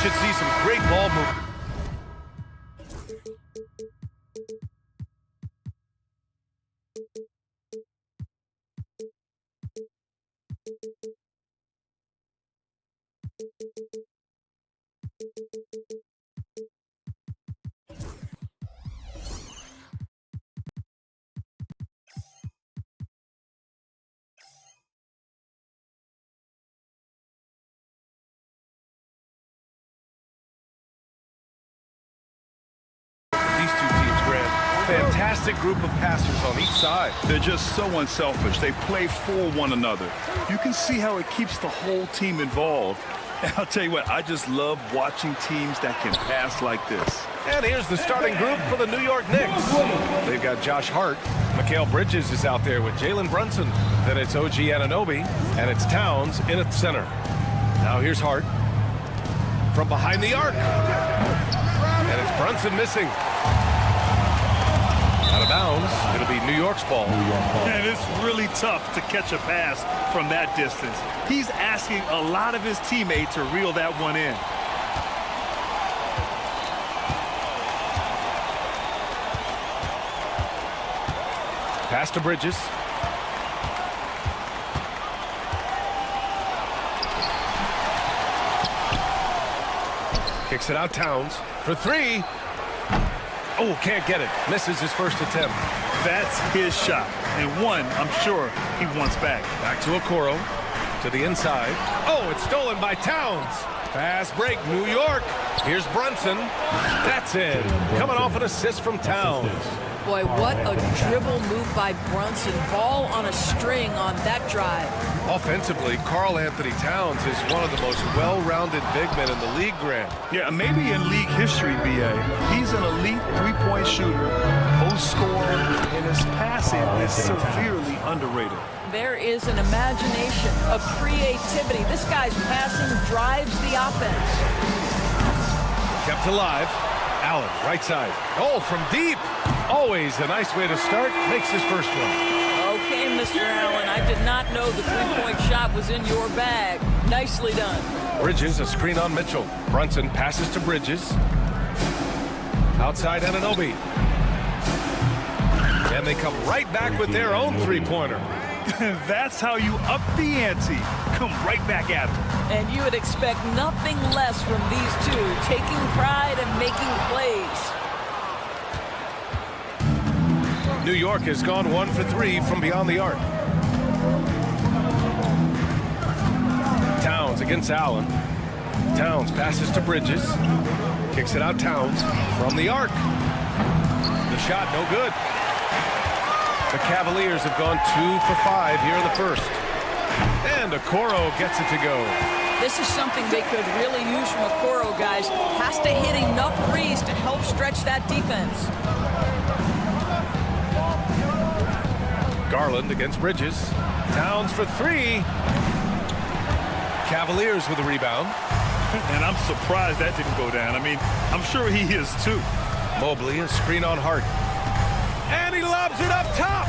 should see some great ball movement. These two teams, Grant, fantastic group of passers on each side. They're just so unselfish. They play for one another. You can see how it keeps the whole team involved. And I'll tell you what, I just love watching teams that can pass like this. And here's the starting group for the New York Knicks. They've got Josh Hart. Mikal Bridges is out there with Jalen Brunson. Then it's OG Anunoby, and it's Towns in at center. Now here's Hart from behind the arc. And it's Brunson missing. Out of bounds. It'll be New York's ball. And it's really tough to catch a pass from that distance. He's asking a lot of his teammates to reel that one in. Pass to Bridges. Kicks it out Towns for three. Oh, can't get it. Misses his first attempt. That's his shot. And one, I'm sure, he wants back. Back to Okoro. To the inside. Oh, it's stolen by Towns. Fast break, New York. Here's Brunson. That's it. Coming off an assist from Towns. Boy, what a dribble move by Brunson. Ball on a string on that drive. Offensively, Karl Anthony Towns is one of the most well-rounded big men in the league, Grant. Yeah, maybe in league history, B.A. He's an elite three-point shooter, post scorer, and his passing is severely underrated. There is an imagination, a creativity. This guy's passing drives the offense. Kept alive. Allen, right side. Oh, from deep. Always a nice way to start. Makes his first one. Okay, Mr. Allen, I did not know the three-point shot was in your bag. Nicely done. Bridges, a screen on Mitchell. Brunson passes to Bridges. Outside Anunoby. And they come right back with their own three-pointer. That's how you up the ante. Come right back at him. And you would expect nothing less from these two, taking pride and making plays. New York has gone 1 for 3 from beyond the arc. Towns against Allen. Towns passes to Bridges. Kicks it out Towns from the arc. The shot no good. The Cavaliers have gone 2 for 5 here in the first. And Okoro gets it to go. This is something they could really use from Okoro, guys. Has to hit enough threes to help stretch that defense. Garland against Bridges. Towns for 3. Cavaliers with a rebound. And I'm surprised that didn't go down. I mean, I'm sure he is too. Mobley, a screen on Hart. And he lobs it up top.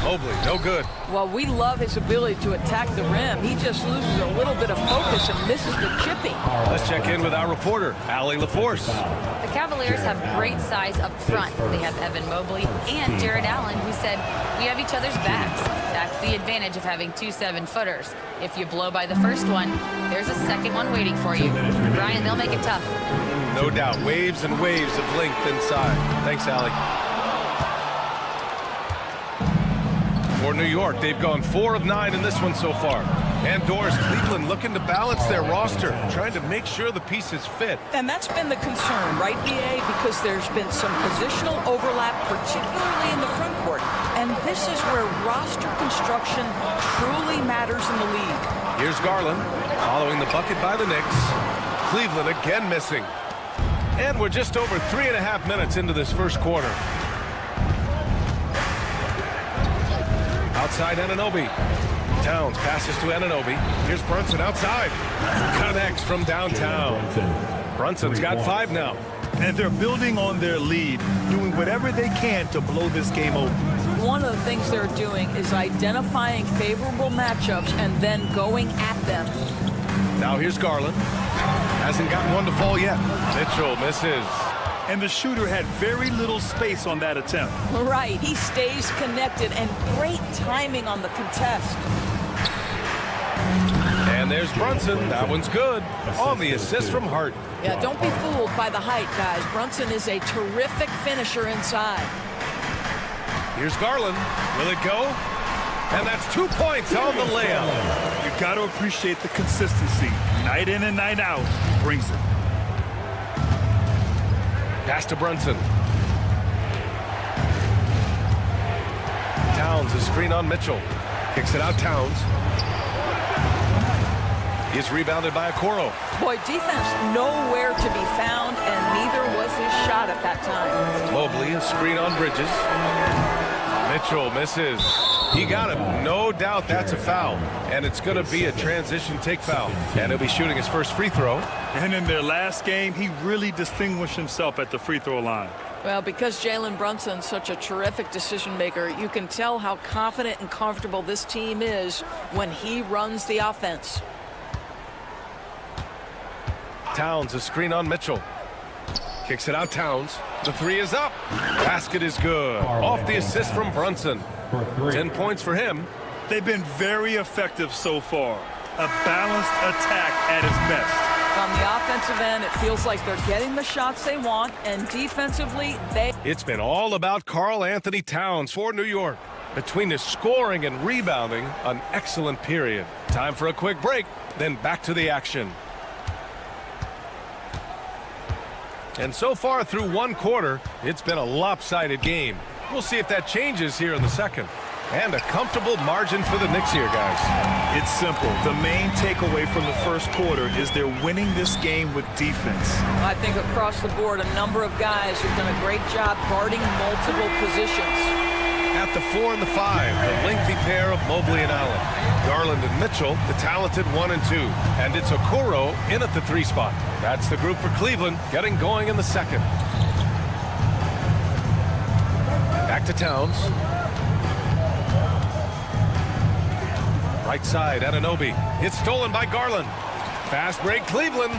Mobley, no good. Well, we love his ability to attack the rim. He just loses a little bit of focus and misses the chipping. Let's check in with our reporter, Allie LaForce. The Cavaliers have great size up front. They have Evan Mobley and Jared Allen, who said, "We have each other's backs." That's the advantage of having 2 7-footers. If you blow by the first one, there's a second one waiting for you. Brian, they'll make it tough. No doubt, waves and waves of length inside. Thanks, Allie. For New York, they've gone 4 of 9 in this one so far. And Doris, Cleveland looking to balance their roster, trying to make sure the pieces fit. And that's been the concern, right, BA? Because there's been some positional overlap, particularly in the front court. And this is where roster construction truly matters in the league. Here's Garland, following the bucket by the Knicks. Cleveland again missing. And we're just over 3.5 minutes into this first quarter. Outside Anunoby. Towns passes to Anunoby. Here's Brunson outside. Connects from downtown. Brunson's got 5 now. And they're building on their lead, doing whatever they can to blow this game open. One of the things they're doing is identifying favorable matchups and then going at them. Now here's Garland. Hasn't gotten one to fall yet. Mitchell misses. And the shooter had very little space on that attempt. Right, he stays connected, and great timing on the contest. And there's Brunson. That one's good. On the assist from Hart. Yeah, don't be fooled by the height, guys. Brunson is a terrific finisher inside. Here's Garland. Will it go? And that's 2 points on the layup. You've got to appreciate the consistency. Night in and night out, he brings it. Pass to Brunson. Towns, a screen on Mitchell. Kicks it out, Towns. He's rebounded by Okoro. Boy, defense nowhere to be found, and neither was his shot at that time. Mobley, a screen on Bridges. Mitchell misses. He got him. No doubt that's a foul. And it's going to be a transition take foul. And he'll be shooting his first free throw. And in their last game, he really distinguished himself at the free throw line. Well, because Jalen Brunson's such a terrific decision maker, you can tell how confident and comfortable this team is when he runs the offense. Towns, a screen on Mitchell. Kicks it out, Towns. The three is up. Basket is good. Off the assist from Brunson. 10 points for him. They've been very effective so far. A balanced attack at its best. On the offensive end, it feels like they're getting the shots they want, and defensively, It's been all about Karl Anthony Towns for New York. Between his scoring and rebounding, an excellent period. Time for a quick break, then back to the action. And so far through one quarter, it's been a lopsided game. We'll see if that changes here in the second. And a comfortable margin for the Knicks here, guys. It's simple. The main takeaway from the first quarter is they're winning this game with defense. I think across the board, a number of guys have done a great job guarding multiple positions. At the 4 and the 5, the lengthy pair of Mobley and Allen. Garland and Mitchell, the talented 1 and 2. And it's Okoro in at the 3 spot. That's the group for Cleveland, getting going in the second. Back to Towns. Right side, Anunoby. It's stolen by Garland. Fast break, Cleveland.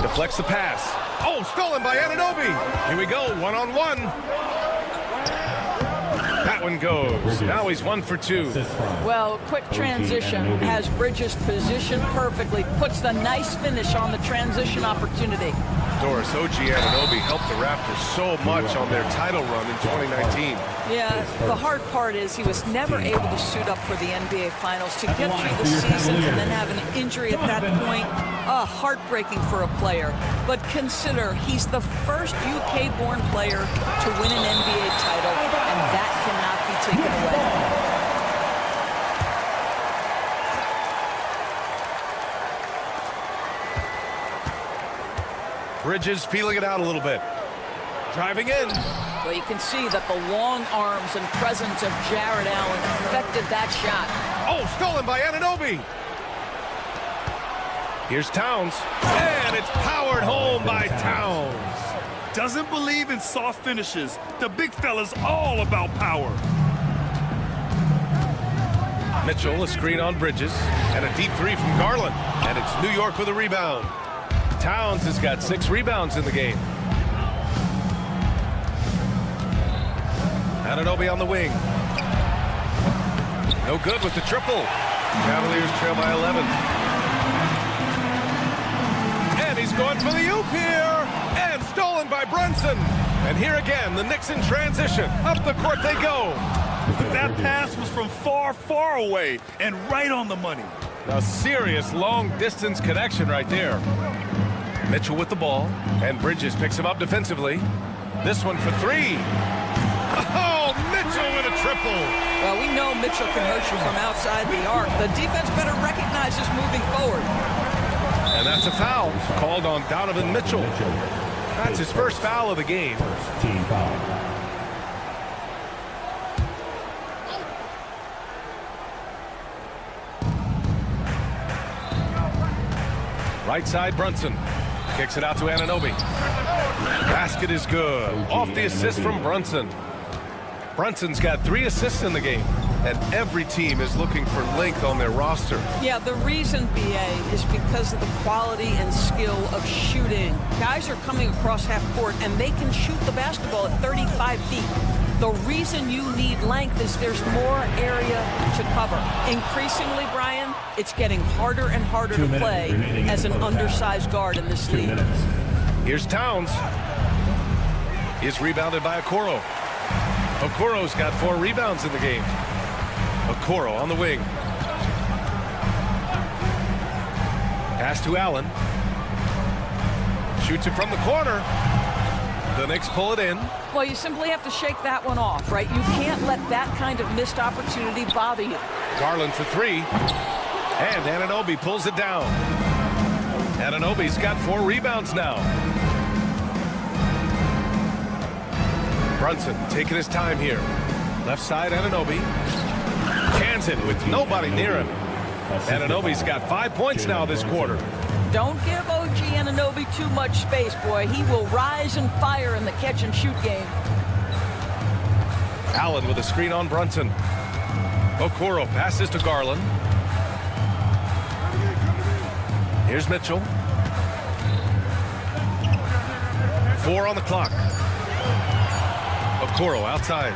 Deflects the pass. Oh, stolen by Anunoby. Here we go, one-on-one. That one goes. Now he's 1 for 2. Well, quick transition has Bridges positioned perfectly, puts the nice finish on the transition opportunity. Doris, OG Anunoby helped the Raptors so much on their title run in 2019. Yeah, the hard part is he was never able to suit up for the NBA Finals. To get through the season and then have an injury at that point, heartbreaking for a player. But consider, he's the first UK-born player to win an NBA title, and that cannot be taken away. Bridges feeling it out a little bit. Driving in. Well, you can see that the long arms and presence of Jared Allen affected that shot. Oh, stolen by Anunoby. Here's Towns. And it's powered home by Towns. Doesn't believe in soft finishes. The big fella's all about power. Mitchell, a screen on Bridges. And a deep 3 from Garland. And it's New York with a rebound. Towns has got 6 rebounds in the game. Anunoby on the wing. No good with the triple. Cavaliers trail by 11. And he's going for the oop here. And stolen by Brunson. And here again, the Knicks in transition. Up the court they go. But that pass was from far, far away and right on the money. A serious long-distance connection right there. Mitchell with the ball, and Bridges picks him up defensively. This one for 3. Oh, Mitchell with a triple. Well, we know Mitchell can hurt you from outside the arc. The defense better recognize this moving forward. And that's a foul called on Donovan Mitchell. That's his first foul of the game. Team foul. Right side, Brunson. Kicks it out to Anunoby. Basket is good. Off the assist from Brunson. Brunson's got 3 assists in the game. and every team is looking for length on their roster. Yeah, the reason, BA, is because of the quality and skill of shooting. Guys are coming across half court, and they can shoot the basketball at 35 feet. The reason you need length is there's more area to cover. Increasingly, Brian, it's getting harder and harder to play as an undersized guard in this league. Here's Towns. He's rebounded by Okoro. Okoro's got 4 rebounds in the game. Okoro on the wing. Pass to Allen. Shoots it from the corner. The Knicks pull it in. Well, you simply have to shake that one off, right? You can't let that kind of missed opportunity bother you. Garland for 3. And Anunoby pulls it down. Anunoby's got 4 rebounds now. Brunson taking his time here. Left side, Anunoby. Cans it with nobody near him. Anunoby's got 5 points now this quarter. Don't give OG Anunoby too much space, boy. He will rise and fire in the catch-and-shoot game. Allen with a screen on Brunson. Okoro passes to Garland. Here's Mitchell. 4 on the clock. Okoro outside.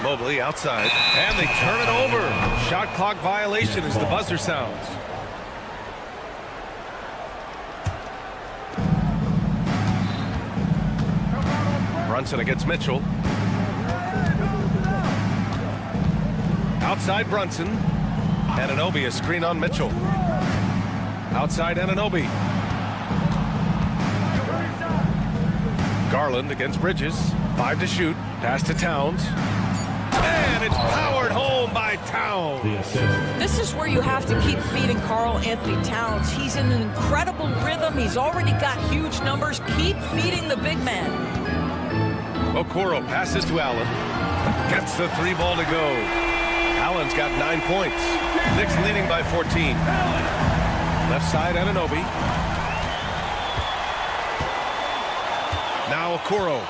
Mobley outside. And they turn it over. Shot clock violation as the buzzer sounds. Brunson against Mitchell. Outside Brunson. Anunoby, a screen on Mitchell. Outside Anunoby. Garland against Bridges. 5 to shoot. Pass to Towns. And it's powered home by Towns. This is where you have to keep feeding Karl Anthony Towns. He's in an incredible rhythm. He's already got huge numbers. Keep feeding the big man. Okoro passes to Allen. Gets the 3 ball to go. Allen's got 9 points. Knicks leading by 14. Left side, Anunoby. Now Okoro.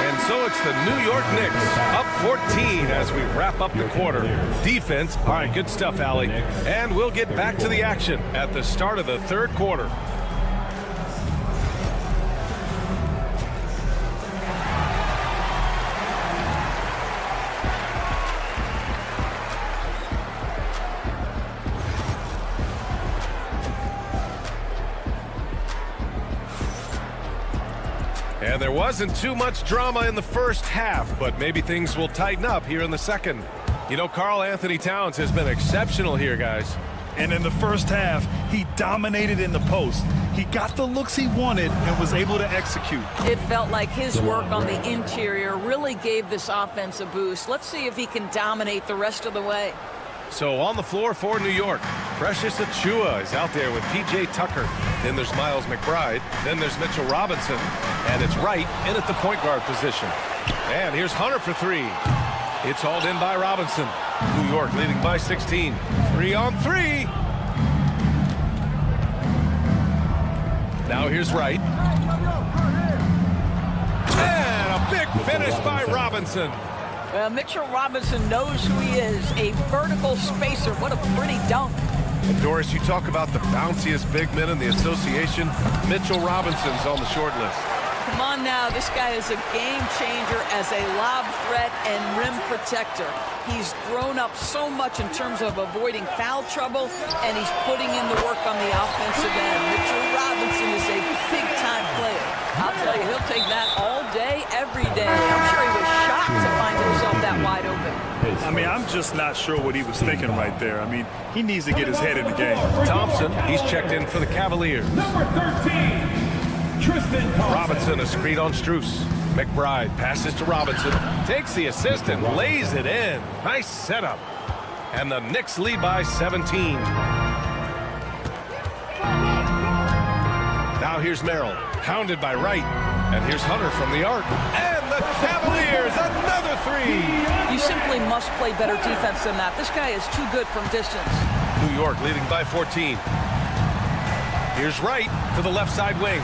And so it's the New York Knicks up 14 as we wrap up the quarter. Defense, all right, good stuff, Allie. And we'll get back to the action at the start of the third quarter. And there wasn't too much drama in the first half, but maybe things will tighten up here in the second. You know, Karl Anthony Towns has been exceptional here, guys. And in the first half, he dominated in the post. He got the looks he wanted and was able to execute. It felt like his work on the interior really gave this offense a boost. Let's see if he can dominate the rest of the way. So on the floor for New York, Precious Achiuwa is out there with P.J. Tucker. Then there's Miles McBride. Then there's Mitchell Robinson. And it's Wright in at the point guard position. And here's Hunter for 3. It's hauled in by Robinson. New York leading by 16. 3 on 3. Now here's Wright. And a big finish by Robinson. Well, Mitchell Robinson knows who he is, a vertical spacer. What a pretty dunk. And Doris, you talk about the bounciest big men in the association. Mitchell Robinson's on the short list. Come on now, this guy is a game changer as a lob threat and rim protector. He's grown up so much in terms of avoiding foul trouble, and he's putting in the work on the offensive end. Mitchell Robinson is a big-time player. I'll tell you, he'll take that all day, every day. I'm sure he was shocked to find himself that wide open. I mean, I'm just not sure what he was thinking right there. I mean, he needs to get his head in the game. Thompson, he's checked in for the Cavaliers. Number 13, Tristan Thompson. Robinson, a screen on Strus. McBride passes to Robinson, takes the assist and lays it in. Nice setup. And the Knicks lead by 17. Now here's Merrill, hounded by Wright. And here's Hunter from the arc. And the Cavaliers, another 3. You simply must play better defense than that. This guy is too good from distance. New York leading by 14. Here's Wright to the left side wing.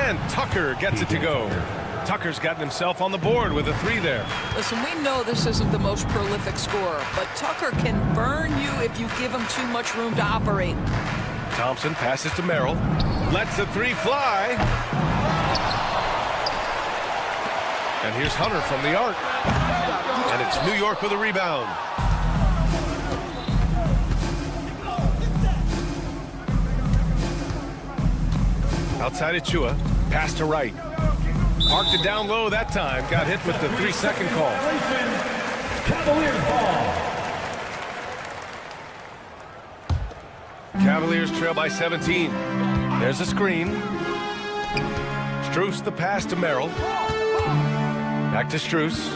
And Tucker gets it to go. Tucker's gotten himself on the board with a 3 there. Listen, we know this isn't the most prolific scorer, but Tucker can burn you if you give him too much room to operate. Thompson passes to Merrill. Lets the 3 fly. And here's Hunter from the arc. And it's New York with a rebound. Outside Achua. Pass to Wright. Marked it down low that time. Got hit with the 3-second call. Cavaliers ball. Cavaliers trail by 17. There's a screen. Strus the pass to Merrill. Back to Strus.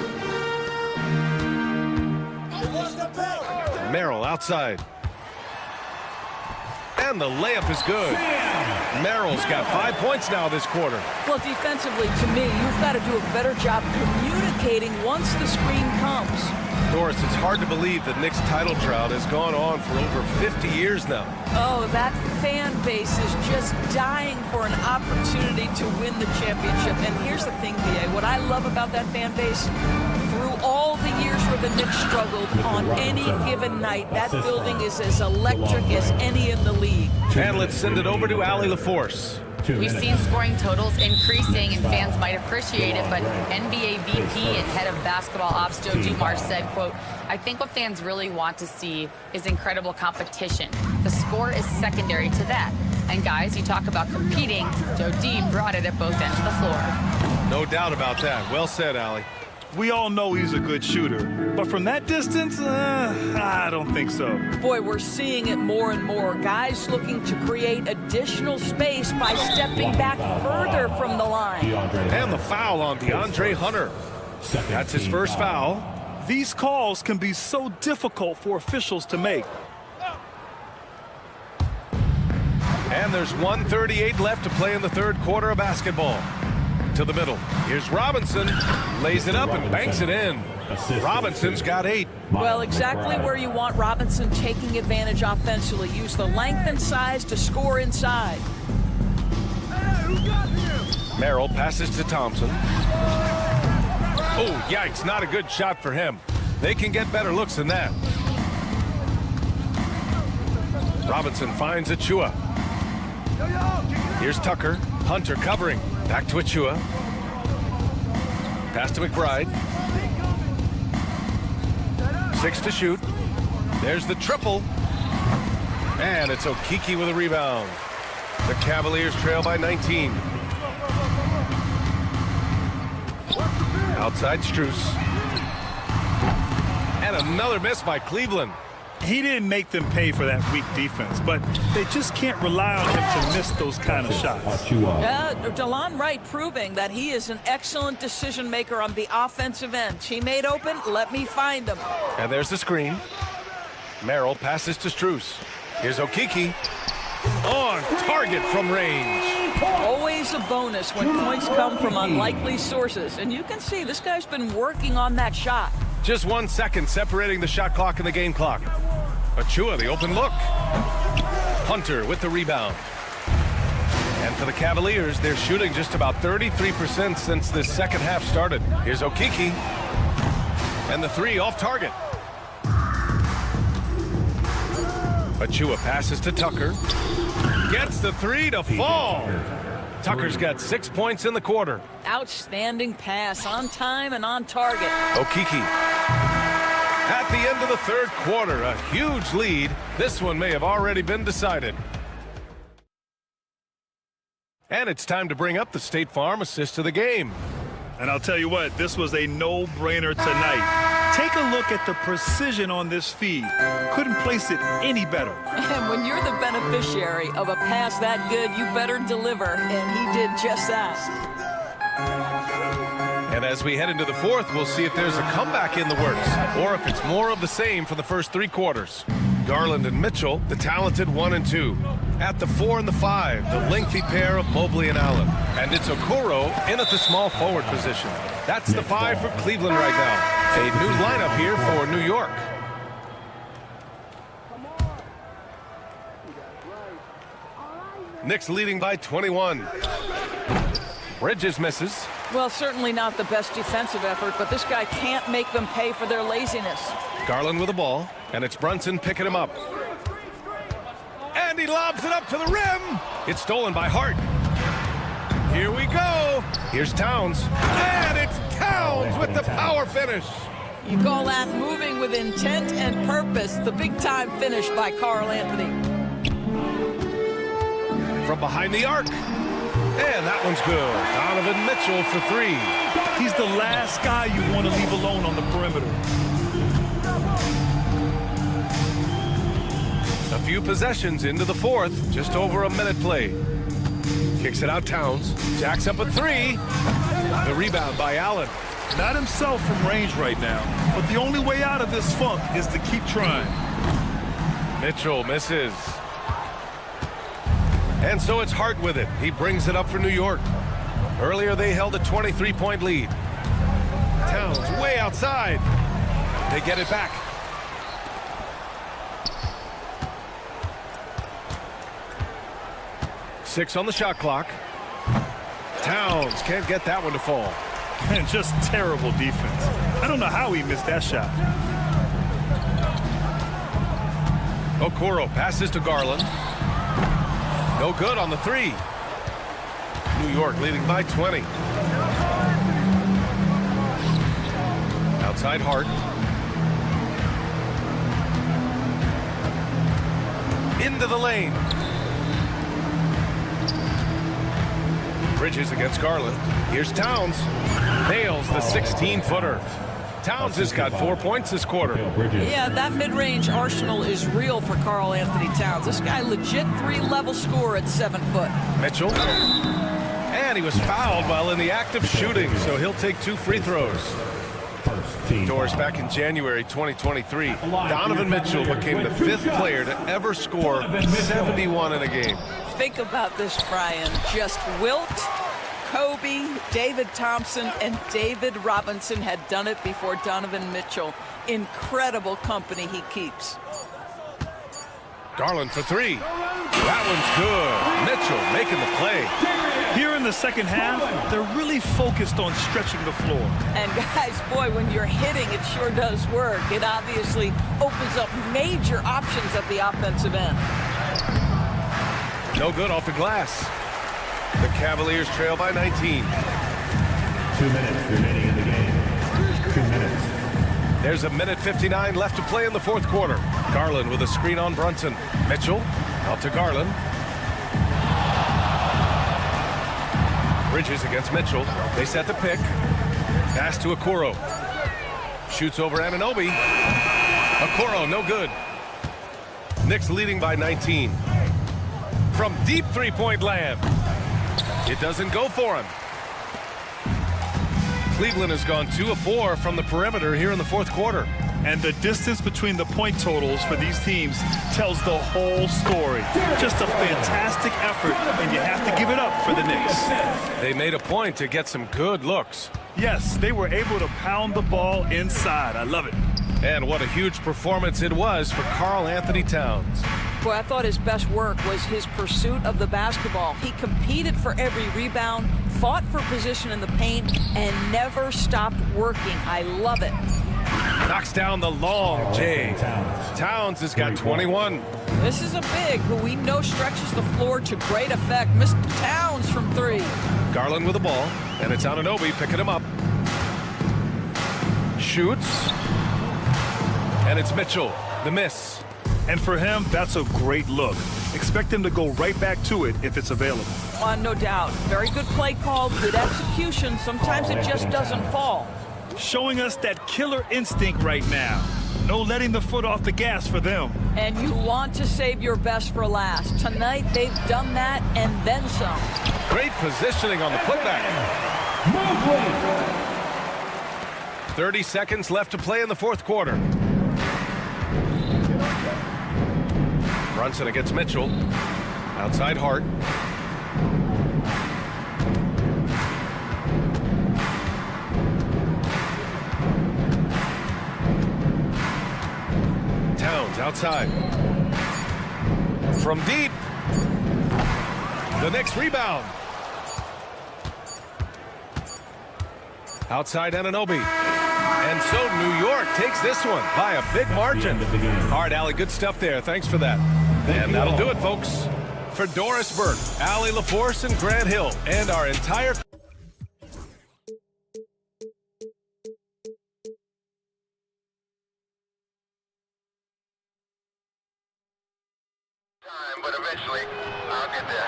Merrill outside. And the layup is good. Merrill's got 5 points now this quarter. Well, defensively, to me, you've got to do a better job communicating once the screen comes. Doris, it's hard to believe the Knicks title drought has gone on for over 50 years now. Oh, that fan base is just dying for an opportunity to win the championship. And here's the thing, B.A., what I love about that fan base, through all the years where the Knicks struggled, on any given night, that building is as electric as any in the league. And let's send it over to Allie LaForce. We've seen scoring totals increasing, and fans might appreciate it, but NBA VP and head of basketball ops Joe Dumars said, quote, "I think what fans really want to see is incredible competition. The score is secondary to that. And guys, you talk about competing, Joe D brought it at both ends of the floor." No doubt about that. Well said, Allie. We all know he's a good shooter, but from that distance, I don't think so. Boy, we're seeing it more and more. Guys looking to create additional space by stepping back further from the line. And the foul on DeAndre Hunter. That's his first foul. These calls can be so difficult for officials to make. And there's 1:38 left to play in the third quarter of basketball. To the middle. Here's Robinson. Lays it up and banks it in. Robinson's got 8. Well, exactly where you want Robinson taking advantage offensively. Use the length and size to score inside. Merrill passes to Thompson. Oh, yikes. Not a good shot for him. They can get better looks than that. Robinson finds Achua. Here's Tucker. Hunter covering. Back to Achua. Pass to McBride. 6 to shoot. There's the triple. And it's Okeke with a rebound. The Cavaliers trail by 19. Outside Strus. And another miss by Cleveland. He didn't make them pay for that weak defense, but they just can't rely on him to miss those kind of shots. DeLon Wright proving that he is an excellent decision maker on the offensive end. Teammate open, let me find him. And there's the screen. Merrill passes to Strus. Here's Okeke. On target from range. Always a bonus when points come from unlikely sources. And you can see this guy's been working on that shot. Just 1 second separating the shot clock and the game clock. Achua, the open look. Hunter with the rebound. And for the Cavaliers, they're shooting just about 33% since the second half started. Here's Okeke. And the 3 off target. Achua passes to Tucker. Gets the 3 to fall. Tucker's got 6 points in the quarter. Outstanding pass, on time and on target. Okeke. At the end of the third quarter, a huge lead. This one may have already been decided. And it's time to bring up the State Farm assist of the game. And I'll tell you what, this was a no-brainer tonight. Take a look at the precision on this feed. Couldn't place it any better. And when you're the beneficiary of a pass that good, you better deliver. And he did just that. And as we head into the fourth, we'll see if there's a comeback in the works or if it's more of the same for the first 3 quarters. Garland and Mitchell, the talented 1 and 2. At the 4 and the 5, the lengthy pair of Mobley and Allen. And it's Okoro in at the small forward position. That's the 5 for Cleveland right now. A new lineup here for New York. Knicks leading by 21. Bridges misses. Well, certainly not the best defensive effort, but this guy can't make them pay for their laziness. Garland with the ball, and it's Brunson picking him up. And he lobs it up to the rim. It's stolen by Hart. Here we go. Here's Towns. And it's Towns with the power finish. You call that moving with intent and purpose. The big-time finish by Karl Anthony. From behind the arc. And that one's good. Donovan Mitchell for three. He's the last guy you want to leave alone on the perimeter. A few possessions into the fourth. Just over a minute played. Kicks it out Towns. Jacks up a three. The rebound by Allen. Not himself from range right now, but the only way out of this funk is to keep trying. Mitchell misses. And so it's Hart with it. He brings it up for New York. Earlier they held a 23-point lead. Towns way outside. They get it back. Six on the shot clock. Towns can't get that one to fall. And just terrible defense. I don't know how he missed that shot. Okoro passes to Garland. No good on the three. New York leading by 20. Outside Hart. Into the lane. Bridges against Garland. Here's Towns. Nails the 16-footer. Towns has got 4 points this quarter. Yeah, that mid-range arsenal is real for Karl Anthony Towns. This guy legit 3-level scorer at 7 foot. Mitchell. And he was fouled while in the act of shooting, so he'll take 2 free throws. Doors back in January 2023. Donovan Mitchell became the 5th player to ever score 71 in a game. Think about this, Brian. Just Wilt, Kobe, David Thompson, and David Robinson had done it before Donovan Mitchell. Incredible company he keeps. Garland for three. That one's good. Mitchell making the play. Here in the second half, they're really focused on stretching the floor. And guys, boy, when you're hitting, it sure does work. It obviously opens up major options at the offensive end. No good off the glass. The Cavaliers trail by 19. 2 minutes remaining in the game. 2 minutes. There's a minute 59 left to play in the fourth quarter. Garland with a screen on Brunson. Mitchell out to Garland. Bridges against Mitchell. They set the pick. Pass to Okoro. Shoots over Anunoby. Okoro, no good. Knicks leading by 19. From deep three-point land. It doesn't go for him. Cleveland has gone 2 of 4 from the perimeter here in the fourth quarter. And the distance between the point totals for these teams tells the whole story. Just a fantastic effort, and you have to give it up for the Knicks. They made a point to get some good looks. Yes, they were able to pound the ball inside. I love it. And what a huge performance it was for Karl Anthony Towns. Boy, I thought his best work was his pursuit of the basketball. He competed for every rebound, fought for position in the paint, and never stopped working. I love it. Knocks down the long J. Towns has got 21. This is a big who we know stretches the floor to great effect. Mr. Towns from 3. Garland with the ball, and it's Anunoby picking him up. Shoots. And it's Mitchell, the miss. And for him, that's a great look. Expect him to go right back to it if it's available. No doubt. Very good play call, good execution. Sometimes it just doesn't fall. Showing us that killer instinct right now. No letting the foot off the gas for them. And you want to save your best for last. Tonight, they've done that and then some. Great positioning on the putback. 30 seconds left to play in the fourth quarter. Brunson against Mitchell. Outside Hart. Towns outside. From deep. The Knicks rebound. Outside Anunoby. And so New York takes this one by a big margin. All right, Allie, good stuff there. Thanks for that. And that'll do it, folks. For Doris Burke, Allie LaForce, and Grant Hill, and our entire... But eventually, I'll get there.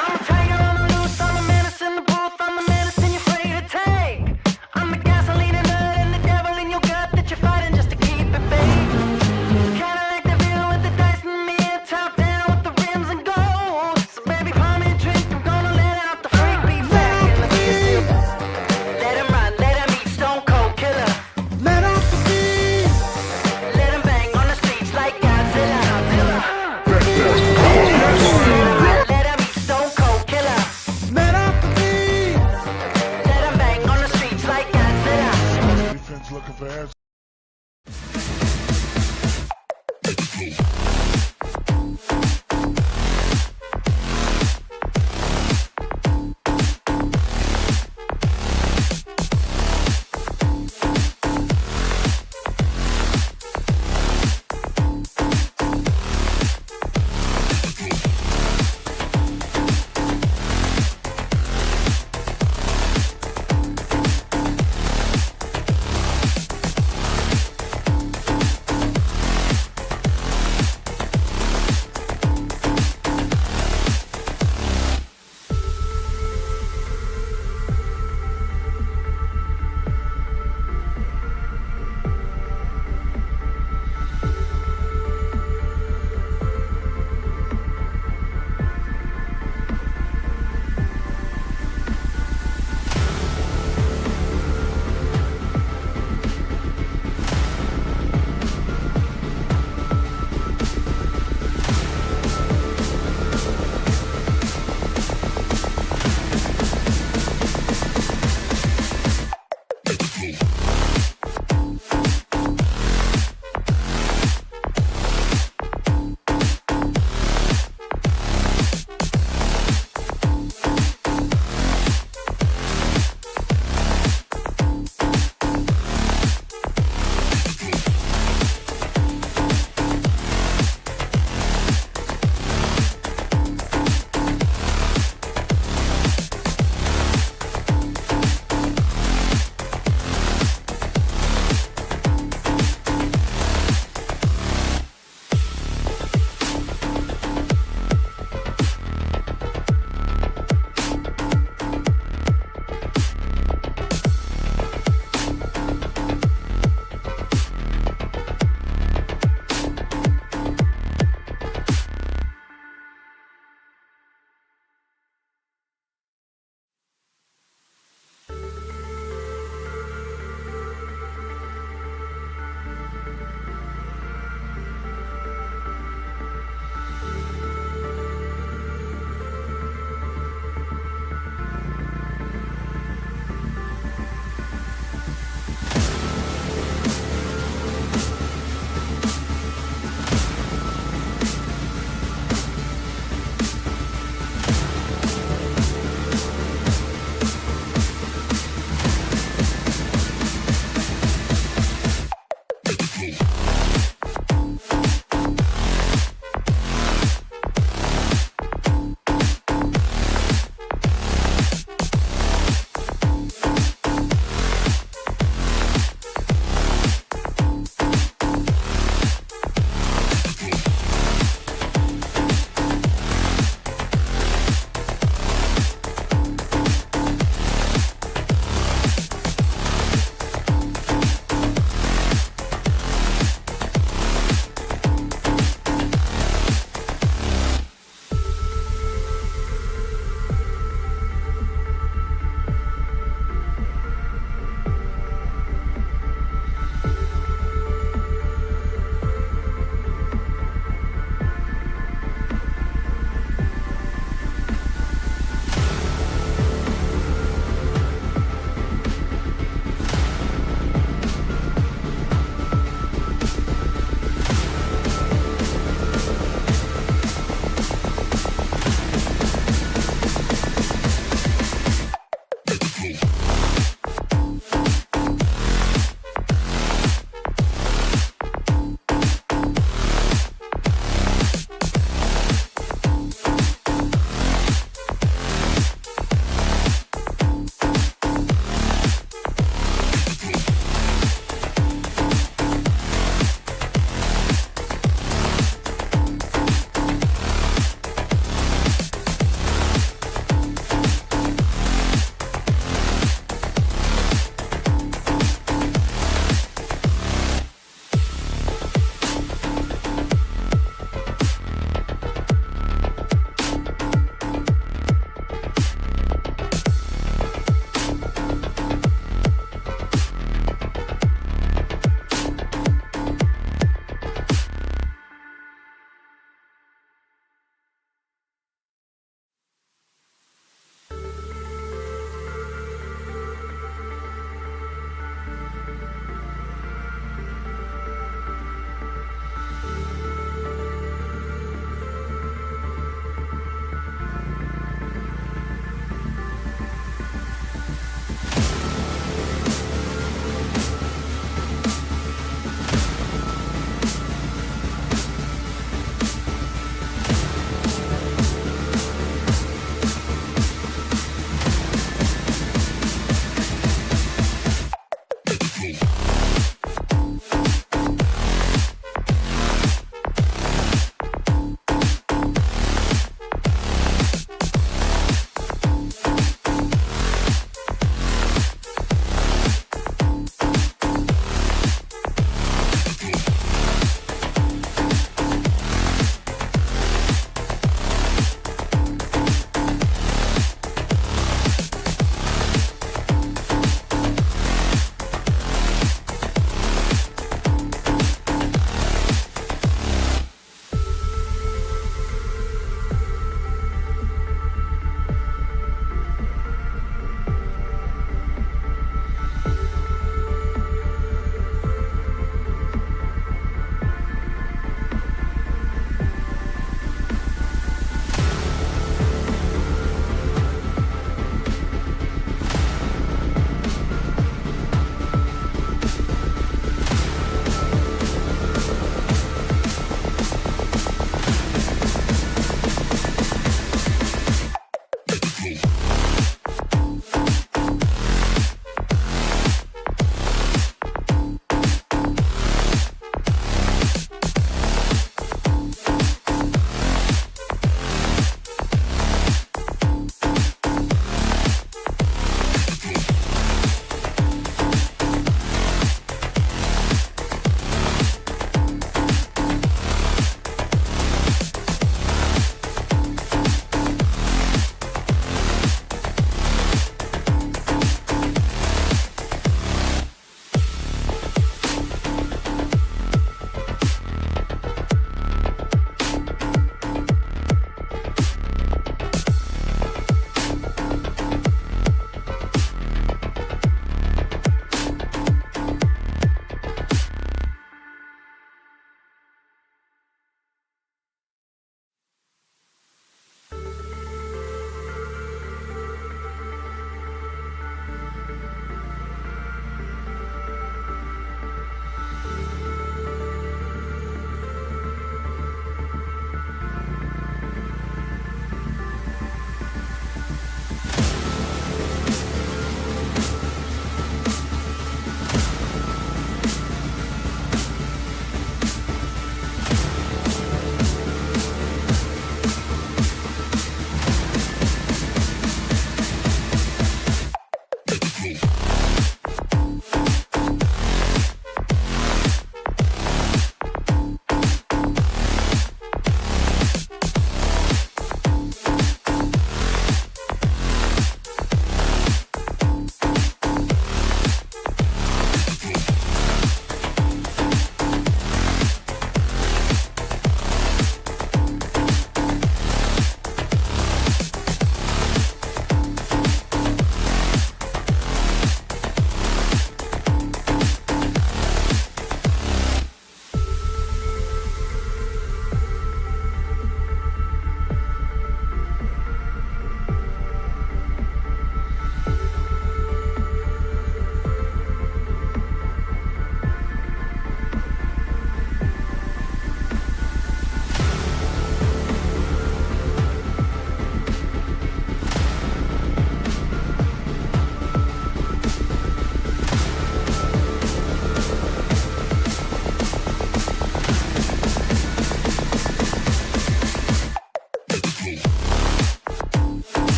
I'm a tiger on the loose, I'm a menace in the booth, I'm a medicine you're afraid to take. I'm the gasoline and nut and the devil in your gut that you're fighting just to keep it baked. Kinda like the view with the dice and me, top down with the rims and gold. So baby, pour me a drink, I'm gonna let out the freak beat back in the beer. Let him run, let him eat, stone cold killer. Let off the beat. Let him bang on the streets like Godzilla. Let him eat, stone cold killer. Let off the beat. Let him bang on the streets like Godzilla. Defense looking for answers.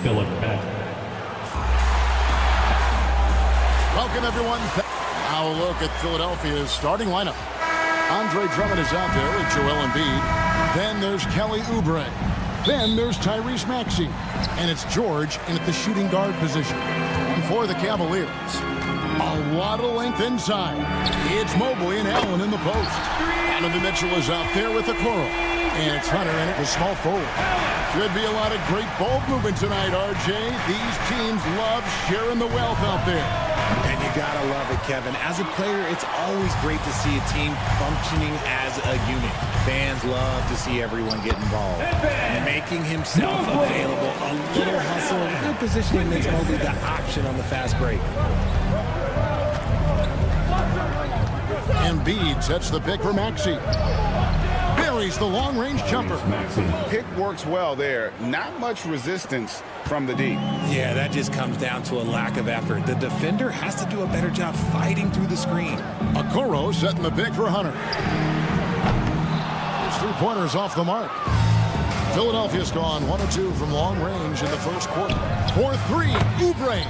Philip Beck. Welcome, everyone. Now a look at Philadelphia's starting lineup. Andre Drummond is out there with Joel Embiid. Then there's Kelly Oubre. Then there's Tyrese Maxey. And it's George in at the shooting guard position. And for the Cavaliers, a lot of length inside. It's Mobley and Allen in the post. Donovan Mitchell is out there with the Okoro. And it's Hunter in it with small forward. Should be a lot of great ball movement tonight, RJ. These teams love sharing the wealth out there. And you gotta love it, Kevin. As a player, it's always great to see a team functioning as a unit. Fans love to see everyone get involved. Making himself available, a little hustle, and good positioning makes Mobley the option on the fast break. Embiid sets the pick for Maxey. Buries the long-range jumper. Pick works well there. Not much resistance from the D. Yeah, that just comes down to a lack of effort. The defender has to do a better job fighting through the screen. Okoro setting the pick for Hunter. His three-pointers off the mark. Philadelphia's gone 1 of 2 from long range in the first quarter. For 3, Oubre.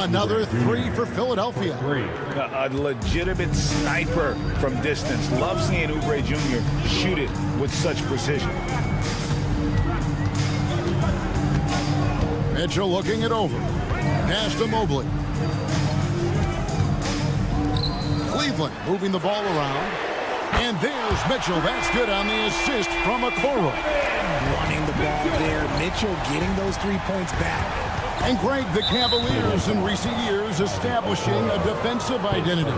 Another 3 for Philadelphia. A legitimate sniper from distance. Love seeing Oubre Jr. shoot it with such precision. Mitchell looking it over. Pass to Mobley. Cleveland moving the ball around. And there's Mitchell. That's good on the assist from Okoro. Running the ball there. Mitchell getting those 3 points back. And Greg, the Cavaliers in recent years establishing a defensive identity.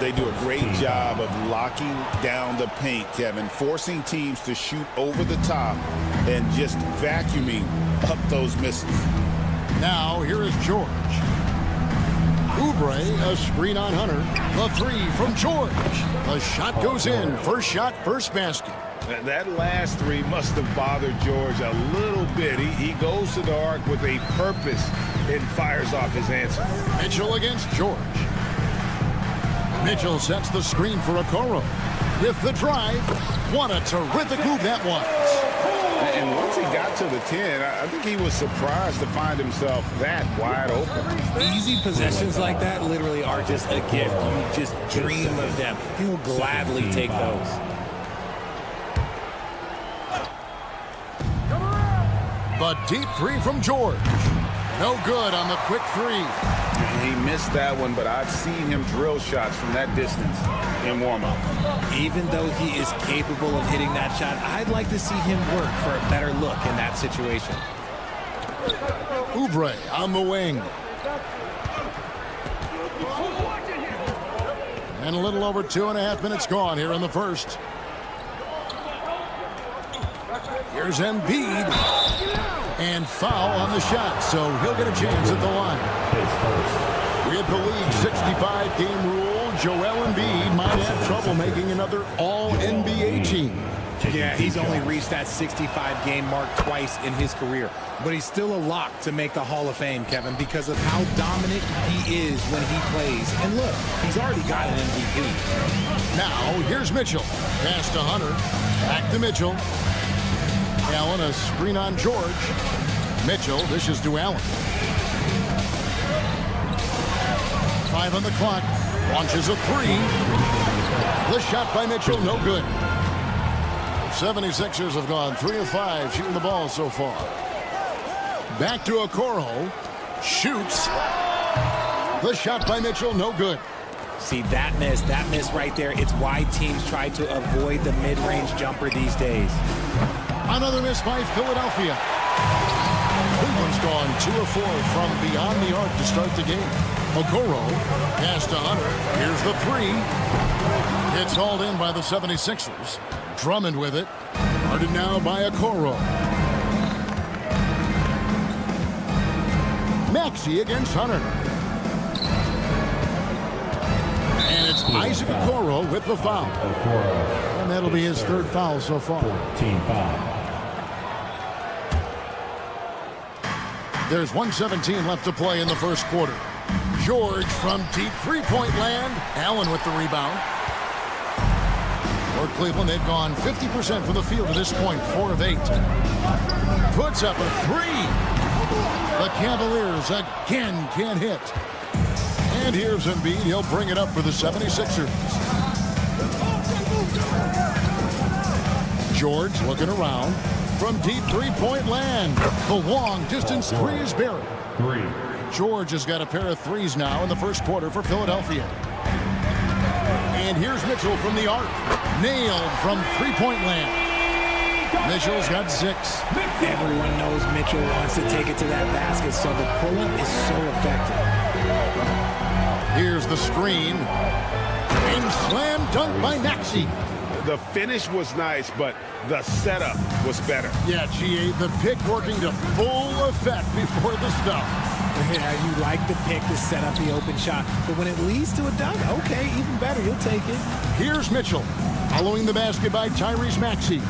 They do a great job of locking down the paint, Kevin, forcing teams to shoot over the top and just vacuuming up those misses. Now here is George. Oubre, a screen on Hunter. The 3 from George. The shot goes in. First shot, first basket. That last 3 must have bothered George a little bit. He goes to the arc with a purpose and fires off his answer. Mitchell against George. Mitchell sets the screen for Okoro. With the drive, what a terrific move that was. And once he got to the 10, I think he was surprised to find himself that wide open. Easy possessions like that literally are just a gift. You just dream of them. He'll gladly take those. The deep 3 from George. No good on the quick three. He missed that one, but I've seen him drill shots from that distance in warm-up. Even though he is capable of hitting that shot, I'd like to see him work for a better look in that situation. Oubre on the wing. And a little over 2.5 minutes gone here in the first. Here's Embiid. And foul on the shot, so he'll get a chance at the line. With the league 65-game rule, Joel Embiid might have trouble making another All-NBA team. Yeah, he's only reached that 65-game mark twice in his career. But he's still a lock to make the Hall of Fame, Kevin, because of how dominant he is when he plays. And look, he's already got an MVP. Now, here's Mitchell. Pass to Hunter. Back to Mitchell. Allen, a screen on George. Mitchell dishes to Allen. 5 on the clock. Launches a three. The shot by Mitchell, no good. 76ers have gone 3 of 5 shooting the ball so far. Back to Okoro. Shoots. The shot by Mitchell, no good. See, that miss right there, it's why teams try to avoid the mid-range jumper these days. Another miss by Philadelphia. Cleveland's gone 2 of 4 from beyond the arc to start the game. Okoro, pass to Hunter. Here's the three. It's hauled in by the 76ers. Drummond with it. Guarded now by Okoro. Maxey against Hunter. And it's Isaac Okoro with the foul. And that'll be his third foul so far. Team foul. There's 1:17 left to play in the first quarter. George from deep three-point land. Allen with the rebound. For Cleveland, they've gone 50% from the field to this point, 4 of 8. Puts up a three. The Cavaliers again can't hit. And here's Embiid. He'll bring it up for the 76ers. George looking around. From deep three-point land. The long-distance three is buried. George has got a pair of threes now in the first quarter for Philadelphia. And here's Mitchell from the arc. Nailed from three-point land. Mitchell's got 6. Everyone knows Mitchell wants to take it to that basket, so the pull-up is so effective. Here's the screen. And slam dunk by Maxey. The finish was nice, but the setup was better. Yeah, GA, the pick working to full effect before the stuff. Yeah, you like the pick to set up the open shot, but when it leads to a dunk, okay, even better, you'll take it. Here's Mitchell, following the basket by Tyrese Maxey.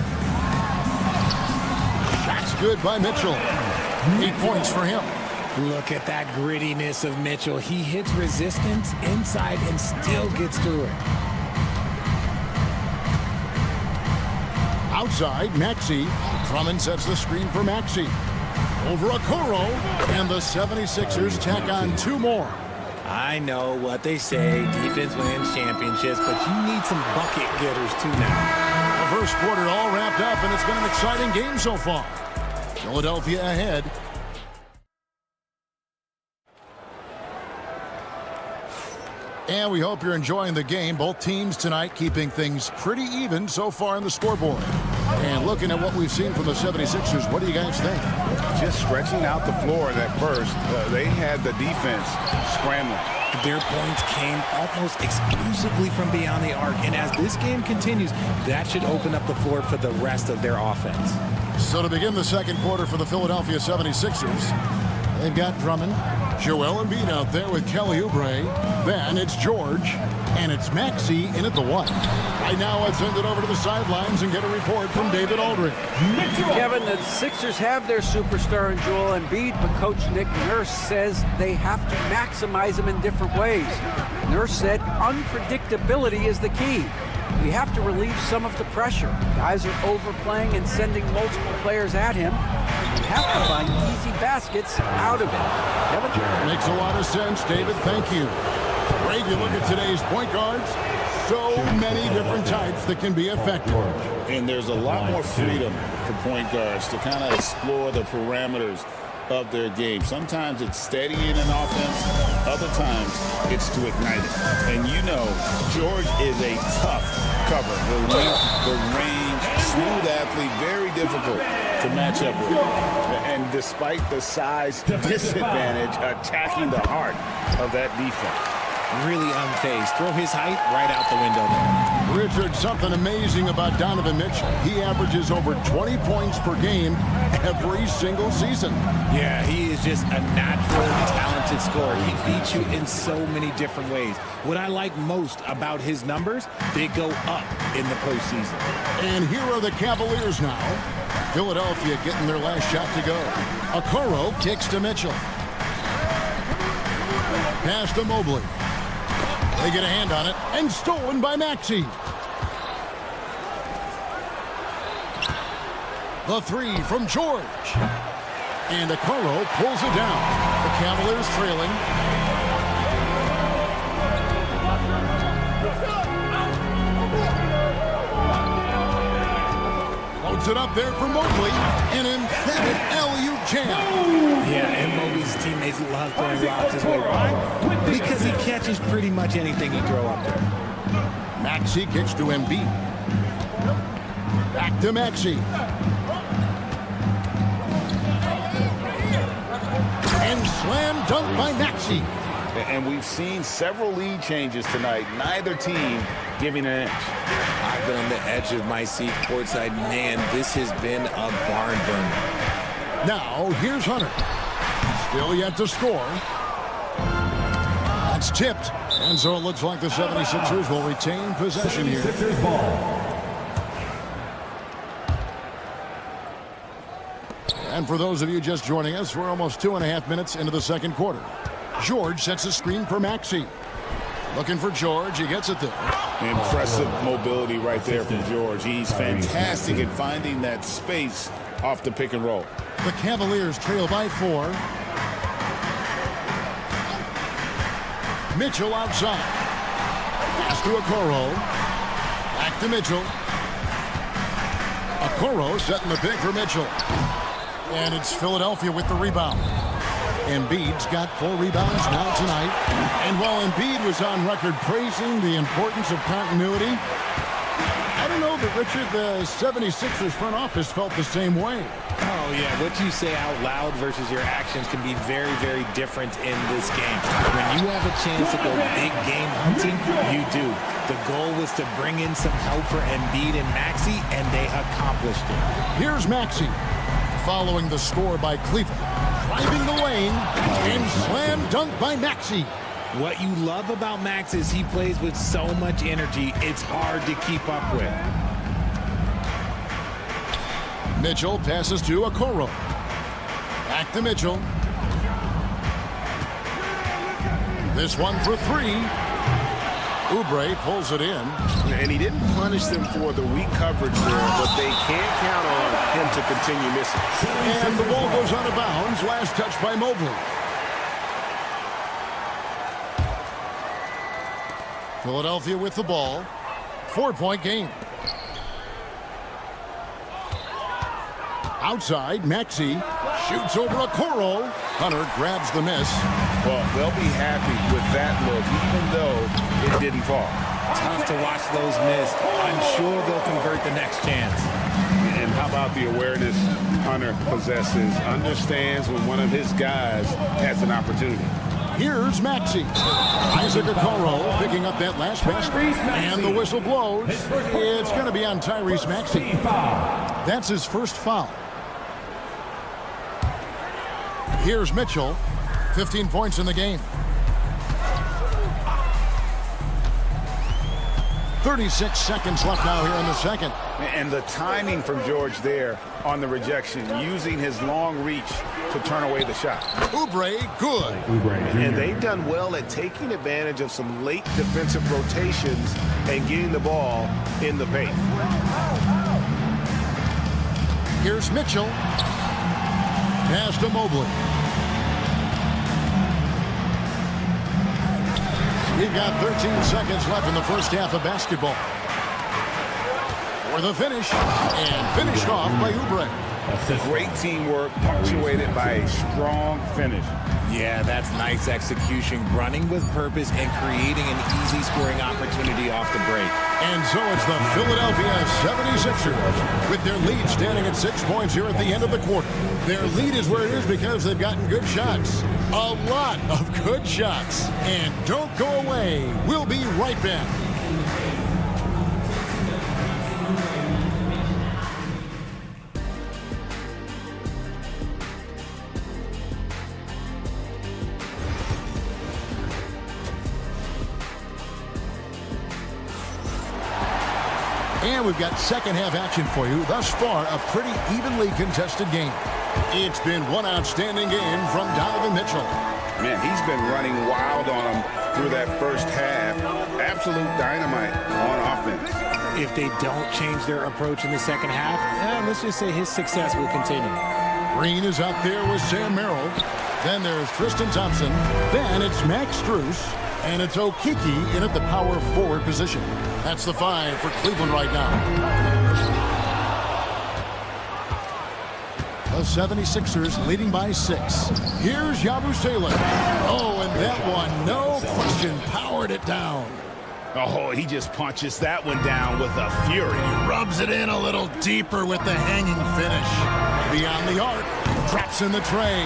Shot's good by Mitchell. 8 points for him. Look at that grittiness of Mitchell. He hits resistance inside and still gets through it. Outside, Maxey. Drummond sets the screen for Maxey. Over Okoro, and the 76ers tack on 2 more. I know what they say, defense wins championships, but you need some bucket getters too now. The first quarter all wrapped up, and it's been an exciting game so far. Philadelphia ahead. And we hope you're enjoying the game. Both teams tonight keeping things pretty even so far in the scoreboard. And looking at what we've seen from the 76ers, what do you guys think? Just stretching out the floor at first. They had the defense scrambling. Their points came almost exclusively from beyond the arc. And as this game continues, that should open up the floor for the rest of their offense. So to begin the second quarter for the Philadelphia 76ers, they've got Drummond, Joel Embiid out there with Kelly Oubre. Then it's George, and it's Maxey in at the 1. Right now, let's send it over to the sidelines and get a report from David Aldridge. Kevin, the Sixers have their superstar in Joel Embiid, but Coach Nick Nurse says they have to maximize him in different ways. Nurse said unpredictability is the key. We have to relieve some of the pressure. Guys are overplaying and sending multiple players at him. We have to find easy baskets out of it. Kevin? Makes a lot of sense, David. Thank you. Great, you look at today's point guards. So many different types that can be effective. And there's a lot more freedom for point guards to kind of explore the parameters of their game. Sometimes it's steadying an offense. Other times it's to ignite it. And you know, George is a tough cover. The length, the range, smooth athlete, very difficult to match up with. And despite the size disadvantage, attacking the heart of that defense. Really unfazed. Throw his height right out the window there. Richard, something amazing about Donovan Mitchell. He averages over 20 points per game every single season. Yeah, he is just a natural, talented scorer. He beats you in so many different ways. What I like most about his numbers, they go up in the postseason. And here are the Cavaliers now. Philadelphia getting their last shot to go. Okoro kicks to Mitchell. Pass to Mobley. They get a hand on it, and stolen by Maxey. The three from George. And Okoro pulls it down. The Cavaliers trailing. Floats it up there for Mobley. An emphatic alley-oop jam. Yeah, and Mobley's teammates love throwing lobs his way. Why? Because he catches pretty much anything you throw up there. Maxey kicks to Embiid. Back to Maxey. And slam dunk by Maxey. And we've seen several lead changes tonight. Neither team giving an inch. I've been on the edge of my seat courtside. Man, this has been a barn burner. Now, here's Hunter. Still yet to score. That's tipped. And so it looks like the 76ers will retain possession here. And for those of you just joining us, we're almost 2.5 minutes into the second quarter. George sets a screen for Maxey. Looking for George. He gets it there. Impressive mobility right there from George. He's fantastic at finding that space off the pick and roll. The Cavaliers trail by 4. Mitchell outside. Pass to Okoro. Back to Mitchell. Okoro setting the pick for Mitchell. And it's Philadelphia with the rebound. Embiid's got 4 rebounds now tonight. And while Embiid was on record praising the importance of continuity, I don't know that, Richard, the 76ers front office felt the same way. Oh, yeah. What you say out loud versus your actions can be very, very different in this game. When you have a chance to go big game hunting, you do. The goal was to bring in some help for Embiid and Maxey, and they accomplished it. Here's Maxey following the score by Cleveland. Driving the lane and slam dunk by Maxey. What you love about Max is he plays with so much energy, it's hard to keep up with. Mitchell passes to Okoro. Back to Mitchell. This one for 3. Oubre pulls it in. And he didn't punish them for the weak coverage there, but they can't count on him to continue missing. And the ball goes out of bounds. Last touch by Mobley. Philadelphia with the ball. 4-point game. Outside, Maxey shoots over Okoro. Hunter grabs the miss. Well, they'll be happy with that look, even though it didn't fall. Tough to watch those miss. I'm sure they'll convert the next chance. And how about the awareness Hunter possesses? Understands when one of his guys has an opportunity. Here's Maxey. Isaac Okoro picking up that last basket. And the whistle blows. It's going to be on Tyrese Maxey. That's his first foul. Here's Mitchell. 15 points in the game. 36 seconds left now here in the second. And the timing from George there on the rejection, using his long reach to turn away the shot. Oubre, good. And they've done well at taking advantage of some late defensive rotations and getting the ball in the paint. Here's Mitchell. Pass to Mobley. We've got 13 seconds left in the first half of basketball. For the finish, and finished off by Oubre. Great teamwork punctuated by a strong finish. Yeah, that's nice execution, running with purpose and creating an easy scoring opportunity off the break. And so it's the Philadelphia 76ers with their lead standing at 6 points here at the end of the quarter. Their lead is where it is because they've gotten good shots. A lot of good shots. And don't go away. We'll be right back. And we've got second half action for you. Thus far, a pretty evenly contested game. It's been one outstanding game from Donovan Mitchell. Man, he's been running wild on him through that first half. Absolute dynamite on offense. If they don't change their approach in the second half, let's just say his success will continue. Green is out there with Sam Merrill. Then there's Tristan Thompson. Then it's Max Strus. And it's Okeke in at the power forward position. That's the 5 for Cleveland right now. The 76ers leading by 6. Here's Yabusele. Oh, and that one, no question, powered it down. Oh, he just punches that one down with a fury. Rubs it in a little deeper with the hanging finish. Beyond the arc, drops in the tray.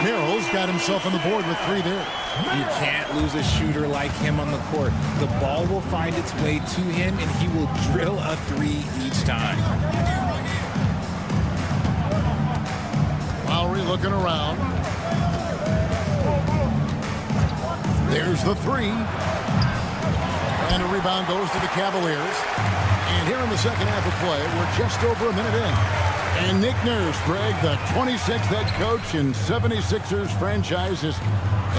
Merrill's got himself on the board with 3 there. You can't lose a shooter like him on the court. The ball will find its way to him, and he will drill a 3 each time. Lowry looking around. There's the 3. And a rebound goes to the Cavaliers. And here in the second half of play, we're just over a minute in. And Nick Nurse, Greg, the 26th head coach in 76ers franchise history.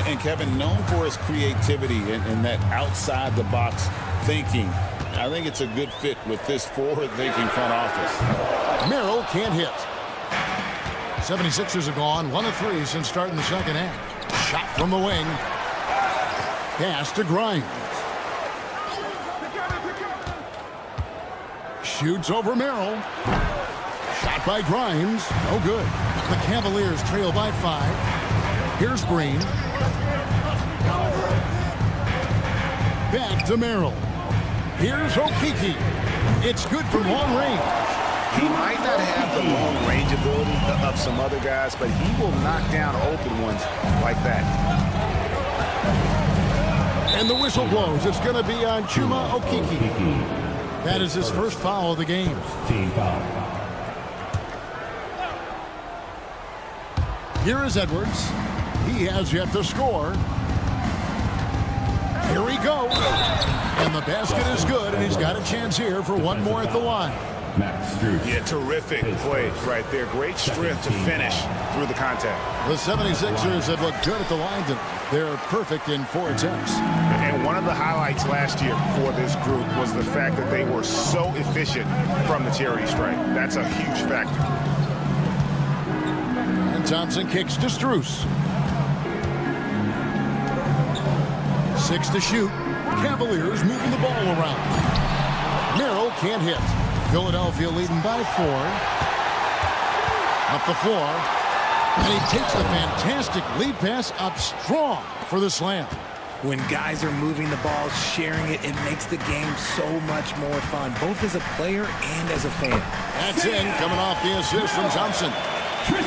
And Kevin, known for his creativity and that outside-the-box thinking. I think it's a good fit with this forward-thinking front office. Merrill can't hit. 76ers have gone 1 of 3 since starting the second half. Shot from the wing. Pass to Grimes. Shoots over Merrill. Shot by Grimes. No good. The Cavaliers trail by 5. Here's Green. Back to Merrill. Here's Okeke. It's good from long range. He might not have the long range ability of some other guys, but he will knock down open ones like that. And the whistle blows. It's going to be on Chuma Okeke. That is his first foul of the game. Team foul. Here is Edwards. He has yet to score. Here he goes. And the basket is good, and he's got a chance here for one more at the line. Max Strus. Yeah, terrific play right there. Great strength to finish through the contact. The 76ers have looked good at the line. They're perfect in 4 attempts. And one of the highlights last year for this group was the fact that they were so efficient from the charity stripe. That's a huge factor. And Thompson kicks to Strus. 6 to shoot. Cavaliers moving the ball around. Merrill can't hit. Philadelphia leading by 4. Up the floor. And he takes the fantastic lead pass up strong for the slam. When guys are moving the ball, sharing it, it makes the game so much more fun, both as a player and as a fan. That's in, coming off the assist from Thompson.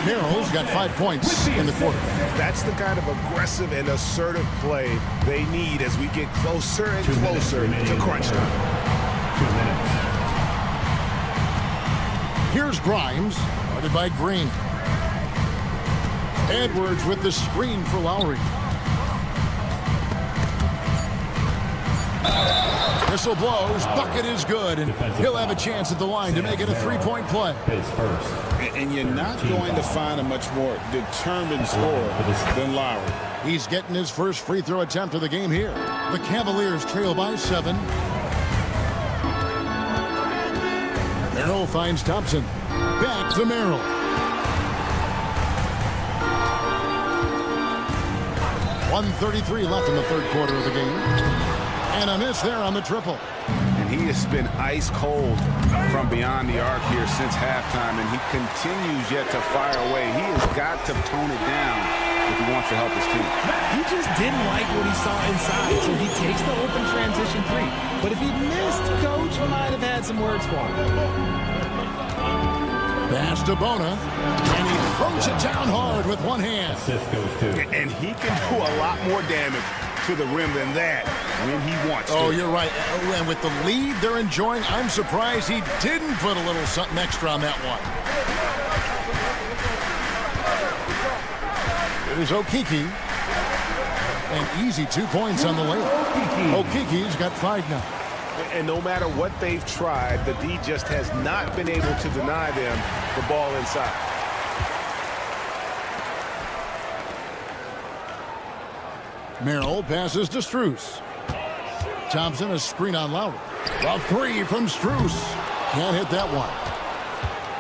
Merrill's got 5 points in the quarter. That's the kind of aggressive and assertive play they need as we get closer and closer to crunch time. 2 minutes. Here's Grimes, guarded by Green. Edwards with the screen for Lowry. Whistle blows, bucket is good, and he'll have a chance at the line to make it a 3-point play. And you're not going to find a much more determined scorer than Lowry. He's getting his first free throw attempt of the game here. The Cavaliers trail by 7. Merrill finds Thompson. Back to Merrill. .133 left in the third quarter of the game. And a miss there on the triple. And he has been ice cold from beyond the arc here since halftime, and he continues yet to fire away. He has got to tone it down if he wants to help his team. He just didn't like what he saw inside, so he takes the open transition three. But if he missed, Coach might have had some words for him. Pass to Bona, and he throws it down hard with one hand. And he can do a lot more damage to the rim than that when he wants to. Oh, you're right. And with the lead they're enjoying, I'm surprised he didn't put a little something extra on that one. There's Okiki. And easy 2 points on the layup. Okiki's got 5 now. And no matter what they've tried, the D just has not been able to deny them the ball inside. Merrill passes to Strus. Thompson, a screen on Lowry. A 3 from Strus. Can't hit that one.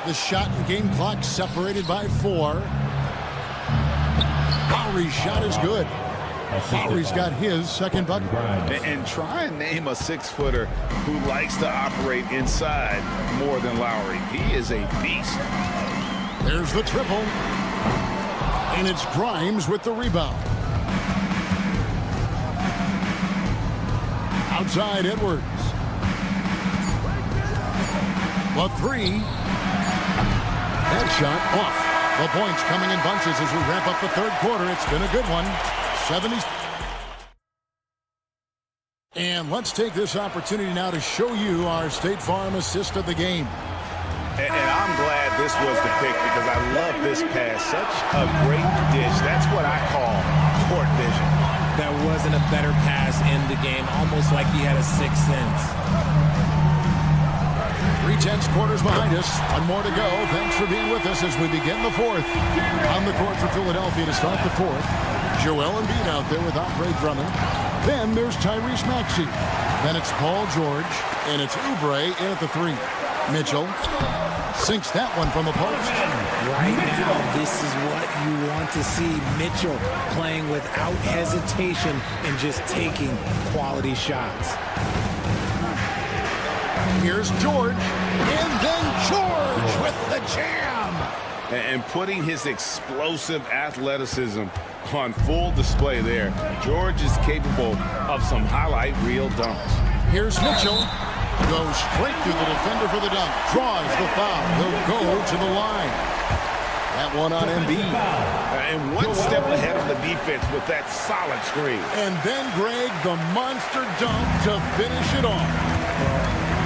The shot and game clock separated by 4. Lowry's shot is good. Lowry's got his second bucket. And try and name a 6-footer who likes to operate inside more than Lowry. He is a beast. There's the triple. And it's Grimes with the rebound. Outside Edwards. The 3. That shot off. The points coming in bunches as we wrap up the third quarter. It's been a good one. 70. And let's take this opportunity now to show you our State Farm assist of the game. And I'm glad this was the pick because I love this pass. Such a great dish. That's what I call court vision. That wasn't a better pass in the game, almost like he had a sixth sense. 3/10 quarters behind us. One more to go. Thanks for being with us as we begin the fourth. On the court for Philadelphia to start the fourth. Joel Embiid out there with Andre Drummond. Then there's Tyrese Maxey. Then it's Paul George. And it's Oubre in at the 3. Mitchell sinks that one from the post. Right now, this is what you want to see. Mitchell playing without hesitation and just taking quality shots. Here's George. And then George with the jam. And putting his explosive athleticism on full display there. George is capable of some highlight reel dunks. Here's Mitchell. Goes straight through the defender for the dunk. Draws the foul. He'll go to the line. That one on Embiid. And one step ahead of the defense with that solid screen. And then Greg, the monster dunk to finish it off.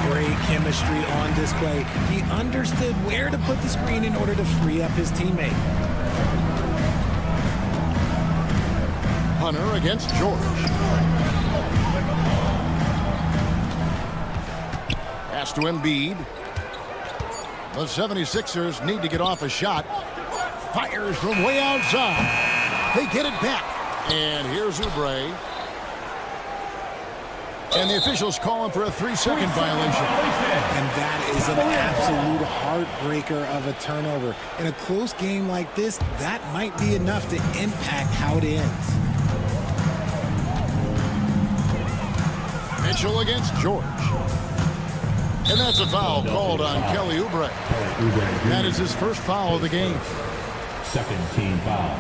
Great chemistry on display. He understood where to put the screen in order to free up his teammate. Hunter against George. Pass to Embiid. The 76ers need to get off a shot. Fires from way outside. They get it back. And here's Oubre. And the officials call him for a 3-second violation. And that is an absolute heartbreaker of a turnover. In a close game like this, that might be enough to impact how it ends. Mitchell against George. And that's a foul called on Kelly Oubre. That is his first foul of the game. Second team foul.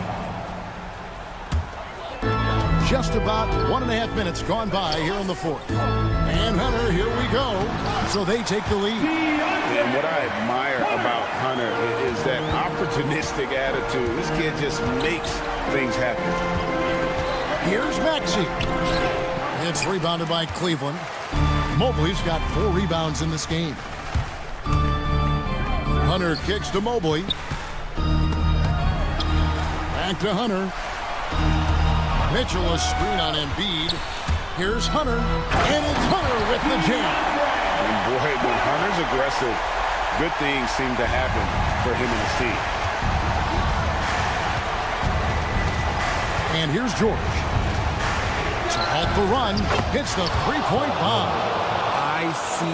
Just about 1.5 minutes gone by here in the fourth. And Hunter, here we go. So they take the lead. And what I admire about Hunter is that opportunistic attitude. This kid just makes things happen. Here's Maxey. It's rebounded by Cleveland. Mobley's got 4 rebounds in this game. Hunter kicks to Mobley. Back to Hunter. Mitchell, a screen on Embiid. Here's Hunter. And it's Hunter with the jam. And boy, when Hunter's aggressive, good things seem to happen for him and his team. And here's George. To halt the run, hits the 3-point bomb. ICE,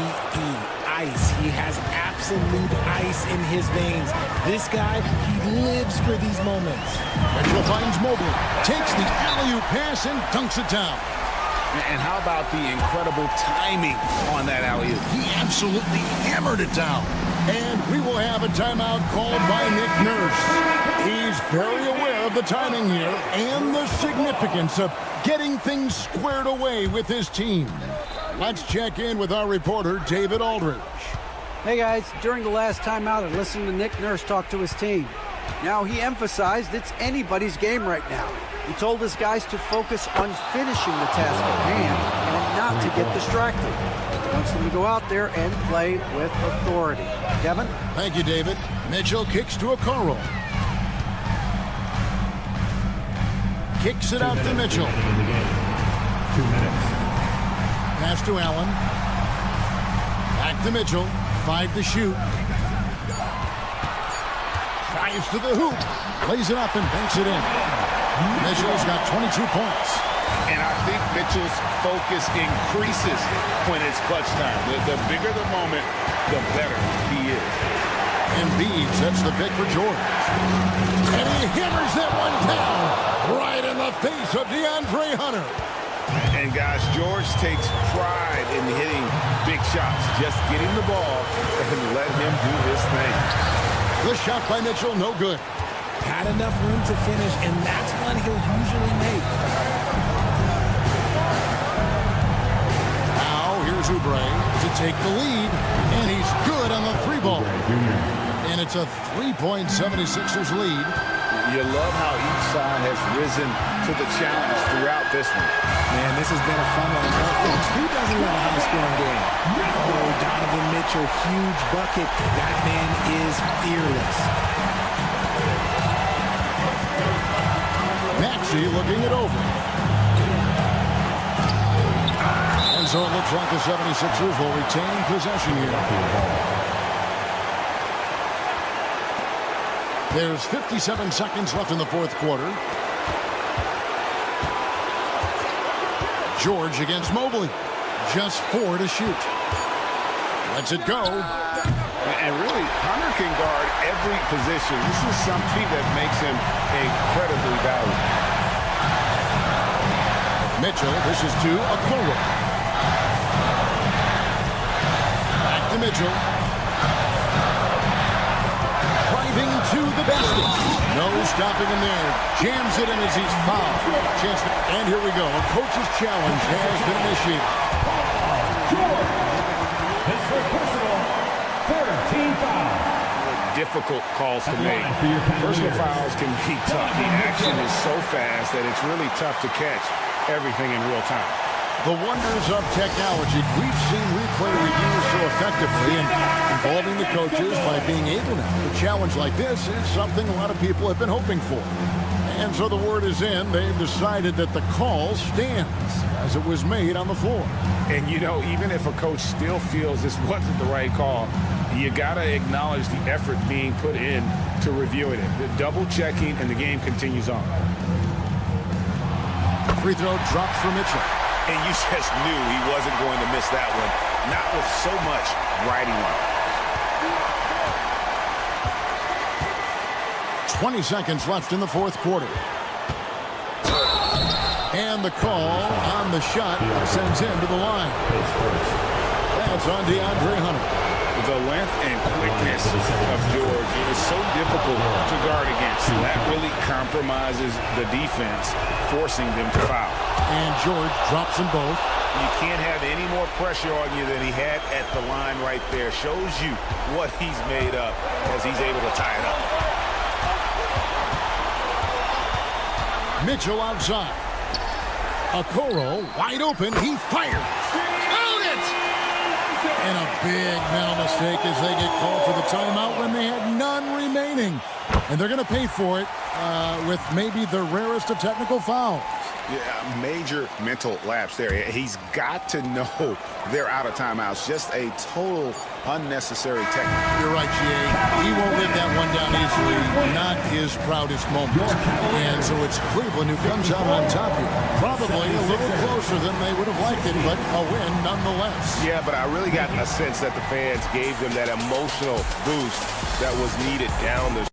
ice. He has absolute ice in his veins. This guy, he lives for these moments. Mitchell finds Mobley, takes the alley-oop pass and dunks it down. And how about the incredible timing on that alley-oop? He absolutely hammered it down. And we will have a timeout called by Nick Nurse. He's very aware of the timing here and the significance of getting things squared away with his team. Let's check in with our reporter, David Aldridge. Hey guys, during the last timeout, I listened to Nick Nurse talk to his team. Now, he emphasized it's anybody's game right now. He told his guys to focus on finishing the task at hand and not to get distracted. He wants them to go out there and play with authority. Kevin? Thank you, David. Mitchell kicks to Okoro. Kicks it out to Mitchell. 2 minutes. Pass to Allen. Back to Mitchell. 5 to shoot. Drives to the hoop. Lays it up and banks it in. Mitchell's got 22 points. And I think Mitchell's focus increases when it's clutch time. The bigger the moment, the better he is. Embiid sets the pick for George. And he hammers that one down right in the face of DeAndre Hunter. And guys, George takes pride in hitting big shots. Just get him the ball and let him do his thing. The shot by Mitchell, no good. Had enough room to finish, and that's one he'll usually make. Now, here's Oubre to take the lead, and he's good on the 3-ball. And it's a 3-76ers lead. You love how each side has risen to the challenge throughout this one. Man, this has been a fun one. Who doesn't love a high-scoring game? Oh, Donovan Mitchell, huge bucket. That man is fearless. Maxey looking it over. And so it looks like the 76ers will retain possession here. There's 57 seconds left in the fourth quarter. George against Mobley. Just 4 to shoot. Lets it go. And really, Hunter can guard every position. This is something that makes him incredibly valuable. Mitchell, this is to Okoro. Back to Mitchell. Driving to the basket. No stopping him there. Jams it in as he's fouled. And here we go. A coach's challenge has been initiated. His first personal, 13 foul. Difficult calls to make. Personal fouls can be tough. The action is so fast that it's really tough to catch everything in real time. The wonders of technology. We've seen replay reviews so effectively and involving the coaches by being able to challenge like this is something a lot of people have been hoping for. And so the word is in. They've decided that the call stands as it was made on the floor. And, you know, even if a coach still feels this wasn't the right call, you got to acknowledge the effort being put in to reviewing it. The double checking, and the game continues on. Free throw dropped for Mitchell. And you just knew he wasn't going to miss that one. Not with so much riding on it. 20 seconds left in the fourth quarter. And the call on the shot sends him to the line. That's on DeAndre Hunter. The length and quickness of George is so difficult to guard against. That really compromises the defense, forcing them to foul. And George drops them both. You can't have any more pressure on you than he had at the line right there. Shows you what he's made up as he's able to tie it up. Mitchell outside. Okoro wide open. He fires. Count it! And a big mental mistake as they get called for the timeout when they had none remaining. And they're going to pay for it with maybe the rarest of technical fouls. Yeah, major mental lapse there. He's got to know they're out of timeouts. Just a total unnecessary technique. You're right, G.A. He won't let that one down easily. Not his proudest moment. And so it's Cleveland who comes out on top here. Probably a little closer than they would have liked it, but a win nonetheless. Yeah, but I really got a sense that the fans gave them that emotional boost that was needed down the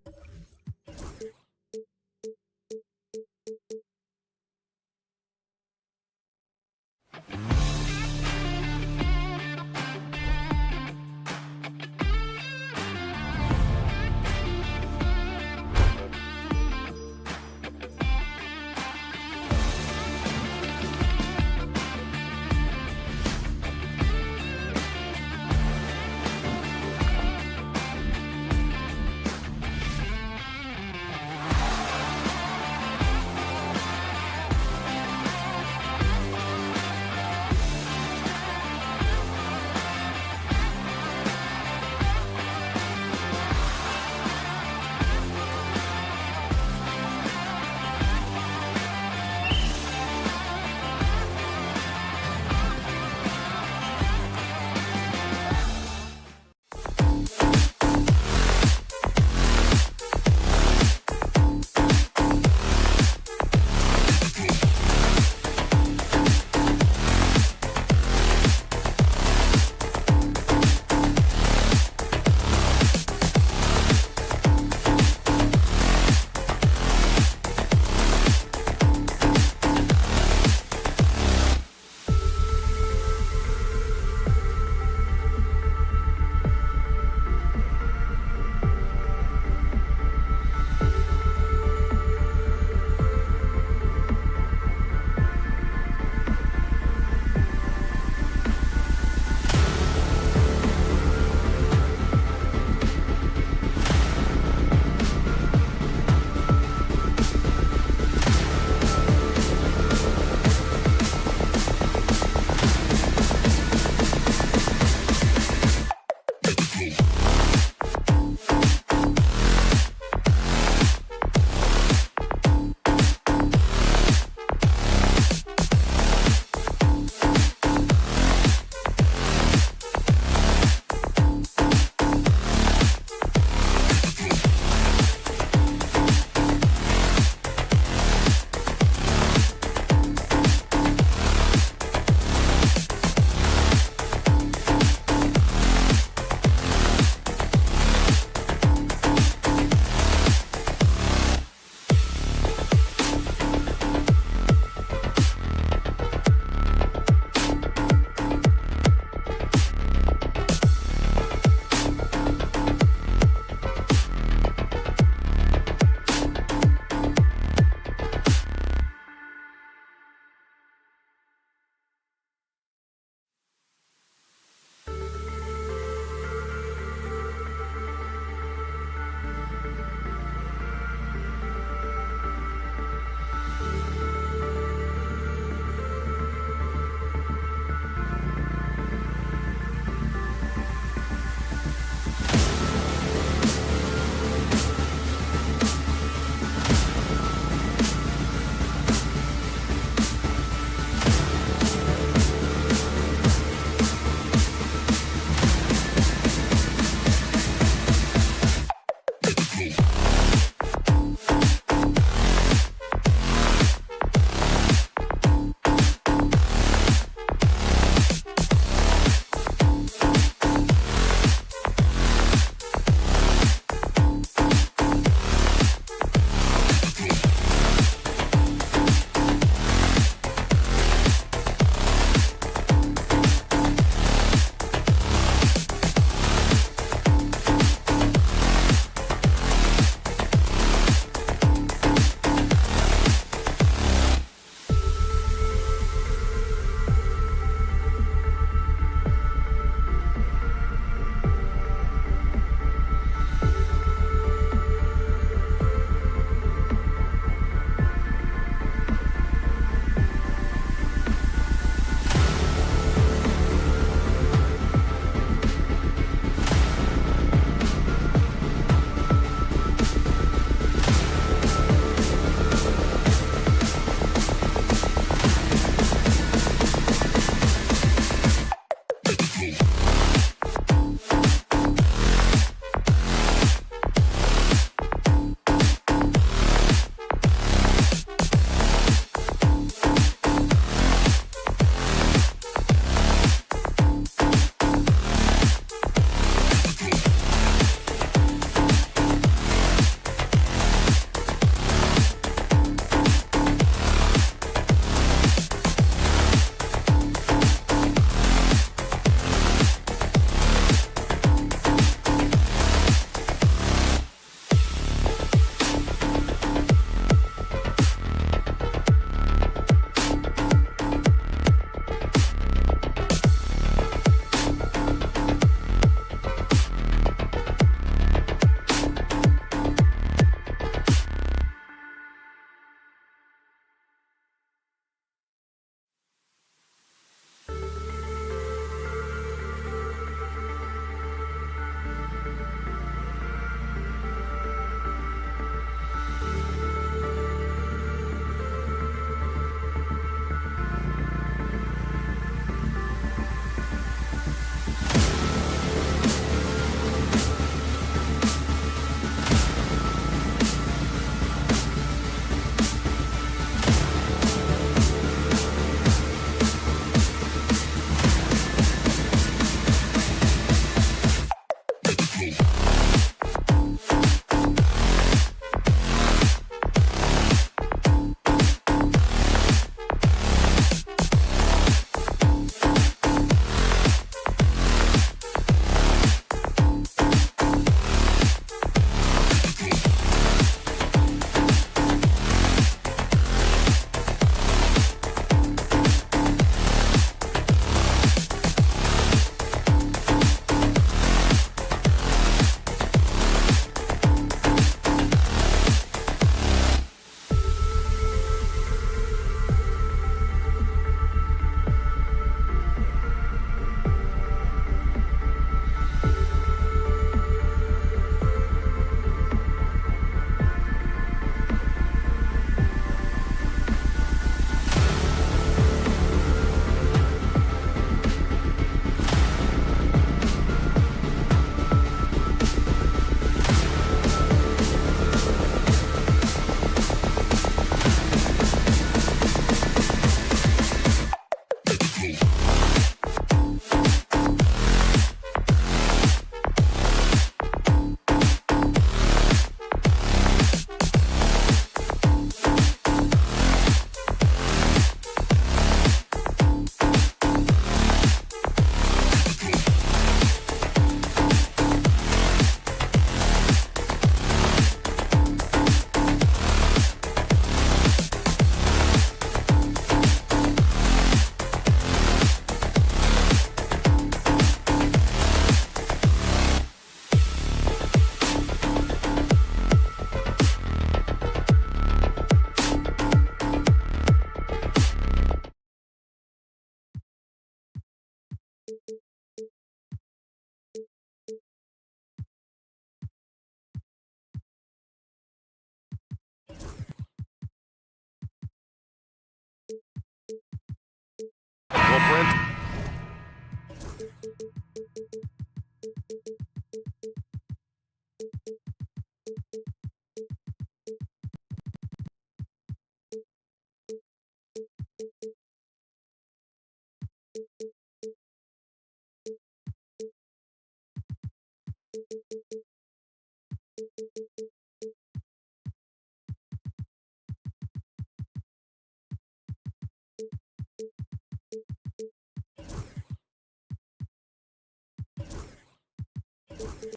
Tonight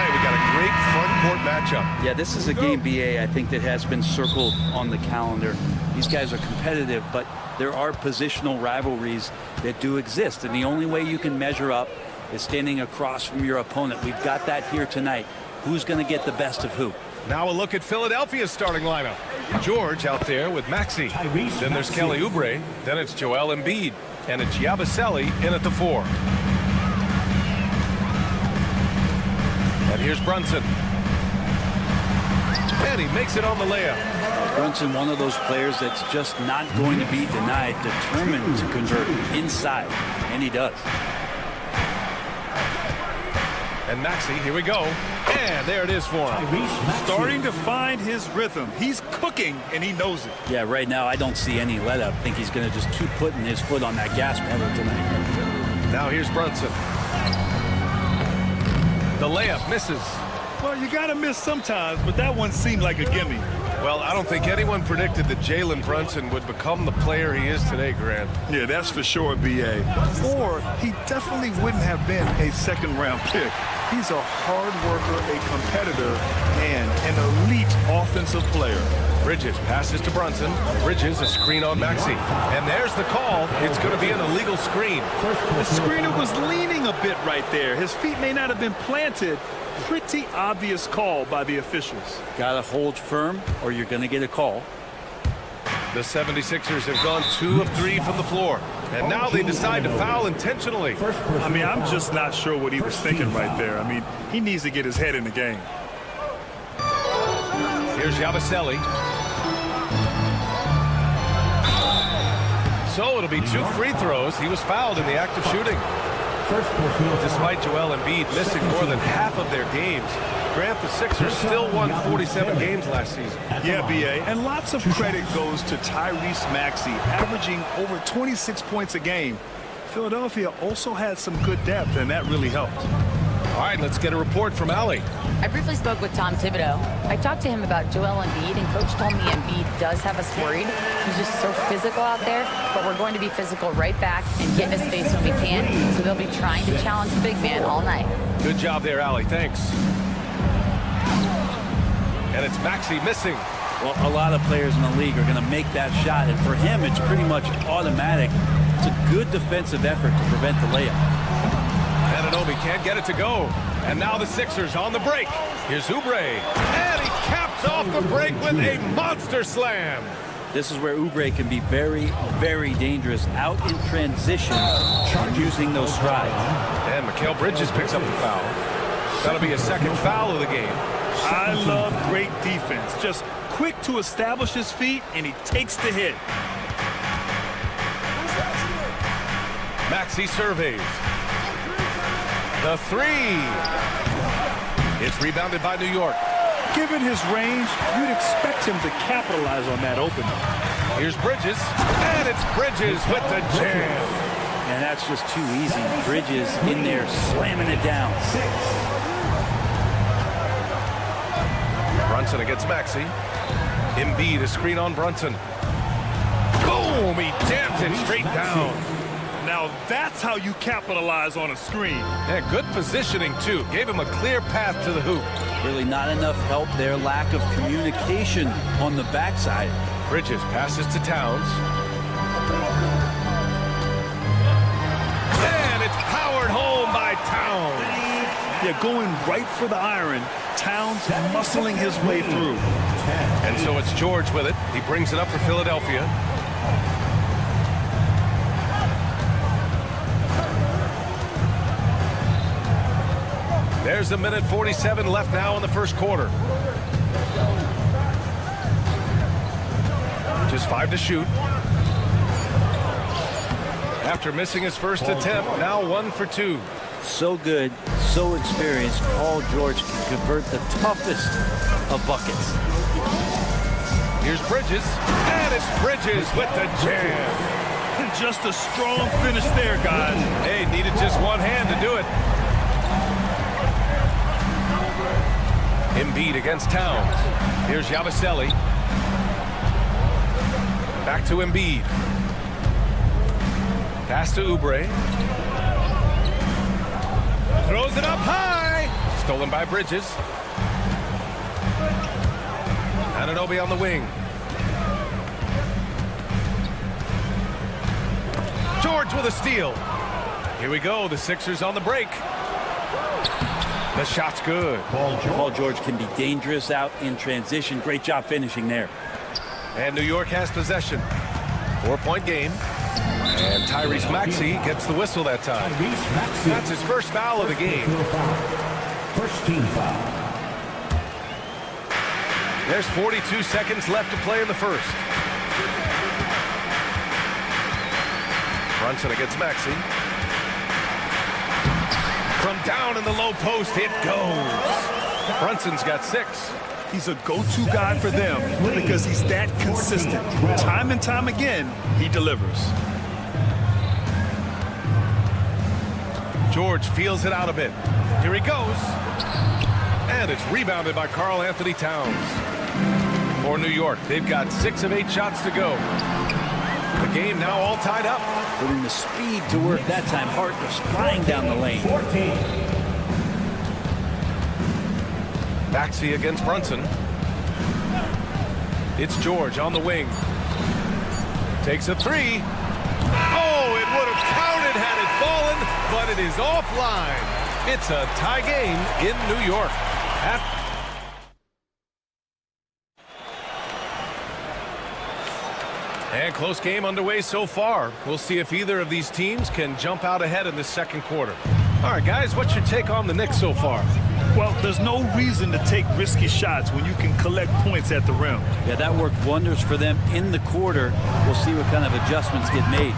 we got a great front court matchup. Yeah, this is a game, BA, I think that has been circled on the calendar. These guys are competitive, but there are positional rivalries that do exist, and the only way you can measure up is standing across from your opponent. We've got that here tonight. Who's going to get the best of who? Now a look at Philadelphia's starting lineup. George out there with Maxey. Then there's Kelly Oubre. Then it's Joel Embiid. And it's Yabusele in at the 4. And here's Brunson. And he makes it on the layup. Brunson, one of those players that's just not going to be denied, determined to convert inside, and he does. And Maxey, here we go. And there it is for him. Starting to find his rhythm. He's cooking, and he knows it. Yeah, right now I don't see any let up. I think he's going to just keep putting his foot on that gas pedal tonight. Now here's Brunson. The layup misses. Well, you got to miss sometimes, but that one seemed like a gimme. Well, I don't think anyone predicted that Jalen Brunson would become the player he is today, Grant. Yeah, that's for sure, B.A. Or he definitely wouldn't have been a second-round pick. He's a hard worker, a competitor, and an elite offensive player. Bridges passes to Brunson. Bridges a screen on Maxey. And there's the call. It's going to be an illegal screen. The screener was leaning a bit right there. His feet may not have been planted. Pretty obvious call by the officials. Got to hold firm or you're going to get a call. The 76ers have gone 2 of 3 from the floor. And now they decide to foul intentionally. I mean, I'm just not sure what he was thinking right there. I mean, he needs to get his head in the game. Here's Yabusele. So it'll be 2 free throws. He was fouled in the act of shooting. Despite Joel Embiid missing more than half of their games, Grant, the Sixers still won 47 games last season. Yeah, B.A., and lots of credit goes to Tyrese Maxey, averaging over 26 points a game. Philadelphia also had some good depth, and that really helped. All right, let's get a report from Allie. I briefly spoke with Tom Thibodeau. I talked to him about Joel Embiid, and Coach told me Embiid does have us worried. He's just so physical out there, but we're going to be physical right back and get in his face when we can, so they'll be trying to challenge the big man all night. Good job there, Allie. Thanks. And it's Maxey missing. Well, a lot of players in the league are going to make that shot, and for him, it's pretty much automatic. It's a good defensive effort to prevent the layup. Anunoby can't get it to go. And now the Sixers on the break. Here's Oubre. And he caps off the break with a monster slam. This is where Oubre can be very, very dangerous out in transition using those strides. And Mikal Bridges picks up the foul. That'll be a second foul of the game. I love great defense. Just quick to establish his feet, and he takes the hit. Maxey surveys. The 3. It's rebounded by New York. Given his range, you'd expect him to capitalize on that opening. Here's Bridges, and it's Bridges with the jam. And that's just too easy. Bridges in there slamming it down. Brunson against Maxey. Embiid a screen on Brunson. Boom! He jammed it straight down. Now that's how you capitalize on a screen. Yeah, good positioning, too. Gave him a clear path to the hoop. Really not enough help there. Lack of communication on the backside. Bridges passes to Towns. And it's powered home by Towns. Yeah, going right for the iron. Towns muscling his way through. And so it's George with it. He brings it up for Philadelphia. There's a minute 47 left now in the first quarter. Just 5 to shoot. After missing his first attempt, now 1 for 2. So good, so experienced. Paul George can convert the toughest of buckets. Here's Bridges, and it's Bridges with the jam. Just a strong finish there, guys. Hey, needed just one hand to do it. Embiid against Towns. Here's Yabusele. Back to Embiid. Pass to Oubre. Throws it up high. Stolen by Bridges. Anunoby on the wing. George with a steal. Here we go. The Sixers on the break. The shot's good. Paul George can be dangerous out in transition. Great job finishing there. And New York has possession. 4-point game. And Tyrese Maxey gets the whistle that time. That's his first foul of the game. First team foul. There's 42 seconds left to play in the first. Brunson against Maxey. From down in the low post, it goes. Brunson's got 6. He's a go-to guy for them because he's that consistent. Time and time again, he delivers. George feels it out a bit. Here he goes. And it's rebounded by Karl Anthony Towns. For New York, they've got 6 of 8 shots to go. The game now all tied up. Putting the speed to work that time. Hart was flying down the lane. 14. Maxey against Brunson. It's George on the wing. Takes a 3. Oh, it would have counted had it fallen, but it is offline. It's a tie game in New York. And close game underway so far. We'll see if either of these teams can jump out ahead in the second quarter. All right, guys, what's your take on the Knicks so far? Well, there's no reason to take risky shots when you can collect points at the rim. Yeah, that worked wonders for them in the quarter. We'll see what kind of adjustments get made.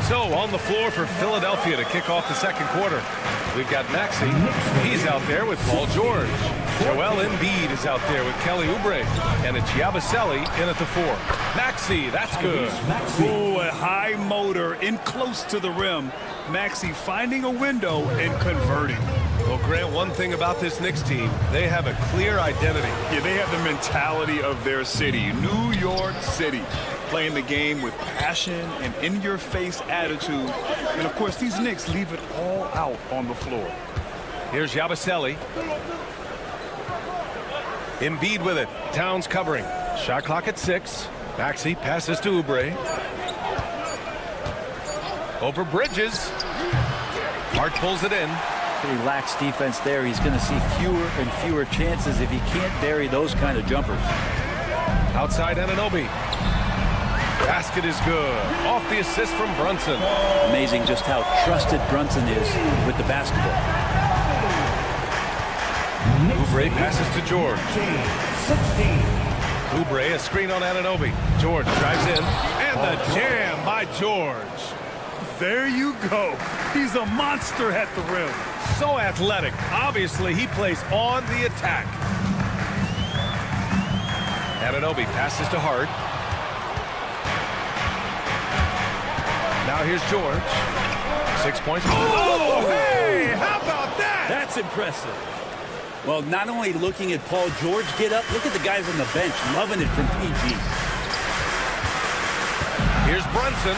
So on the floor for Philadelphia to kick off the second quarter, we've got Maxey. He's out there with Paul George. Joel Embiid is out there with Kelly Oubre. And it's Yabusele in at the 4. Maxey, that's good. Oh, a high motor in close to the rim. Maxey finding a window and converting. Well, Grant, one thing about this Knicks team, they have a clear identity. Yeah, they have the mentality of their city, New York City. Playing the game with passion and in-your-face attitude. And, of course, these Knicks leave it all out on the floor. Here's Yabusele. Embiid with it. Towns covering. Shot clock at 6. Maxey passes to Oubre. Over Bridges. Hart pulls it in. Pretty lax defense there. He's going to see fewer and fewer chances if he can't bury those kind of jumpers. Outside Anunoby. Basket is good. Off the assist from Brunson. Amazing just how trusted Brunson is with the basketball. Oubre passes to George. 16. Oubre, a screen on Anunoby. George drives in. And the jam by George. There you go. He's a monster at the rim. So athletic. Obviously, he plays on the attack. Anunoby passes to Hart. Now here's George. 6 points. Oh, hey! How about that? That's impressive. Well, not only looking at Paul George get up, look at the guys on the bench loving it from PG. Here's Brunson.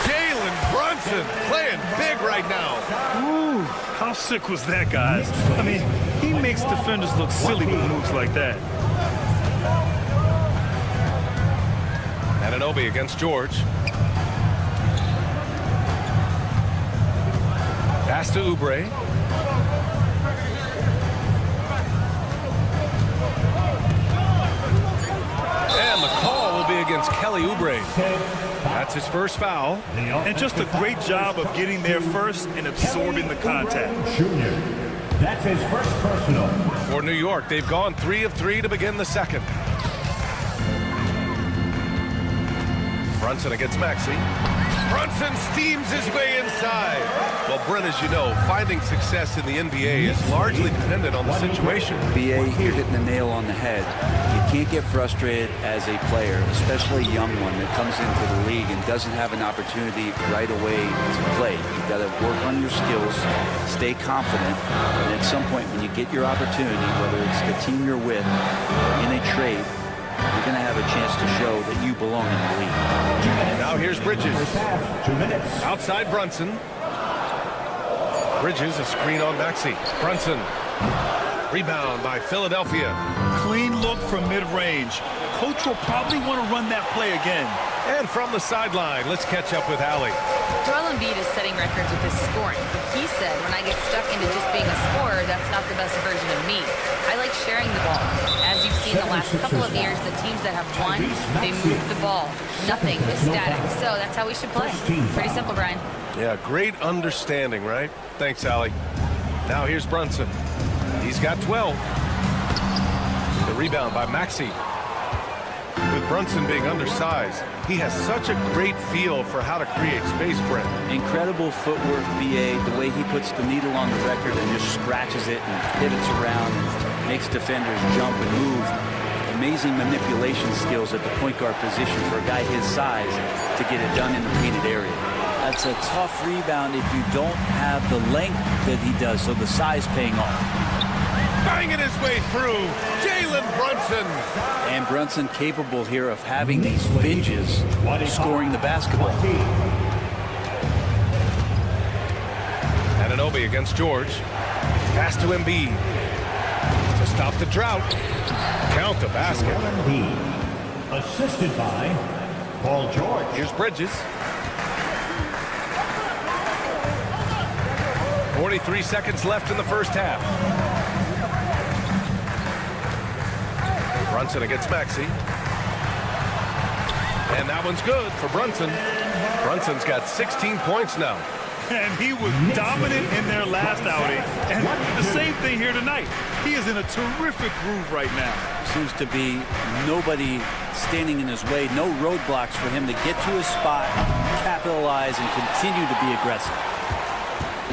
Jalen Brunson playing big right now. Ooh, how sick was that, guys? I mean, he makes defenders look silly with moves like that. Anunoby against George. Pass to Oubre. And the call will be against Kelly Oubre. That's his first foul. And just a great job of getting there first and absorbing the contact. Junior. That's his first personal. For New York, they've gone 3 of 3 to begin the second. Brunson against Maxey. Brunson steams his way inside. Well, Brent, as you know, finding success in the NBA is largely dependent on the situation. BA, you're hitting the nail on the head. You can't get frustrated as a player, especially a young one that comes into the league and doesn't have an opportunity right away to play. You've got to work on your skills, stay confident, and at some point when you get your opportunity, whether it's the team you're with in a trade, you're going to have a chance to show that you belong in the league. Now here's Bridges. 2 minutes. Outside Brunson. Bridges, a screen on Maxey. Brunson. Rebound by Philadelphia. Clean look from mid-range. Coach will probably want to run that play again. And from the sideline, let's catch up with Allie. Joel Embiid is setting records with his scoring, but he said, when I get stuck into just being a scorer, that's not the best version of me. I like sharing the ball. As you've seen the last couple of years, the teams that have won, they move the ball. Nothing is static. So that's how we should play. Pretty simple, Brian. Yeah, great understanding, right? Thanks, Allie. Now here's Brunson. He's got 12. The rebound by Maxey. With Brunson being undersized, he has such a great feel for how to create space, Brent. Incredible footwork, BA, the way he puts the needle on the record and just scratches it and pivots around and makes defenders jump and move. Amazing manipulation skills at the point guard position for a guy his size to get it done in the painted area. That's a tough rebound if you don't have the length that he does, so the size paying off. Banging his way through, Jalen Brunson. And Brunson capable here of having these binges, scoring the basketball. Anunoby against George. Pass to Embiid. To stop the drought. Count the basket. Embiid, assisted by Paul George. Here's Bridges. 43 seconds left in the first half. Brunson against Maxey. And that one's good for Brunson. Brunson's got 16 points now. And he was dominant in their last outing. And the same thing here tonight. He is in a terrific groove right now. Seems to be nobody standing in his way. No roadblocks for him to get to his spot, capitalize, and continue to be aggressive.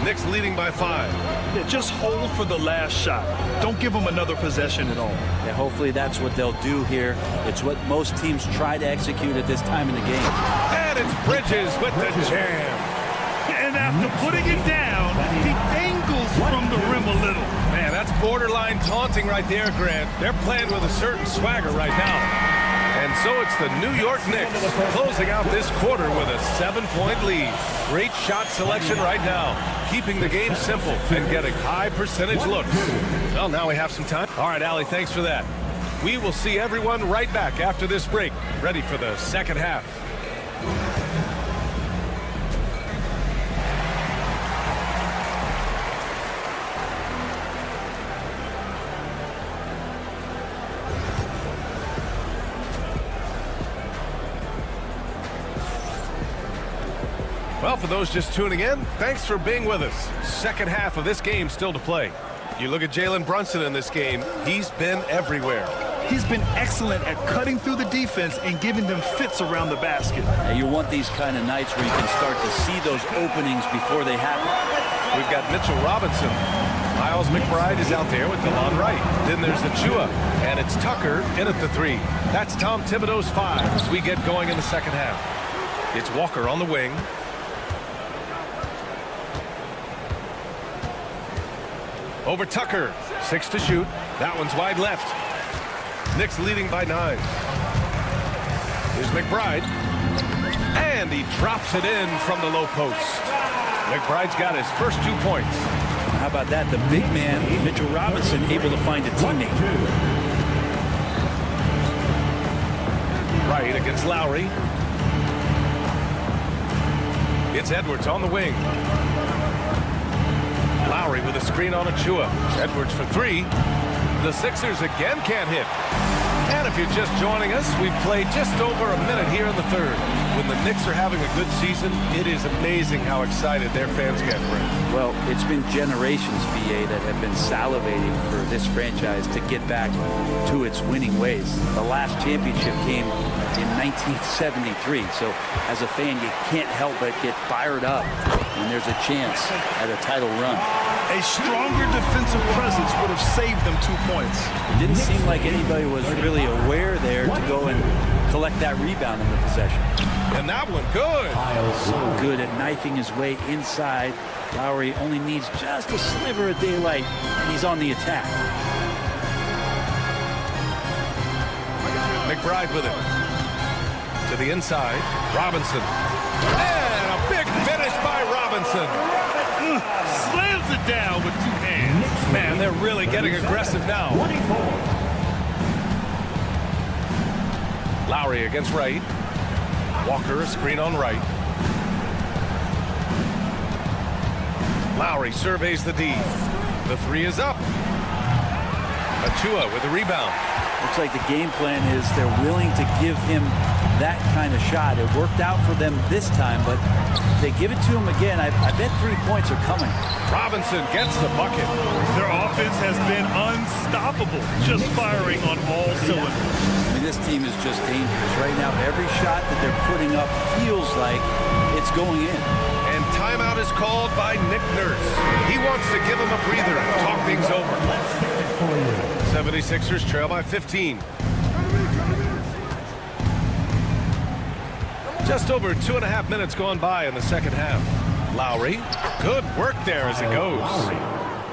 Knicks leading by 5. Yeah, just hold for the last shot. Don't give them another possession at all. Yeah, hopefully that's what they'll do here. It's what most teams try to execute at this time in the game. And it's Bridges with the jam. And after putting it down, he dangles from the rim a little. Man, that's borderline taunting right there, Grant. They're playing with a certain swagger right now. And so it's the New York Knicks closing out this quarter with a 7-point lead. Great shot selection right now, keeping the game simple and getting high percentage looks. Well, now we have some time. All right, Allie, thanks for that. We will see everyone right back after this break, ready for the second half. Well, for those just tuning in, thanks for being with us. Second half of this game still to play. You look at Jalen Brunson in this game, he's been everywhere. He's been excellent at cutting through the defense and giving them fits around the basket. And you want these kind of nights where you can start to see those openings before they happen. We've got Mitchell Robinson. Miles McBride is out there with DeLon Wright. Then there's Achua, and it's Tucker in at the 3. That's Tom Thibodeau's 5 as we get going in the second half. It's Walker on the wing. Over Tucker, 6 to shoot. That one's wide left. Knicks leading by 9. Here's McBride. And he drops it in from the low post. McBride's got his first 2 points. How about that? The big man, Mitchell Robinson, able to find a teammate. Wright against Lowry. It's Edwards on the wing. Lowry with a screen on Achua. Edwards for 3. The Sixers again can't hit. And if you're just joining us, we've played just over a minute here in the third. When the Knicks are having a good season, it is amazing how excited their fans get, Brent. Well, it's been generations, BA, that have been salivating for this franchise to get back to its winning ways. The last championship came in 1973. So as a fan, you can't help but get fired up when there's a chance at a title run. A stronger defensive presence would have saved them 2 points. It didn't seem like anybody was really aware there to go and collect that rebound in the possession. And that one good. So good at knifing his way inside. Lowry only needs just a sliver of daylight, and he's on the attack. McBride with it. To the inside. Robinson. And a big finish by Robinson. Slams it down with 2 hands. Man, they're really getting aggressive now. 24. Lowry against Wright. Walker, a screen on Wright. Lowry surveys the D. The 3 is up. Achua with a rebound. Looks like the game plan is they're willing to give him that kind of shot. It worked out for them this time, but if they give it to him again, I bet 3 points are coming. Robinson gets the bucket. Their offense has been unstoppable, just firing on all cylinders. I mean, this team is just dangerous. Right now, every shot that they're putting up feels like it's going in. And timeout is called by Nick Nurse. He wants to give him a breather and talk things over. 76ers trail by 15. Just over 2.5 minutes gone by in the second half. Lowry, good work there as it goes.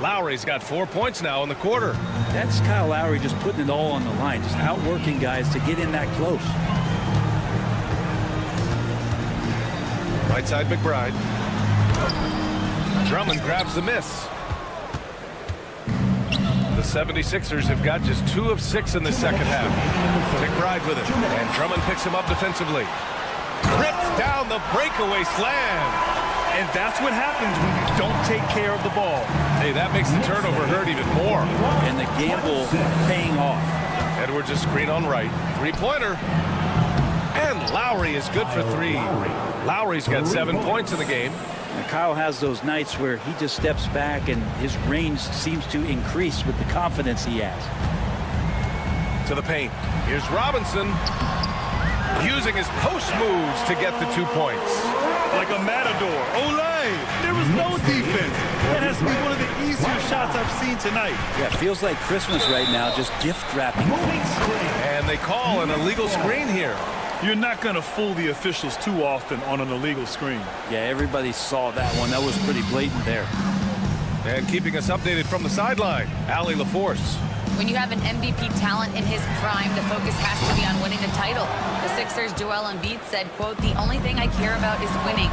Lowry's got 4 points now in the quarter. That's Kyle Lowry just putting it all on the line, just outworking guys to get in that close. Right side McBride. Drummond grabs the miss. The 76ers have got just 2 of 6 in the second half. McBride with it, and Drummond picks him up defensively. Rips down the breakaway slam. And that's what happens when you don't take care of the ball. Hey, that makes the turnover hurt even more. And the gamble paying off. Edwards a screen on Wright. 3-pointer. And Lowry is good for 3. Lowry's got 7 points in the game. And Kyle has those nights where he just steps back and his range seems to increase with the confidence he has. To the paint. Here's Robinson using his post moves to get the 2 points. Like a matador. Olay! There was no defense. That has to be one of the easier shots I've seen tonight. Yeah, it feels like Christmas right now, just gift wrapping. And they call an illegal screen here. You're not going to fool the officials too often on an illegal screen. Yeah, everybody saw that one. That was pretty blatant there. And keeping us updated from the sideline, Allie LaForce. When you have an MVP talent in his prime, the focus has to be on winning the title. The Sixers' Joel Embiid said, quote, "The only thing I care about is winning.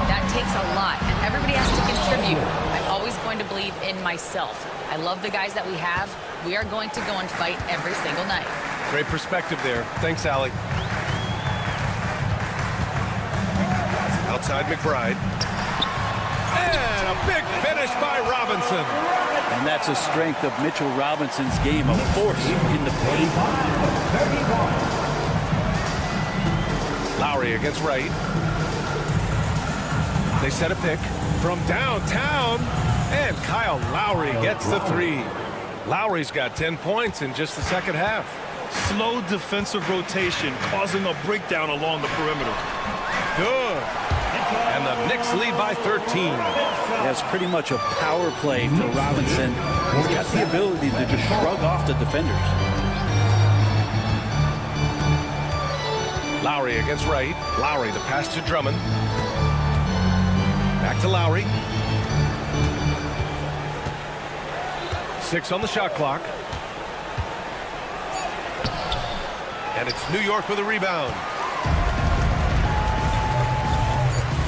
That takes a lot, and everybody has to contribute. I'm always going to believe in myself. I love the guys that we have. We are going to go and fight every single night." Great perspective there. Thanks, Allie. Outside McBride. And a big finish by Robinson. And that's a strength of Mitchell Robinson's game, a force in the paint. Lowry against Wright. They set a pick from downtown. And Kyle Lowry gets the 3. Lowry's got 10 points in just the second half. Slow defensive rotation causing a breakdown along the perimeter. Good. And the Knicks lead by 13. That's pretty much a power play for Robinson. He's got the ability to just shrug off the defenders. Lowry against Wright. Lowry, the pass to Drummond. Back to Lowry. 6 on the shot clock. And it's New York with a rebound.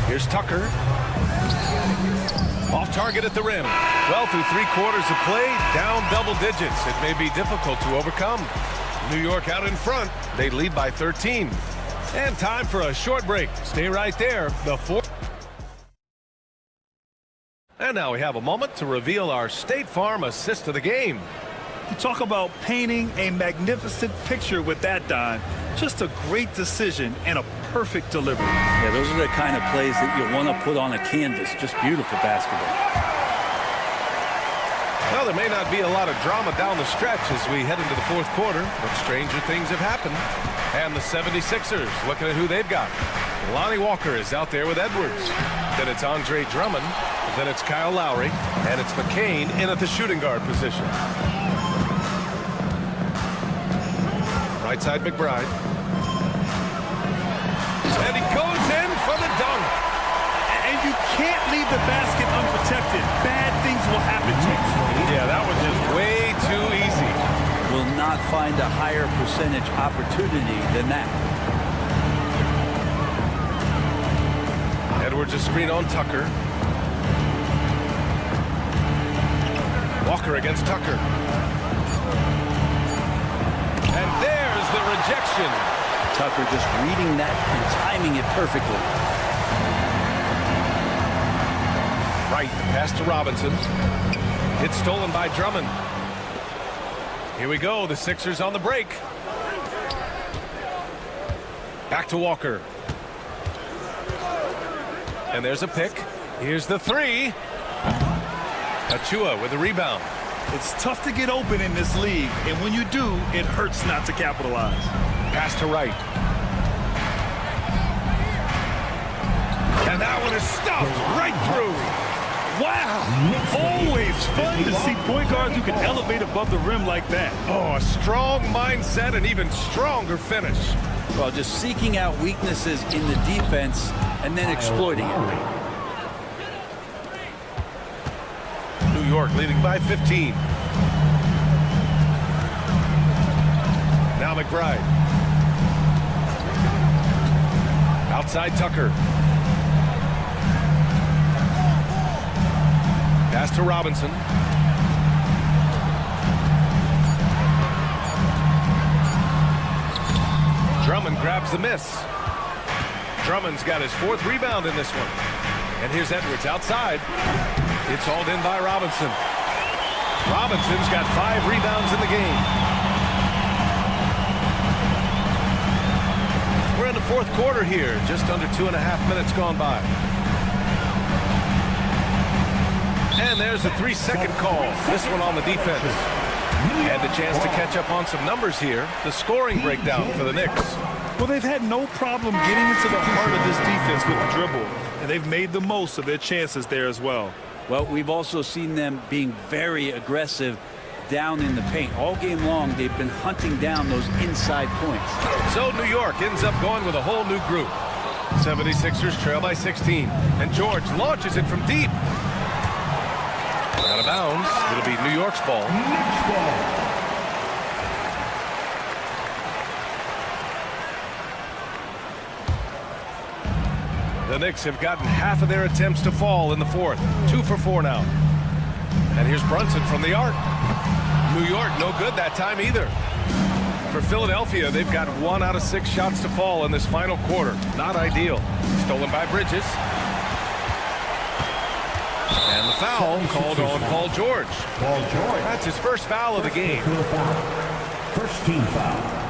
Here's Tucker. Off target at the rim. Well, through 3 quarters of play, down double digits. It may be difficult to overcome. New York out in front. They lead by 13. And time for a short break. Stay right there. The 4. And now we have a moment to reveal our State Farm assist of the game. You talk about painting a magnificent picture with that, Don. Just a great decision and a perfect delivery. Yeah, those are the kind of plays that you want to put on a canvas. Just beautiful basketball. Well, there may not be a lot of drama down the stretch as we head into the 4th quarter, but stranger things have happened. And the 76ers looking at who they've got. Lonnie Walker is out there with Edwards. Then it's Andre Drummond. Then it's Kyle Lowry. And it's McCain in at the shooting guard position. Right side McBride. And he goes in for the dunk. And you can't leave the basket unprotected. Bad things will happen to you. Yeah, that was just way too easy. Will not find a higher percentage opportunity than that. Edwards a screen on Tucker. Walker against Tucker. And there's the rejection. Tucker just reading that and timing it perfectly. Right, pass to Robinson. It's stolen by Drummond. Here we go, the Sixers on the break. Back to Walker. And there's a pick. Here's the three. Achua with a rebound. It's tough to get open in this league, and when you do, it hurts not to capitalize. Pass to Wright. And that one is stuffed right through. Wow! Always fun to see point guards who can elevate above the rim like that. Oh, a strong mindset and even stronger finish. Well, just seeking out weaknesses in the defense and then exploiting it. New York leading by 15. Now McBride. Outside Tucker. Pass to Robinson. Drummond grabs the miss. Drummond's got his 4th rebound in this one. And here's Edwards outside. It's hauled in by Robinson. Robinson's got 5 rebounds in the game. We're in the 4th quarter here. Just under 2.5 minutes gone by. And there's a 3-second call. This one on the defense. And a chance to catch up on some numbers here. The scoring breakdown for the Knicks. Well, they've had no problem getting into the heart of this defense with the dribble. And they've made the most of their chances there as well. Well, we've also seen them being very aggressive down in the paint. All game long, they've been hunting down those inside points. So New York ends up going with a whole new group. 76ers trail by 16. And George launches it from deep. Out of bounds. It'll be New York's ball. The Knicks have gotten half of their attempts to fall in the 4th. 2 for 4 now. And here's Brunson from the arc. New York no good that time either. For Philadelphia, they've got 1 out of 6 shots to fall in this final quarter. Not ideal. Stolen by Bridges. And the foul called on Paul George. That's his first foul of the game. First team foul.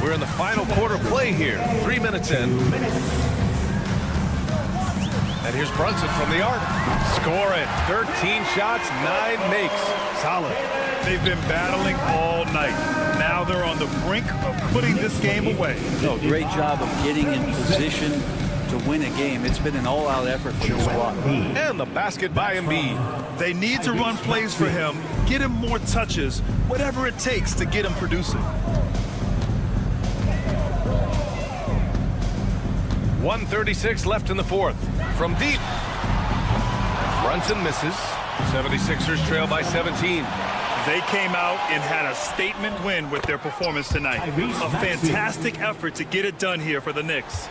We're in the final quarter play here. 3 minutes in. And here's Brunson from the arc. Score it. 13 shots, 9 makes. Solid. They've been battling all night. Now they're on the brink of putting this game away. No, great job of getting in position to win a game. It's been an all-out effort for the squad. And the basket by Embiid. They need to run plays for him, get him more touches, whatever it takes to get him producing. 1:36 left in the 4th. From deep. Brunson misses. 76ers trail by 17. They came out and had a statement win with their performance tonight. A fantastic effort to get it done here for the Knicks.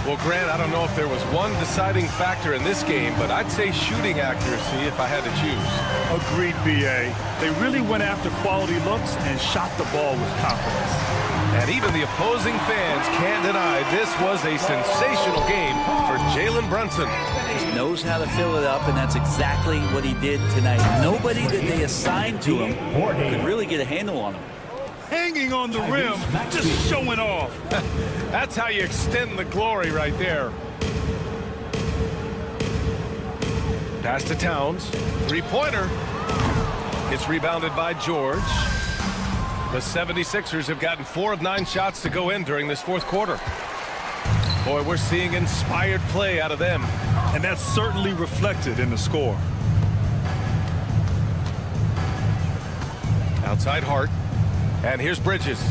Well, Grant, I don't know if there was one deciding factor in this game, but I'd say shooting accuracy if I had to choose. Agreed, B.A. They really went after quality looks and shot the ball with confidence. And even the opposing fans can't deny this was a sensational game for Jalen Brunson. Just knows how to fill it up, and that's exactly what he did tonight. Nobody that they assigned to him could really get a handle on him. Hanging on the rim, just showing off. That's how you extend the glory right there. Pass to Towns. 3-pointer. It's rebounded by George. The 76ers have gotten 4 of 9 shots to go in during this 4th quarter. Boy, we're seeing inspired play out of them. And that's certainly reflected in the score. Outside Hart. And here's Bridges.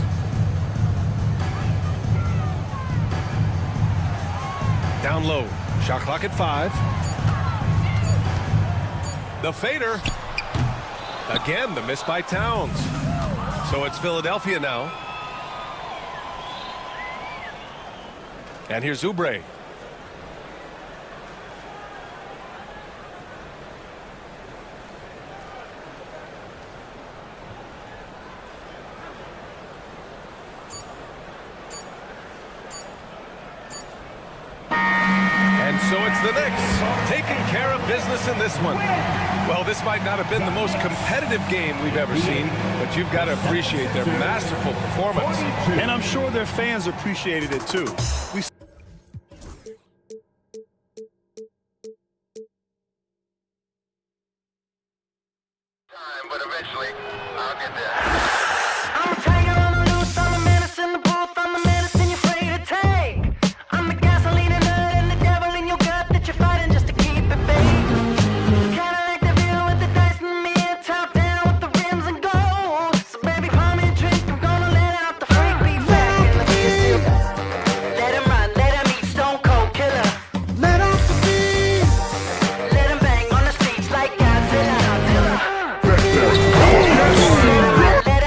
Down low. Shot clock at 5. The fader. Again, the miss by Towns. So it's Philadelphia now. And here's Oubre. business in this one. Well, this might not have been the most competitive game we've ever seen, but you've got to appreciate their masterful performance. And I'm sure their fans appreciated it too. But eventually, I'll get there. I'm a tiger on the loose, I'm a menace in the booth, I'm the medicine you're afraid to take. I'm the gasoline and nut and the devil in your gut that you're fighting just to keep it baked. Kinda like the view with the dice and me, top down with the rims and gold. So baby, pour me a drink, I'm gonna let out the freak beat back in the field. Let him run, let him eat, stone cold killer. Let off the beat. Let him bang on the streets like Godzilla. Let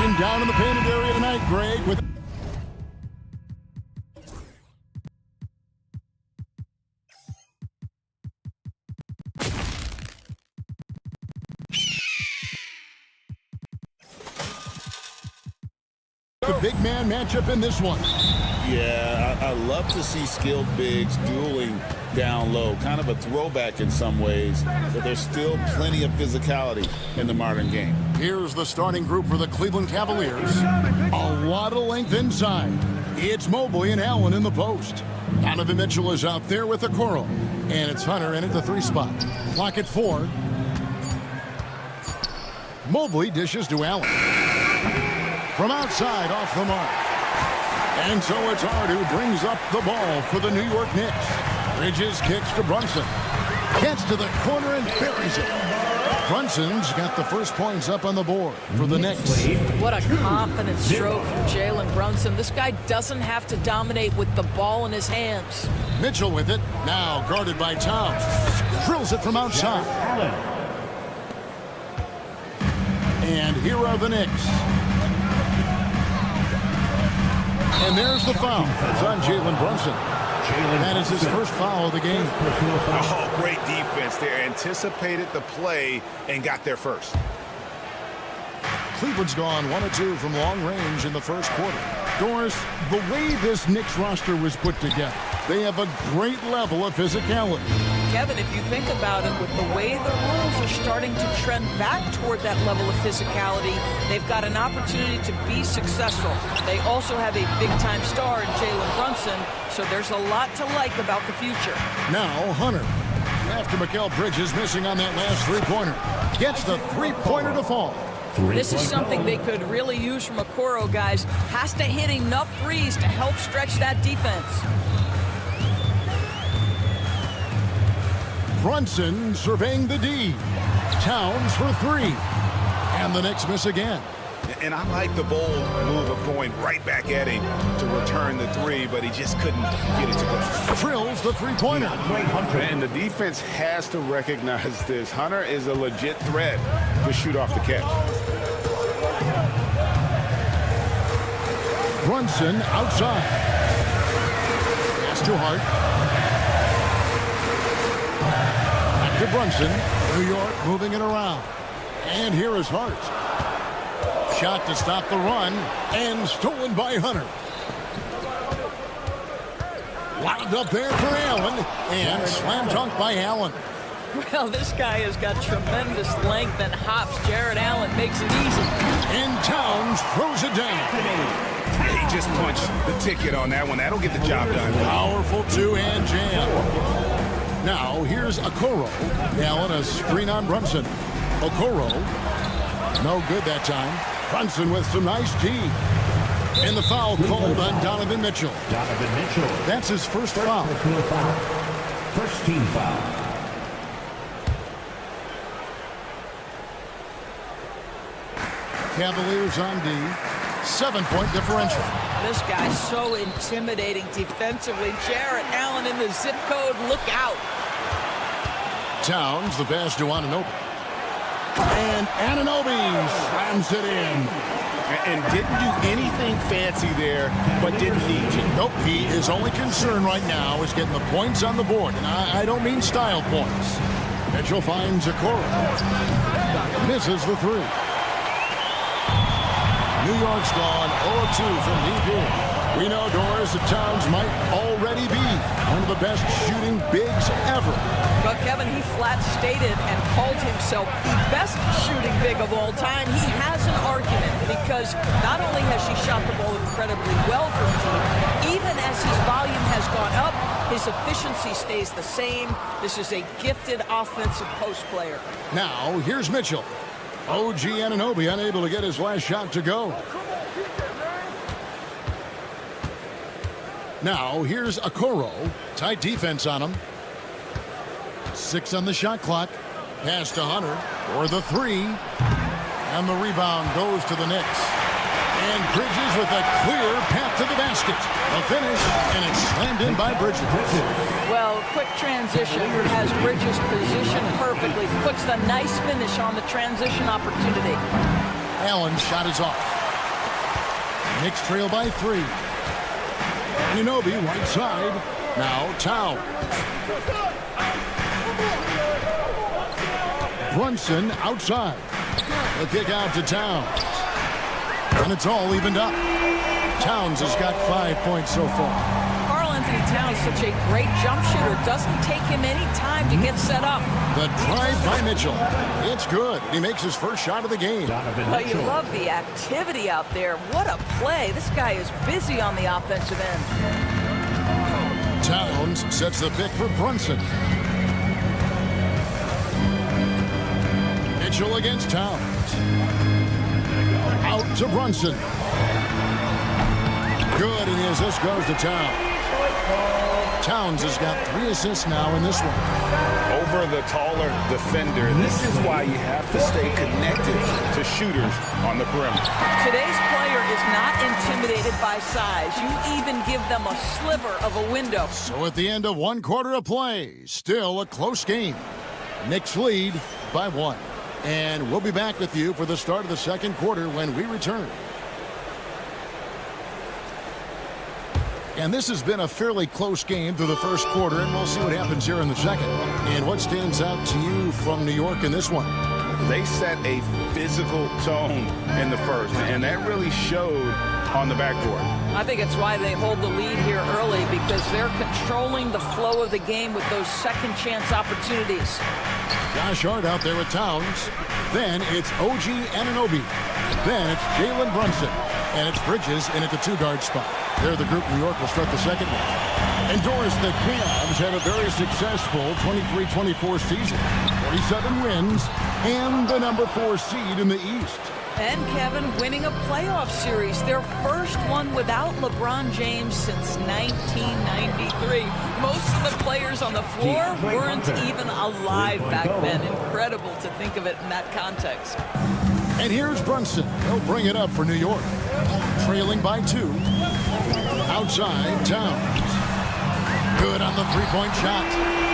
Brunson down in the painted area tonight, Greg, with the big man matchup in this one. Yeah, I love to see skilled bigs dueling down low. Kind of a throwback in some ways, but there's still plenty of physicality in the modern game. Here's the starting group for the Cleveland Cavaliers. A lot of length inside. It's Mobley and Allen in the post. Donovan Mitchell is out there with Okoro. And it's Hunter in at the 3 spot. Clock at 4. Mobley dishes to Allen. From outside, off the mark. And so it's Hart who brings up the ball for the New York Knicks. Bridges kicks to Brunson. Gets to the corner and buries it. Brunson's got the first points up on the board for the Knicks. What a confident stroke from Jalen Brunson. This guy doesn't have to dominate with the ball in his hands. Mitchell with it, now guarded by Towns. Drills it from outside. And here are the Knicks. And there's the foul. It's on Jalen Brunson. That is his first foul of the game. Oh, great defense there. Anticipated the play and got there first. Cleveland's gone 1 of 2 from long range in the first quarter. Doris, the way this Knicks roster was put together, they have a great level of physicality. Kevin, if you think about it, with the way the rules are starting to trend back toward that level of physicality, they've got an opportunity to be successful. They also have a big-time star in Jalen Brunson, so there's a lot to like about the future. Now Hunter, after Mikal Bridges missing on that last three-pointer, gets the three-pointer to fall. This is something they could really use from Okoro, guys. Has to hit enough threes to help stretch that defense. Brunson surveying the D. Towns for 3. And the Knicks miss again. And I like the bold move of going right back at him to return the 3, but he just couldn't get it to go. Drills the three-pointer. And the defense has to recognize this. Hunter is a legit threat to shoot off the catch. Brunson outside. Pass to Hart. Back to Brunson. New York moving it around. And here is Hart. Shot to stop the run, and stolen by Hunter. Wound up there for Allen, and slam dunk by Allen. Well, this guy has got tremendous length and hops. Jared Allen makes it easy. And Towns throws it down. He just punched the ticket on that one. That'll get the job done. Powerful two-hand jam. Now, here's Okoro. Allen a screen on Brunson. Okoro, no good that time. Brunson with some nice D. And the foul called on Donovan Mitchell. Donovan Mitchell. That's his first foul. First team foul. Cavaliers on D. 7-point differential. This guy's so intimidating defensively. Jared Allen in the zip code. Look out. Towns, the pass to Anunoby. And Anunoby slams it in. And didn't do anything fancy there, but didn't need to. Nope, he is only concerned right now is getting the points on the board. And I don't mean style points. Mitchell finds Okoro. Misses the 3. New York's gone 0-2 from deep here. We know, Doris, that Towns might already be one of the best shooting bigs ever. But Kevin, he flat stated and called himself the best shooting big of all time. He has an argument because not only has he shot the ball incredibly well for the team, even as his volume has gone up, his efficiency stays the same. This is a gifted offensive post player. Now, here's Mitchell. OG Anunoby unable to get his last shot to go. Now, here's Okoro. Tight defense on him. 6 on the shot clock. Pass to Hunter for the 3. And the rebound goes to the Knicks. And Bridges with a clear path to the basket. The finish, and it's slammed in by Bridges. Well, quick transition has Bridges positioned perfectly. Puts the nice finish on the transition opportunity. Allen's shot is off. Knicks trail by 3. Anunoby, right side. Now Towns. Brunson outside. The kick out to Towns. And it's all evened up. Towns has got 5 points so far. Anthony Towns, such a great jump shooter. Doesn't take him any time to get set up. The drive by Mitchell. It's good. He makes his first shot of the game. But you love the activity out there. What a play. This guy is busy on the offensive end. Towns sets the pick for Brunson. Mitchell against Towns. Out to Brunson. Good, and the assist goes to Towns. Towns has got 3 assists now in this one. Over the taller defender. This is why you have to stay connected to shooters on the perimeter. Today's player is not intimidated by size. You even give them a sliver of a window. So at the end of 1 quarter of play, still a close game. Knicks lead by 1. And we'll be back with you for the start of the second quarter when we return. And this has been a fairly close game through the first quarter, and we'll see what happens here in the second. And what stands out to you from New York in this one? They set a physical tone in the first, and that really showed on the backboard. I think it's why they hold the lead here early, because they're controlling the flow of the game with those second chance opportunities. Josh Hart out there with Towns. Then it's OG Anunoby. Then it's Jalen Brunson. And it's Bridges in at the 2-guard spot. There, the group New York will start the second one. And Doris, the Cavs had a very successful 23-24 season. 47 wins and the number 4 seed in the East. And Kevin winning a playoff series, their first one without LeBron James since 1993. Most of the players on the floor weren't even alive back then. Incredible to think of it in that context. And here's Brunson. He'll bring it up for New York. Trailing by 2. Outside, Towns. Good on the 3-point shot.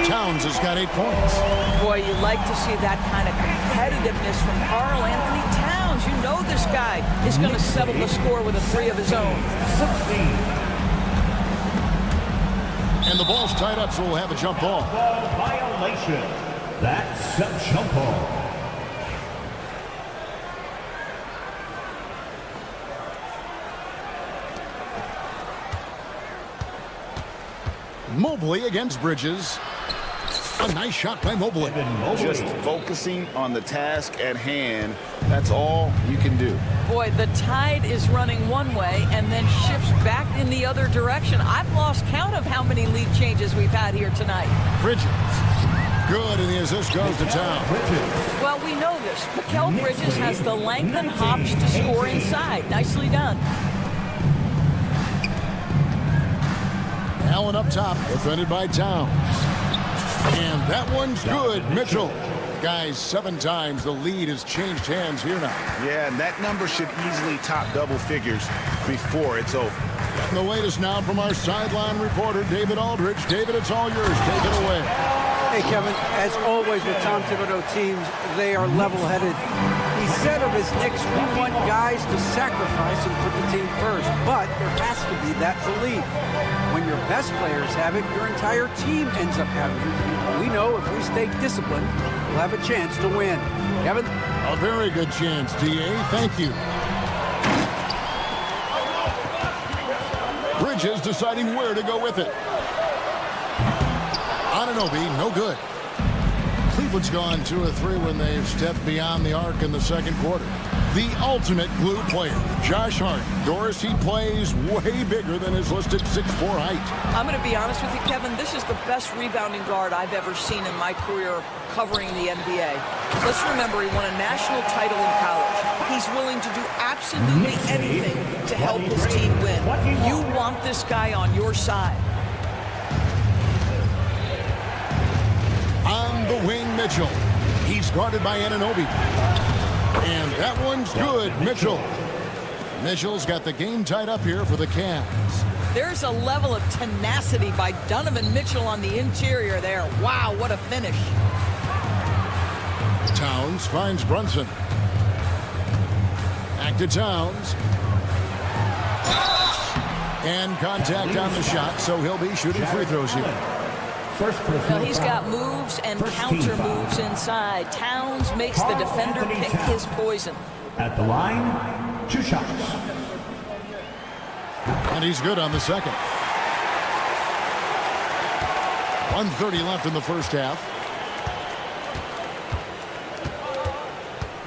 Towns has got 8 points. Boy, you like to see that kind of competitiveness from Karl Anthony Towns. You know this guy is going to settle the score with a 3 of his own. And the ball's tied up, so we'll have a jump ball. Violation. That's a jump ball. Mobley against Bridges. A nice shot by Mobley. Just focusing on the task at hand. That's all you can do. Boy, the tide is running one way and then shifts back in the other direction. I've lost count of how many lead changes we've had here tonight. Bridges. Good, and the assist goes to Towns. Well, we know this. Mikal Bridges has the length and hops to score inside. Nicely done. Allen up top, defended by Towns. And that one's good. Mitchell. Guys, 7 times the lead has changed hands here now. Yeah, and that number should easily top double figures before it's over. And the latest now from our sideline reporter, David Aldridge. David, it's all yours. Take it away. Hey, Kevin, as always with Tom Thibodeau teams, they are level-headed. He said of his Knicks, we want guys to sacrifice and put the team first, but there has to be that belief. When your best players have it, your entire team ends up having it. We know if we stay disciplined, we'll have a chance to win. Kevin? A very good chance, D.A. Thank you. Bridges deciding where to go with it. Anunoby, no good. Cleveland's gone 2 of 3 when they've stepped beyond the arc in the second quarter. The ultimate glue player, Josh Hart. Doris, he plays way bigger than his listed 6'4" height. I'm going to be honest with you, Kevin. This is the best rebounding guard I've ever seen in my career covering the NBA. Let's remember, he won a national title in college. He's willing to do absolutely anything to help his team win. You want this guy on your side. On the wing, Mitchell. He's guarded by Anunoby. And that one's good, Mitchell. Mitchell's got the game tied up here for the Cavs. There's a level of tenacity by Donovan Mitchell on the interior there. Wow, what a finish. Towns finds Brunson. Back to Towns. And contact on the shot, so he'll be shooting free throws here. Well, he's got moves and counter moves inside. Towns makes the defender pick his poison. At the line, 2 shots. And he's good on the second. 1:30 left in the first half.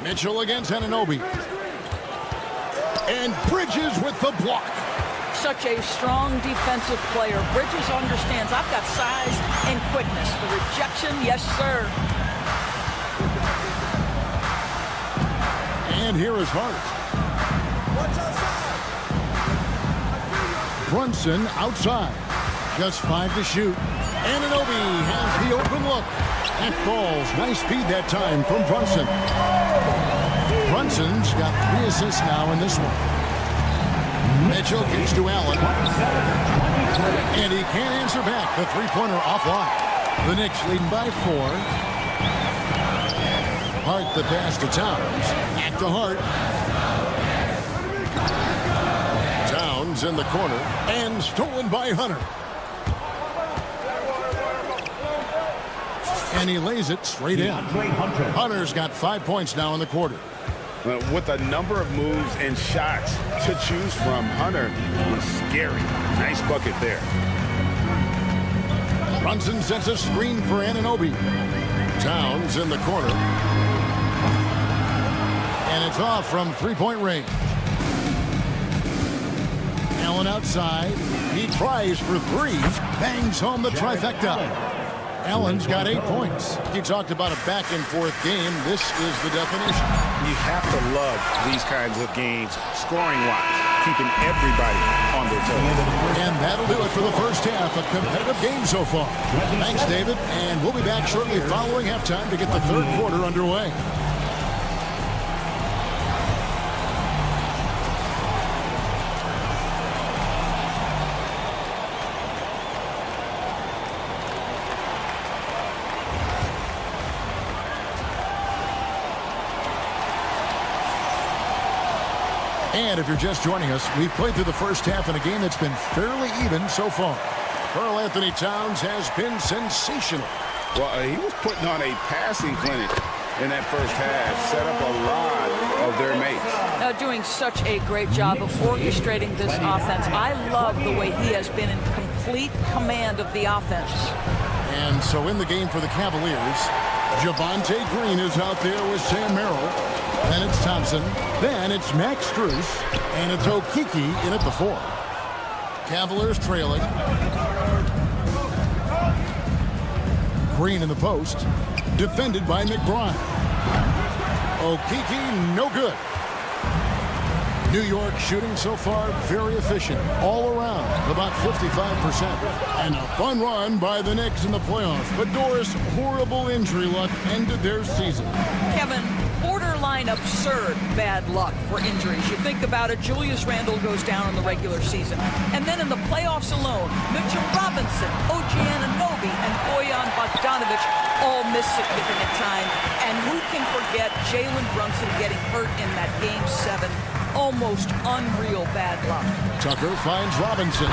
Mitchell against Anunoby. And Bridges with the block. Such a strong defensive player. Bridges understands I've got size and quickness. The rejection, yes, sir. And here is Hart. Brunson outside. Just 5 to shoot. Anunoby has the open look. It falls. Nice speed that time from Brunson. Brunson's got 3 assists now in this one. Mitchell gets to Allen. And he can't answer back. The three-pointer offline. The Knicks leading by 4. Hart the pass to Towns. At the Hart. Towns in the corner. And stolen by Hunter. And he lays it straight in. Hunter's got 5 points now in the quarter. With a number of moves and shots to choose from, Hunter was scary. Nice bucket there. Brunson sets a screen for Anunoby. Towns in the corner. And it's off from three-point range. Allen outside. He tries for 3. Bangs home the trifecta. Allen's got 8 points. You talked about a back-and-forth game. This is the definition. You have to love these kinds of games, scoring-wise, keeping everybody on their toes. And that'll do it for the first half. A competitive game so far. Thanks, David. And we'll be back shortly following halftime to get the third quarter underway. And if you're just joining us, we've played through the first half in a game that's been fairly even so far. Karl Anthony Towns has been sensational. Well, he was putting on a passing clinic in that first half, set up a lot of their mates. Doing such a great job of orchestrating this offense. I love the way he has been in complete command of the offense. And so in the game for the Cavaliers, Javonte Green is out there with Sam Merrill. Then it's Thompson. Then it's Max Strus. And it's Okeke in at the 4. Cavaliers trailing. Green in the post. Defended by McBride. Okeke, no good. New York shooting so far very efficient. All around, about 55%. And a fun run by the Knicks in the playoffs. But Doris, horrible injury luck ended their season. Kevin, borderline absurd bad luck for injuries. You think about it, Julius Randle goes down in the regular season. And then in the playoffs alone, Mitchell Robinson, OG Anunoby, and Bojan Bogdanovic all miss significant time. And who can forget Jalen Brunson getting hurt in that Game 7? Almost unreal bad luck. Tucker finds Robinson.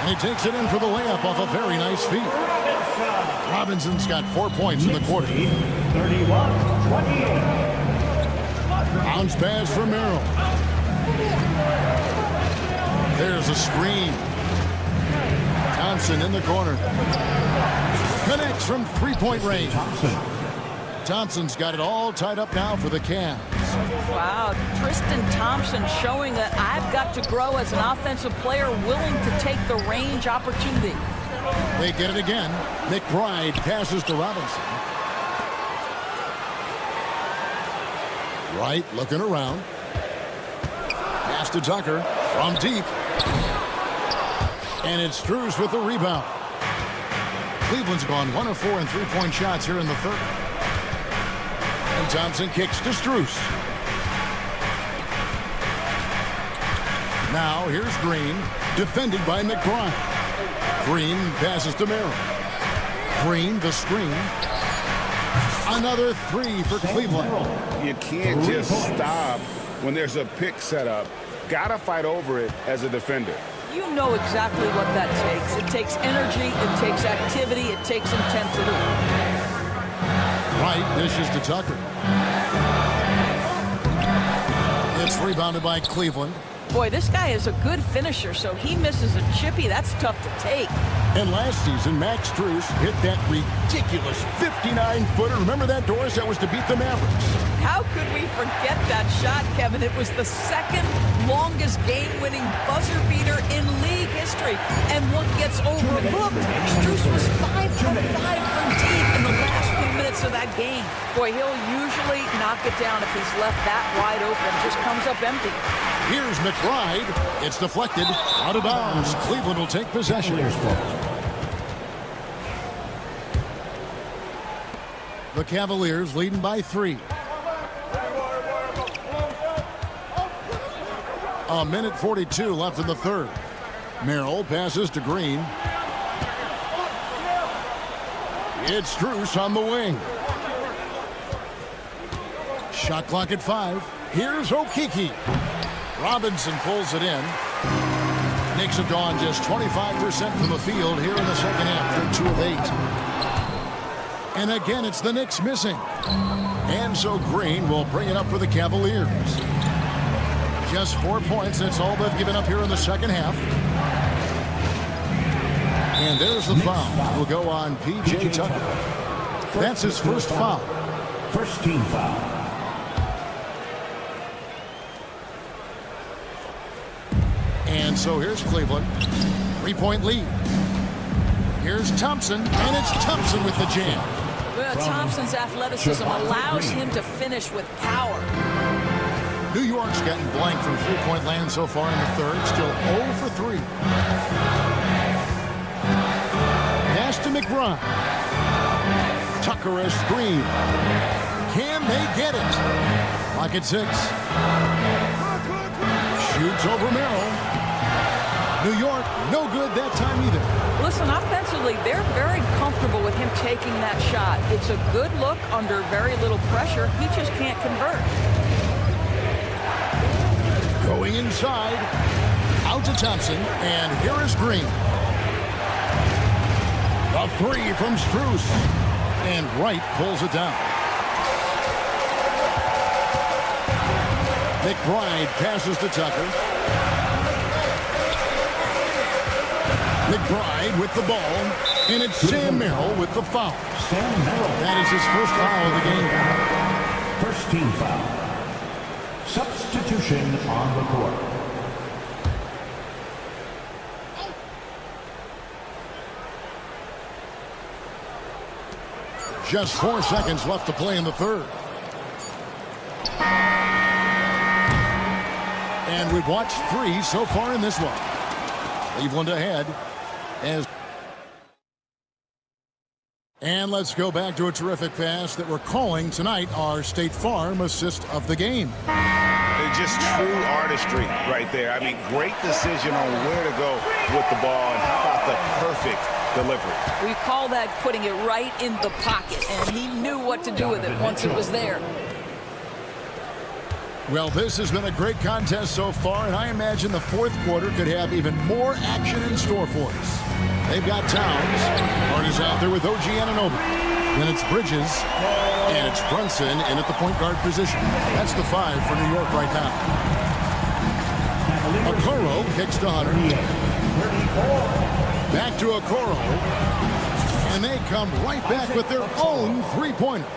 And he takes it in for the layup off a very nice feed. Robinson's got 4 points in the quarter. 31-28. Bounce pass for Merrill. There's a screen. Thompson in the corner. Connects from three-point range. Thompson's got it all tied up now for the Cavs. Wow, Tristan Thompson showing that I've got to grow as an offensive player, willing to take the range opportunity. They get it again. McBride passes to Robinson. Wright looking around. Pass to Tucker from deep. And it's Strus with the rebound. Cleveland's gone 1 of 4 in three-point shots here in the third. And Thompson kicks to Strus. Now here's Green, defended by McBride. Green passes to Merrill. Green, the screen. Another 3 for Cleveland. You can't just stop when there's a pick set up. Gotta fight over it as a defender. you know exactly what that takes. It takes energy, it takes activity, it takes intensity. Wright dishes to Tucker. It's rebounded by Cleveland. Boy, this guy is a good finisher, so he misses a chippy. That's tough to take. And last season, Max Strus hit that ridiculous 59-footer. Remember that, Doris? That was to beat the Mavericks. How could we forget that shot, Kevin? It was the second longest game-winning buzzer beater in league history. And what gets overlooked, Strus was 5 from 5 from deep in the last few minutes of that game. Boy, he'll usually knock it down if he's left that wide open. Just comes up empty. Here's McBride. It's deflected. Out of bounds. Cleveland will take possession. The Cavaliers leading by 3. A minute 42 left in the third. Merrill passes to Green. It's Strus on the wing. Shot clock at 5. Here's Okeke. Robinson pulls it in. Knicks have gone just 25% from the field here in the second half. They're 2 of 8. And again, it's the Knicks missing. And so Green will bring it up for the Cavaliers. Just 4 points. That's all they've given up here in the second half. And there's the foul. Will go on P.J. Tucker. That's his first foul. First team foul. And so here's Cleveland. 3-point lead. Here's Thompson, and it's Thompson with the jam. Well, Thompson's athleticism allows him to finish with power. New York's gotten blank from three-point land so far in the third. Still 0 for 3. Pass to McBride. Tucker a screen. Can they get it? Clock at 6. Shoots over Merrill. New York, no good that time either. Listen, offensively, they're very comfortable with him taking that shot. It's a good look under very little pressure. He just can't convert. Going inside. Out to Thompson, and here is Green. A 3 from Strus. And Wright pulls it down. McBride passes to Tucker. McBride with the ball, and it's Sam Merrill with the foul. That is his first foul of the game. First team foul. Substitution on the court. Just 4 seconds left to play in the third. And we've watched 3 so far in this one. Cleveland ahead. And let's go back to a terrific pass that we're calling tonight our State Farm assist of the game. It's just true artistry right there. I mean, great decision on where to go with the ball, and how about the perfect delivery. We call that putting it right in the pocket, and he knew what to do with it once it was there. Well, this has been a great contest so far, and I imagine the fourth quarter could have even more action in store for us. They've got Towns. Hart is out there with OG Anunoby. Then it's Bridges, and it's Brunson in at the point guard position. That's the 5 for New York right now. Okoro kicks to Hunter. Back to Okoro. And they come right back with their own three-pointer.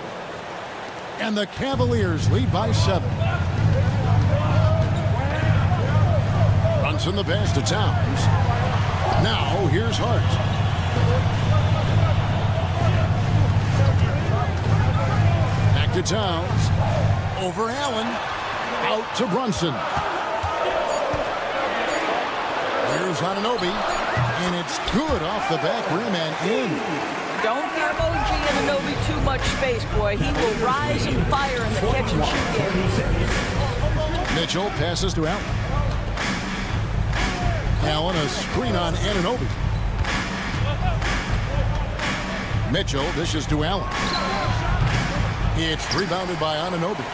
And the Cavaliers lead by 7. Brunson the pass to Towns. Now here's Hart. Back to Towns. Over Allen. Out to Brunson. Here's Anunoby. And it's good off the back rim and in. Don't give OG Anunoby too much space, boy. He will rise and fire in the catch and shoot game. Mitchell passes to Allen. Allen a screen on Anunoby. Mitchell dishes to Allen. It's rebounded by Anunoby.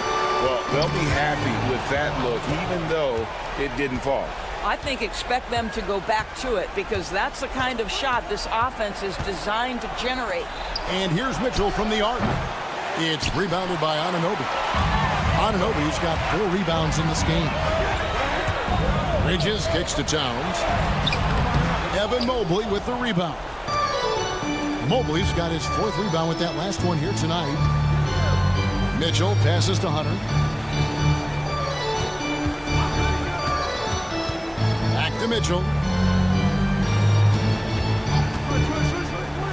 Well, they'll be happy with that look, even though it didn't fall. I think expect them to go back to it because that's the kind of shot this offense is designed to generate. And here's Mitchell from the arc. It's rebounded by Anunoby. Anunoby's got 4 rebounds in this game. Bridges kicks to Towns. Evan Mobley with the rebound. Mobley's got his 4th rebound with that last one here tonight. Mitchell passes to Hunter. Back to Mitchell.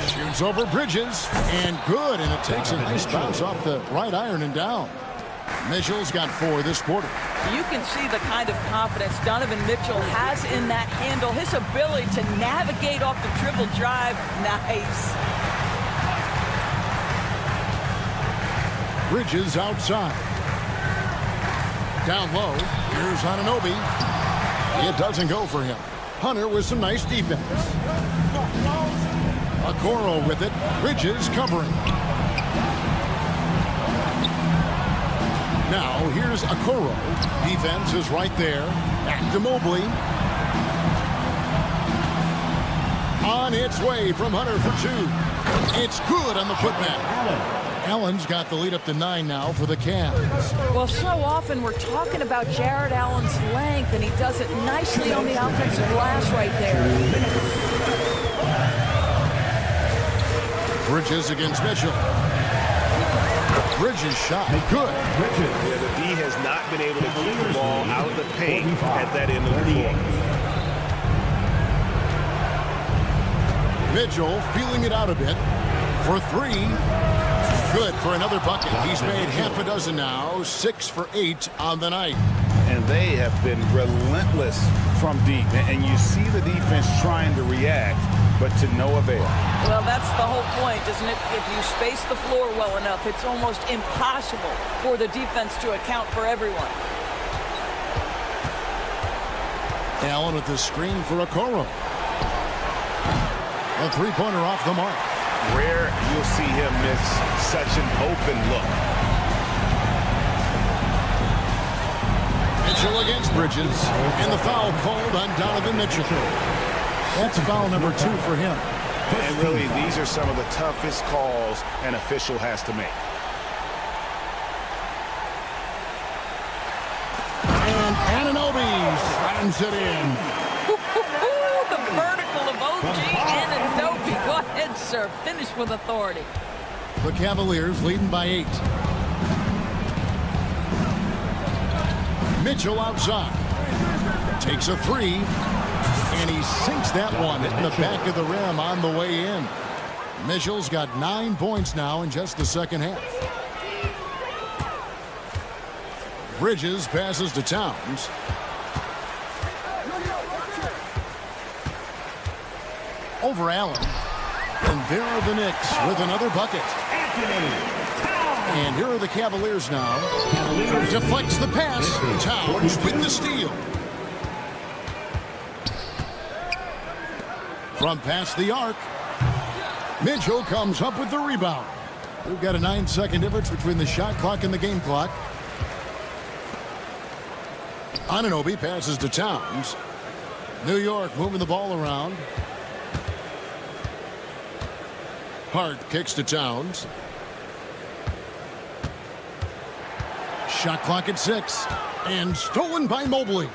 Shoots over Bridges, and good, and it takes a nice bounce off the right iron and down. Mitchell's got 4 this quarter. You can see the kind of confidence Donovan Mitchell has in that handle. His ability to navigate off the dribble drive, nice. Bridges outside. Down low, here's Anunoby. It doesn't go for him. Hunter with some nice defense. Okoro with it. Bridges covering. Now here's Okoro. Defense is right there. Back to Mobley. On its way from Hunter for 2. It's good on the putback. Allen's got the lead up to 9 now for the Cavs. Well, so often we're talking about Jared Allen's length, and he does it nicely on the offensive glass right there. Bridges against Mitchell. Bridges shot. Good. Yeah, the D has not been able to keep the ball out of the paint at that end of the floor. Mitchell feeling it out a bit for 3. Good for another bucket. He's made half a dozen now, 6 for 8 on the night. And they have been relentless from deep. And you see the defense trying to react, but to no avail. Well, that's the whole point, isn't it? If you space the floor well enough, it's almost impossible for the defense to account for everyone. Allen with the screen for Okoro. A 3-pointer off the mark. Rare you'll see him miss such an open look. Mitchell against Bridges, and the foul called on Donovan Mitchell. That's foul number 2 for him. And really, these are some of the toughest calls an official has to make. And Anunoby slams it in. The vertical of OG Anunoby. Go ahead, sir. Finish with authority. The Cavaliers leading by 8. Mitchell outside. Takes a 3. And he sinks that one in the back of the rim on the way in. Mitchell's got 9 points now in just the second half. Bridges passes to Towns. Over Allen. And there are the Knicks with another bucket. And here are the Cavaliers now. Deflects the pass. Towns with the steal. From past the arc. Mitchell comes up with the rebound. We've got a 9-second difference between the shot clock and the game clock. Anunoby passes to Towns. New York moving the ball around. Hart kicks to Towns. Shot clock at 6. And stolen by Mobley.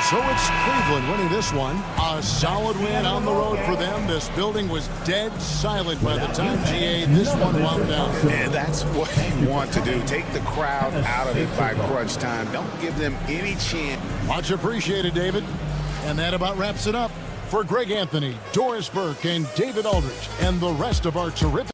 So it's Cleveland winning this one. A solid win on the road for them. This building was dead silent by the time GA this one wound down. And that's what you want to do. Take the crowd out of it by crunch time. Don't give them any chance. Much appreciated, David. And that about wraps it up. For Greg Anthony, Doris Burke, and David Aldridge, and the rest of our terrific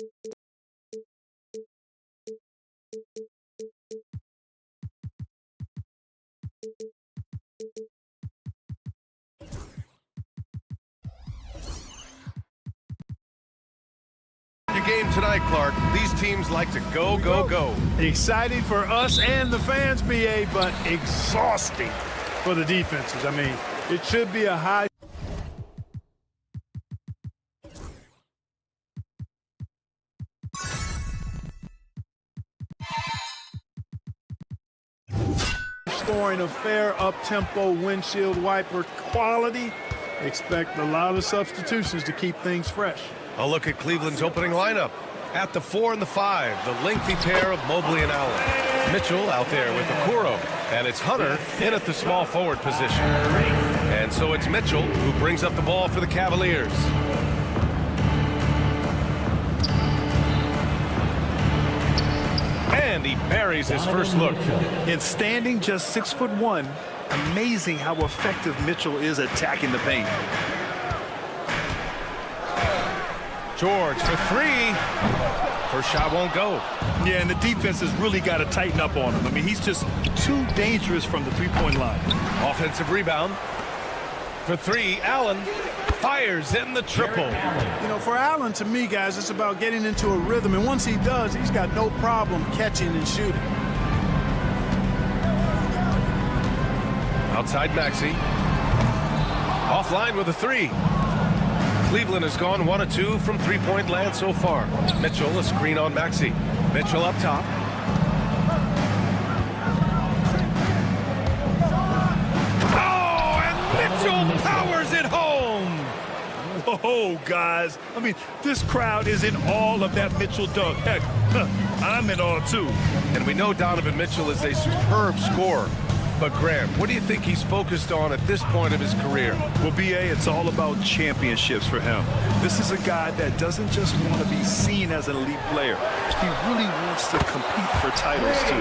Your game tonight, Clark. These teams like to go, go, go. Exciting for us and the fans, BA, but exhausting for the defenses. I mean, it should be a high. Scoring a fair up-tempo windshield wiper quality. Expect a lot of substitutions to keep things fresh. A look at Cleveland's opening lineup. At the 4 and the 5, the lengthy pair of Mobley and Allen. Mitchell out there with Okoro, and it's Hunter in at the small forward position. And so it's Mitchell who brings up the ball for the Cavaliers. And he buries his first look. In standing just 6'1", amazing how effective Mitchell is attacking the paint. George for 3. First shot won't go. Yeah, and the defense has really got to tighten up on him. I mean, he's just too dangerous from the three-point line. Offensive rebound. For 3, Allen fires in the triple. You know, for Allen, to me, guys, it's about getting into a rhythm. And once he does, he's got no problem catching and shooting. Outside Maxey. Offline with a 3. Cleveland has gone 1 of 2 from three-point land so far. Mitchell, a screen on Maxey. Mitchell up top. Oh, and Mitchell powers it home. Whoa, guys. I mean, this crowd is in awe of that Mitchell dunk. Heck, I'm in awe, too. And we know Donovan Mitchell is a superb scorer. But, Graham, what do you think he's focused on at this point of his career? Well, B.A., it's all about championships for him. This is a guy that doesn't just want to be seen as an elite player. He really wants to compete for titles, too.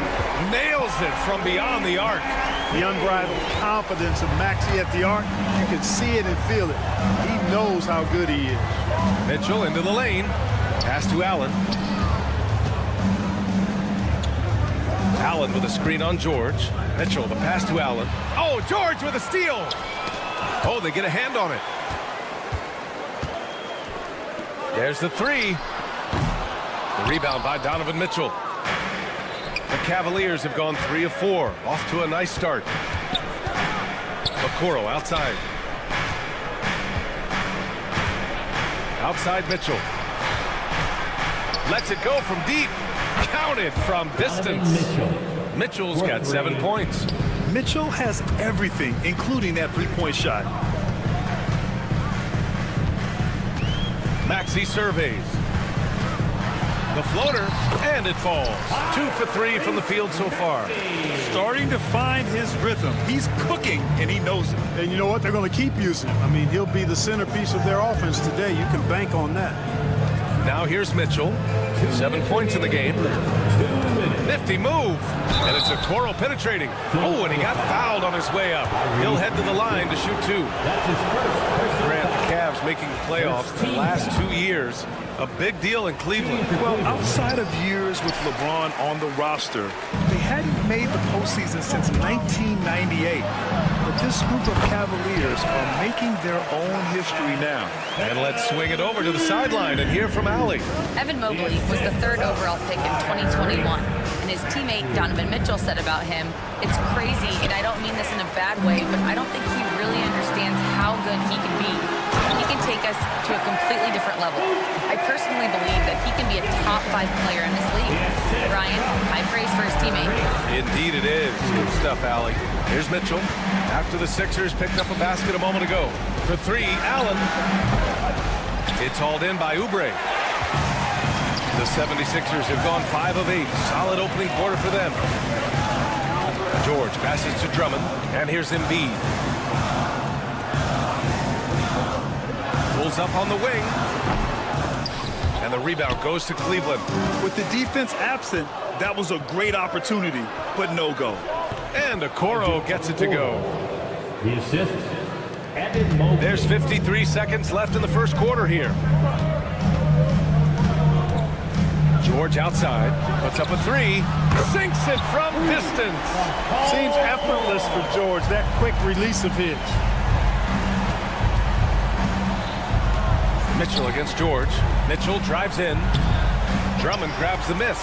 Nails it from beyond the arc. The unbridled confidence of Maxey at the arc, you can see it and feel it. He knows how good he is. Mitchell into the lane. Pass to Allen. Allen with a screen on George. Mitchell, the pass to Allen. Oh, George with a steal. Oh, they get a hand on it. There's the 3. The rebound by Donovan Mitchell. The Cavaliers have gone 3 of 4. Off to a nice start. Okoro outside. Outside Mitchell. Lets it go from deep. Counted from distance. Mitchell's got 7 points. Mitchell has everything, including that three-point shot. Maxey surveys. The floater, and it falls. 2 for 3 from the field so far. Starting to find his rhythm. He's cooking, and he knows it. And you know what? They're going to keep using him. I mean, he'll be the centerpiece of their offense today. You can bank on that. Now here's Mitchell. 7 points in the game. Nifty move. And it's Okoro penetrating. Oh, and he got fouled on his way up. He'll head to the line to shoot 2. Grant, the Cavs making the playoffs the last 2 years. A big deal in Cleveland. Well, outside of years with LeBron on the roster, they hadn't made the postseason since 1998. But this group of Cavaliers are making their own history now. And let's swing it over to the sideline and hear from Allie. Evan Mobley was the 3rd overall pick in 2021. And his teammate Donovan Mitchell said about him, "It's crazy, and I don't mean this in a bad way, but I don't think he really understands how good he can be. He can take us to a completely different level. I personally believe that he can be a top 5 player in this league." Ryan, high praise for his teammate. Indeed it is. Good stuff, Allie. Here's Mitchell. After the Sixers picked up a basket a moment ago. For 3, Allen. It's hauled in by Oubre. The 76ers have gone 5 of 8. Solid opening quarter for them. George passes to Drummond. And here's Embiid. Pulls up on the wing. And the rebound goes to Cleveland. With the defense absent, that was a great opportunity, but no go. And Okoro gets it to go. The assist. There's 53 seconds left in the first quarter here. George outside, puts up a three, sinks it from distance. Seems effortless for George, that quick release of his. Mitchell against George. Mitchell drives in. Drummond grabs the miss.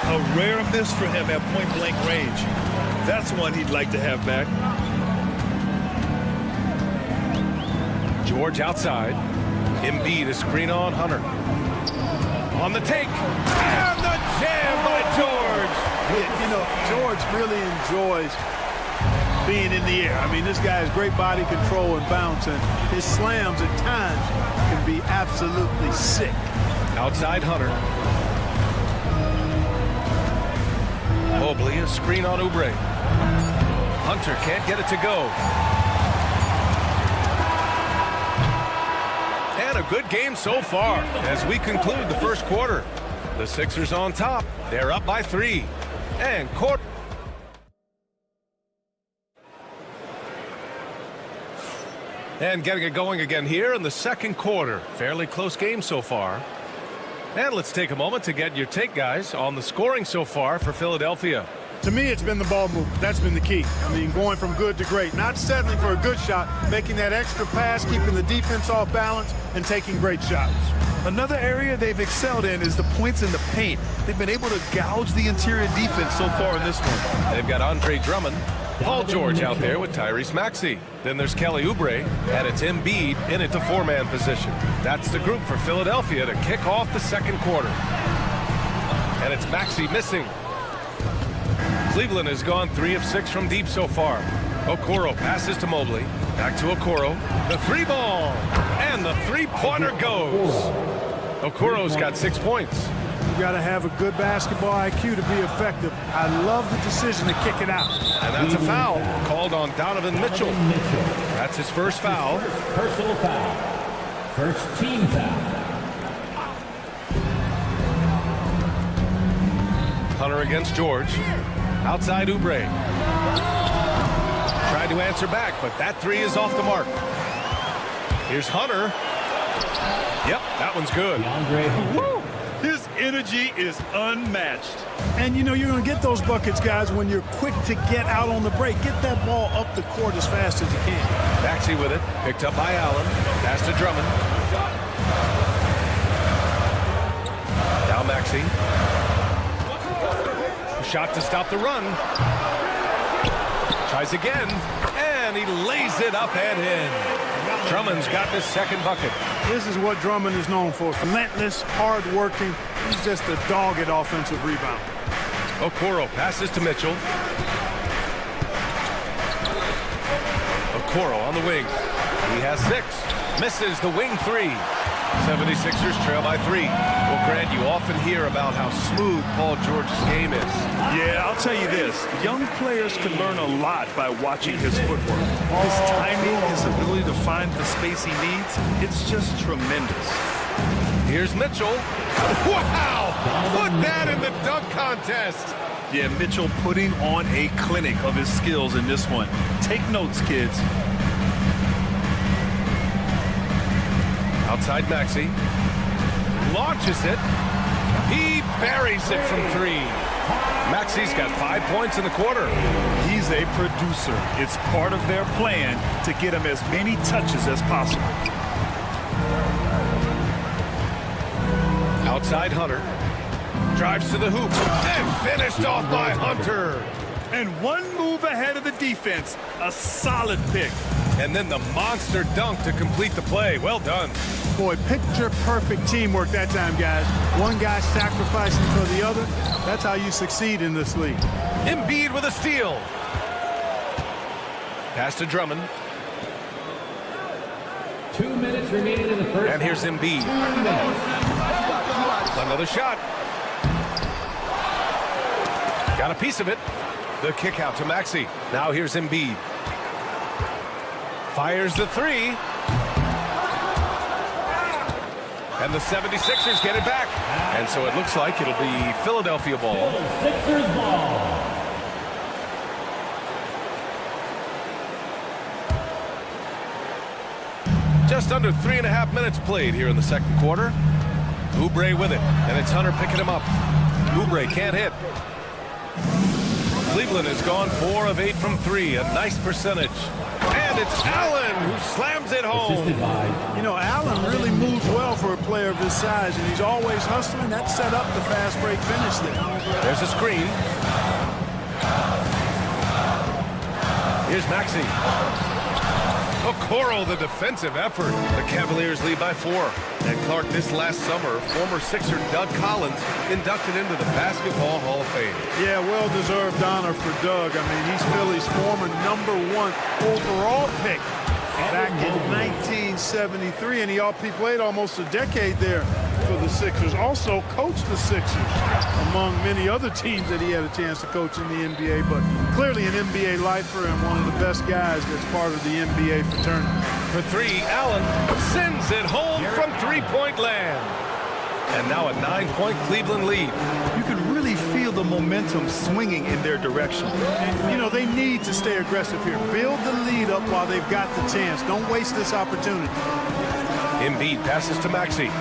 A rare miss for him at point-blank range. That's one he'd like to have back. George outside. Embiid a screen on Hunter. On the take. And the jam by George. You know, George really enjoys being in the air. I mean, this guy has great body control and bounce, and his slams at times can be absolutely sick. Outside Hunter. Mobley a screen on Oubre. Hunter can't get it to go. And a good game so far as we conclude the first quarter. The Sixers on top. They're up by 3. And court. And getting it going again here in the second quarter. Fairly close game so far. And let's take a moment to get your take, guys, on the scoring so far for Philadelphia. To me, it's been the ball movement. That's been the key. I mean, going from good to great. Not settling for a good shot, making that extra pass, keeping the defense off balance, and taking great shots. Another area they've excelled in is the points in the paint. They've been able to gouge the interior defense so far in this one. They've got Andre Drummond, Paul George out there with Tyrese Maxey. Then there's Kelly Oubre, and it's Embiid in at the 4-man position. That's the group for Philadelphia to kick off the second quarter. And it's Maxey missing. Cleveland has gone 3 of 6 from deep so far. Okoro passes to Mobley. Back to Okoro. The 3-ball. And the 3-pointer goes. Okoro's got 6 points. You got to have a good basketball IQ to be effective. I love the decision to kick it out. And that's a foul called on Donovan Mitchell. That's his first foul. Personal foul. First team foul. Hunter against George. Outside Oubre. Tried to answer back, but that 3 is off the mark. Here's Hunter. Yep, that one's good. Woo! His energy is unmatched. And, you know, you're going to get those buckets, guys, when you're quick to get out on the break. Get that ball up the court as fast as you can. Maxey with it. Picked up by Allen. Pass to Drummond. Now Maxey. Shot to stop the run. Tries again. And he lays it up and in. Drummond's got his second bucket. This is what Drummond is known for. Relentless, hard-working. He's just a dogged offensive rebounder. Okoro passes to Mitchell. Okoro on the wing. He has 6. Misses the wing 3. 76ers trail by 3. Well, Grant, you often hear about how smooth Paul George's game is. Yeah, I'll tell you this. Young players can learn a lot by watching his footwork. His timing, his ability to find the space he needs, it's just tremendous. Here's Mitchell. Wow! Put that in the dunk contest. Yeah, Mitchell putting on a clinic of his skills in this one. Take notes, kids. Outside Maxey. Launches it. He buries it from 3. Maxey's got 5 points in the quarter. He's a producer. It's part of their plan to get him as many touches as possible. Outside Hunter. Drives to the hoop. And finished off by Hunter. And one move ahead of the defense. A solid pick. And then the monster dunk to complete the play. Well done. Boy, picture-perfect teamwork that time, guys. One guy sacrificing for the other. That's how you succeed in this league. Embiid with a steal. Pass to Drummond. 2 minutes remaining in the first. And here's Embiid. Another shot. Got a piece of it. The kick out to Maxey. Now here's Embiid. Fires the 3. And the 76ers get it back. And so it looks like it'll be Philadelphia ball. Sixers ball. Just under 3.5 minutes played here in the second quarter. Oubre with it, and it's Hunter picking him up. Oubre can't hit. Cleveland has gone 4 of 8 from 3, a nice percentage. And it's Allen who slams it home. You know, Allen really moves well for a player of his size, and he's always hustling. That set up the fast break finish there. There's a screen. Here's Maxey. Okoro, the defensive effort. The Cavaliers lead by 4. And Clark, this last summer, former Sixer Doug Collins inducted into the Basketball Hall of Fame. Yeah, well-deserved honor for Doug. I mean, he's Philly's former #1 overall pick back in 1973, and he played almost a decade there for the Sixers. Also coached the Sixers, among many other teams that he had a chance to coach in the NBA, but clearly an NBA lifer and one of the best guys that's part of the NBA fraternity. For 3, Allen sends it home from three-point land. And now a 9-point Cleveland lead. You can really feel the momentum swinging in their direction. And, you know, they need to stay aggressive here. Build the lead up while they've got the chance. Don't waste this opportunity. Embiid passes to Maxey.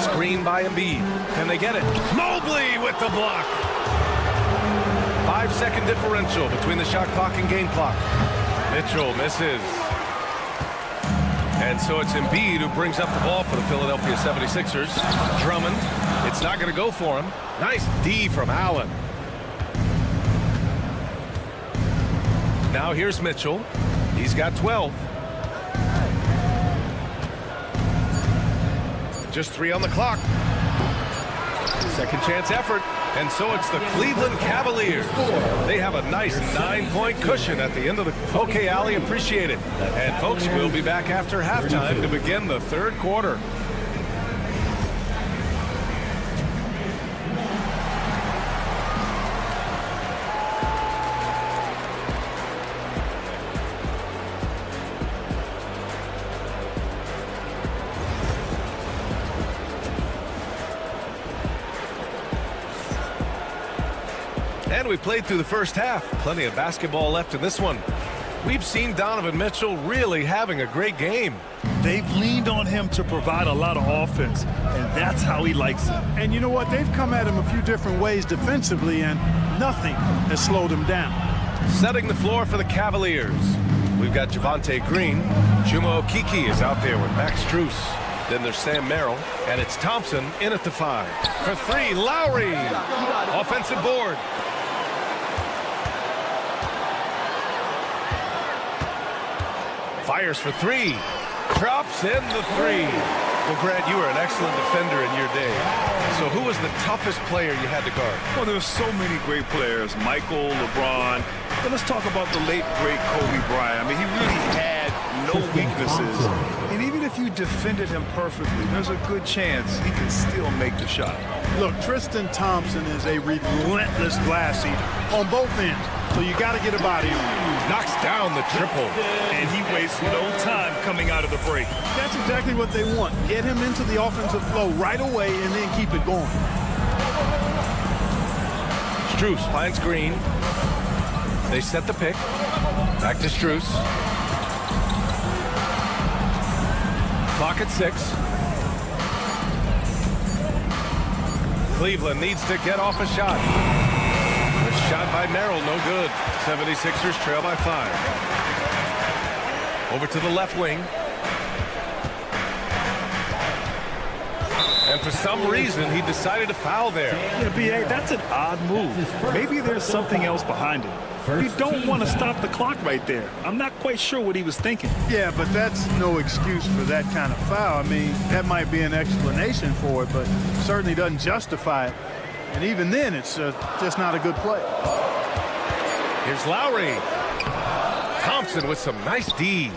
Screen by Embiid. Can they get it? Mobley with the block. 5-second differential between the shot clock and game clock. Mitchell misses. And so it's Embiid who brings up the ball for the Philadelphia 76ers. Drummond, it's not going to go for him. Nice D from Allen. Now here's Mitchell. He's got 12. Just 3 on the clock. Second chance effort. And so it's the Cleveland Cavaliers. They have a nice 9-point cushion at the end of the... Okay, Allie, appreciate it. And folks, we'll be back after halftime to begin the third quarter. And we played through the first half. Plenty of basketball left in this one. We've seen Donovan Mitchell really having a great game. They've leaned on him to provide a lot of offense, and that's how he likes it. And you know what? They've come at him a few different ways defensively, and nothing has slowed him down. Setting the floor for the Cavaliers. We've got Javonte Green. Juma Okeke is out there with Max Strus. Then there's Sam Merrill, and it's Thompson in at the 5. For 3, Lowry. Offensive board. Fires for 3. Drops in the 3. Well, Grant, you were an excellent defender in your day. So who was the toughest player you had to guard? Well, there were so many great players. Michael, LeBron. But let's talk about the late, great Kobe Bryant. I mean, he really had no weaknesses. And even if you defended him perfectly, there's a good chance he can still make the shot. Look, Tristan Thompson is a relentless glass eater on both ends. So you got to get a body on him. Knocks down the triple. And he wastes no time coming out of the break. That's exactly what they want. Get him into the offensive flow right away and then keep it going. Strus finds Green. They set the pick. Back to Strus. Clock at 6. Cleveland needs to get off a shot. The shot by Merrill, no good. 76ers trail by 5. Over to the left wing. And for some reason, he decided to foul there. Yeah, B.A., that's an odd move. Maybe there's something else behind it. You don't want to stop the clock right there. I'm not quite sure what he was thinking. Yeah, but that's no excuse for that kind of foul. I mean, that might be an explanation for it, but certainly doesn't justify it. And even then, it's just not a good play. Here's Lowry. Thompson with some nice D.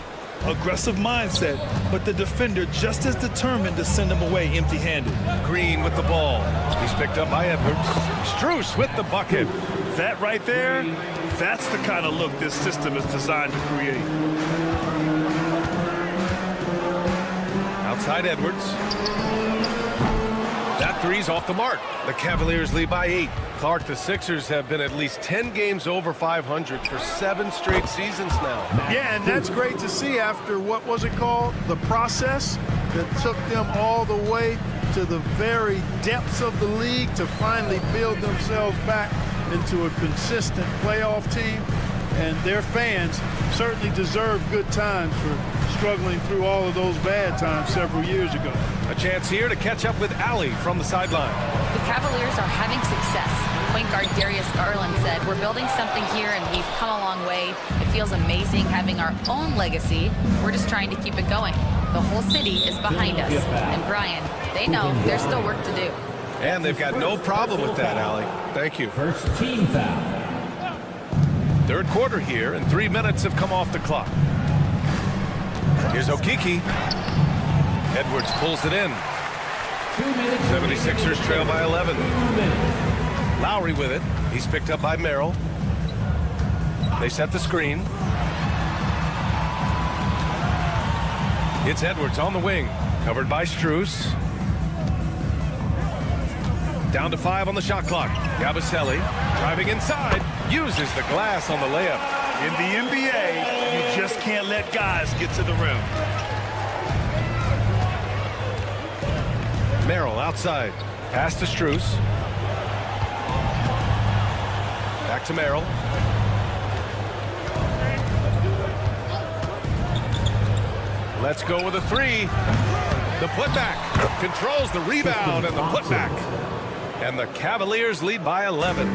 Aggressive mindset, but the defender just as determined to send him away empty-handed. Green with the ball. He's picked up by Edwards. Strus with the bucket. That right there, that's the kind of look this system is designed to create. Outside Edwards. That three's off the mark. The Cavaliers lead by 8. Clark, the Sixers have been at least 10 games over 500 for 7 straight seasons now. Yeah, and that's great to see after, what was it called? The process that took them all the way to the very depths of the league to finally build themselves back into a consistent playoff team. And their fans certainly deserve good times for struggling through all of those bad times several years ago. A chance here to catch up with Allie from the sideline. The Cavaliers are having success. Point guard Darius Garland said, "We're building something here and we've come a long way. It feels amazing having our own legacy. We're just trying to keep it going. The whole city is behind us." And Brian, they know there's still work to do. And they've got no problem with that, Allie. Thank you. First team foul. Third quarter here, and 3 minutes have come off the clock. Here's Okeke. Edwards pulls it in. 76ers trail by 11. Lowry with it. He's picked up by Merrill. They set the screen. It's Edwards on the wing, covered by Strus. Down to 5 on the shot clock. Yabusele driving inside, uses the glass on the layup. In the NBA, you just can't let guys get to the rim. Merrill outside. Pass to Strus. Back to Merrill. Let's go with a 3. The putback controls the rebound and the putback. And the Cavaliers lead by 11.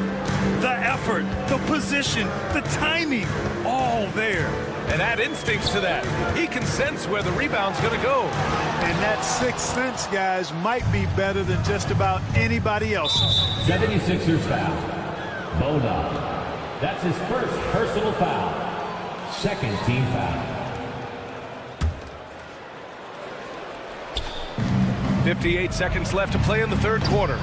The effort, the position, the timing, all there. And add instincts to that. He can sense where the rebound's going to go. And that sixth sense, guys, might be better than just about anybody else's. 76ers foul. Boda. That's his first personal foul. Second team foul. 58 seconds left to play in the third quarter.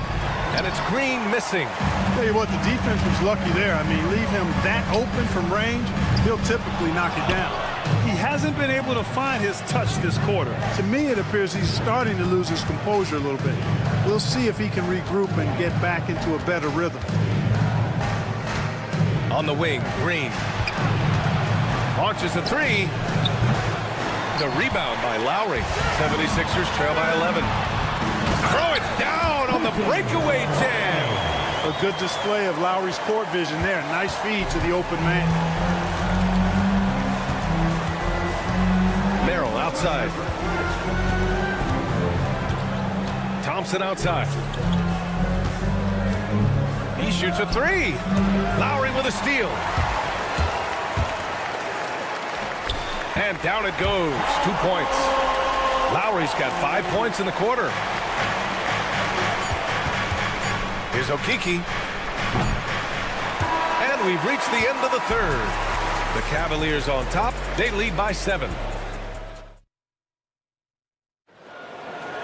And it's Green missing. Tell you what, the defense was lucky there. I mean, leave him that open from range, he'll typically knock it down. He hasn't been able to find his touch this quarter. To me, it appears he's starting to lose his composure a little bit. We'll see if he can regroup and get back into a better rhythm. On the wing, Green. Launches a 3. The rebound by Lowry. 76ers trail by 11. Throw it down on the breakaway jam. A good display of Lowry's court vision there. Nice feed to the open man. Merrill outside. Thompson outside. He shoots a 3. Lowry with a steal. And down it goes. 2 points. Lowry's got 5 points in the quarter. Here's Okeke. And we've reached the end of the third. The Cavaliers on top. They lead by 7.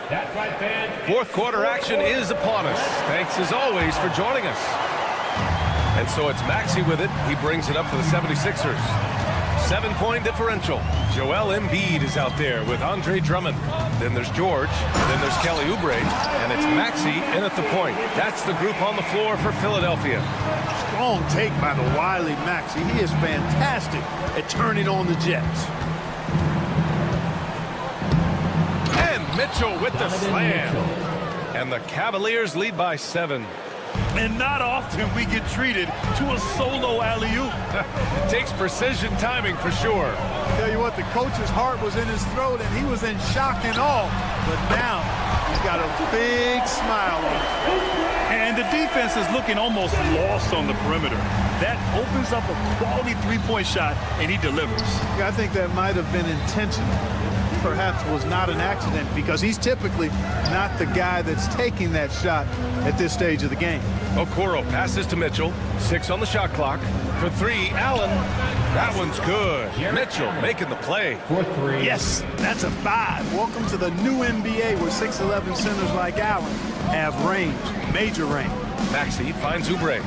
That's right, fans. Fourth quarter action is upon us. Thanks as always for joining us. And so it's Maxey with it. He brings it up for the 76ers. 7-point differential. Joel Embiid is out there with Andre Drummond. Then there's George. Then there's Kelly Oubre. And it's Maxey in at the point. That's the group on the floor for Philadelphia. Strong take by the wily Maxey. He is fantastic at turning on the Jets. And Mitchell with the slam. And the Cavaliers lead by 7. And not often we get treated to a solo alley-oop. Takes precision timing for sure. Tell you what, the coach's heart was in his throat and he was in shock and awe. But now he's got a big smile on his face. And the defense is looking almost lost on the perimeter. That opens up a quality three-point shot, and he delivers. Yeah, I think that might have been intentional. Perhaps was not an accident because he's typically not the guy that's taking that shot at this stage of the game. Okoro passes to Mitchell. 6 on the shot clock. For 3, Allen. That one's good. Mitchell making the play. For 3. Yes, that's a 5. Welcome to the new NBA where 6'11 centers like Allen have range, major range. Maxey finds Oubre.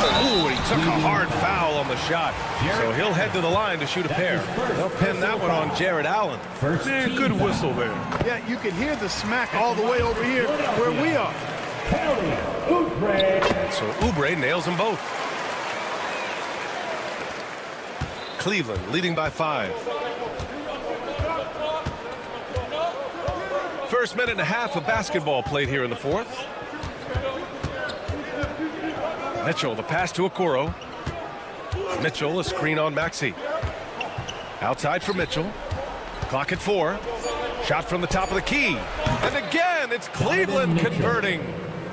Ooh, he took a hard foul on the shot. So he'll head to the line to shoot a pair. They'll pin that one on Jared Allen. Man, good whistle there. Yeah, you can hear the smack all the way over here where we are. So Oubre nails them both. Cleveland leading by 5. First minute and a half of basketball played here in the fourth. Mitchell, the pass to Okoro. Mitchell, a screen on Maxey. Outside for Mitchell. Clock at 4. Shot from the top of the key. And again, it's Cleveland converting.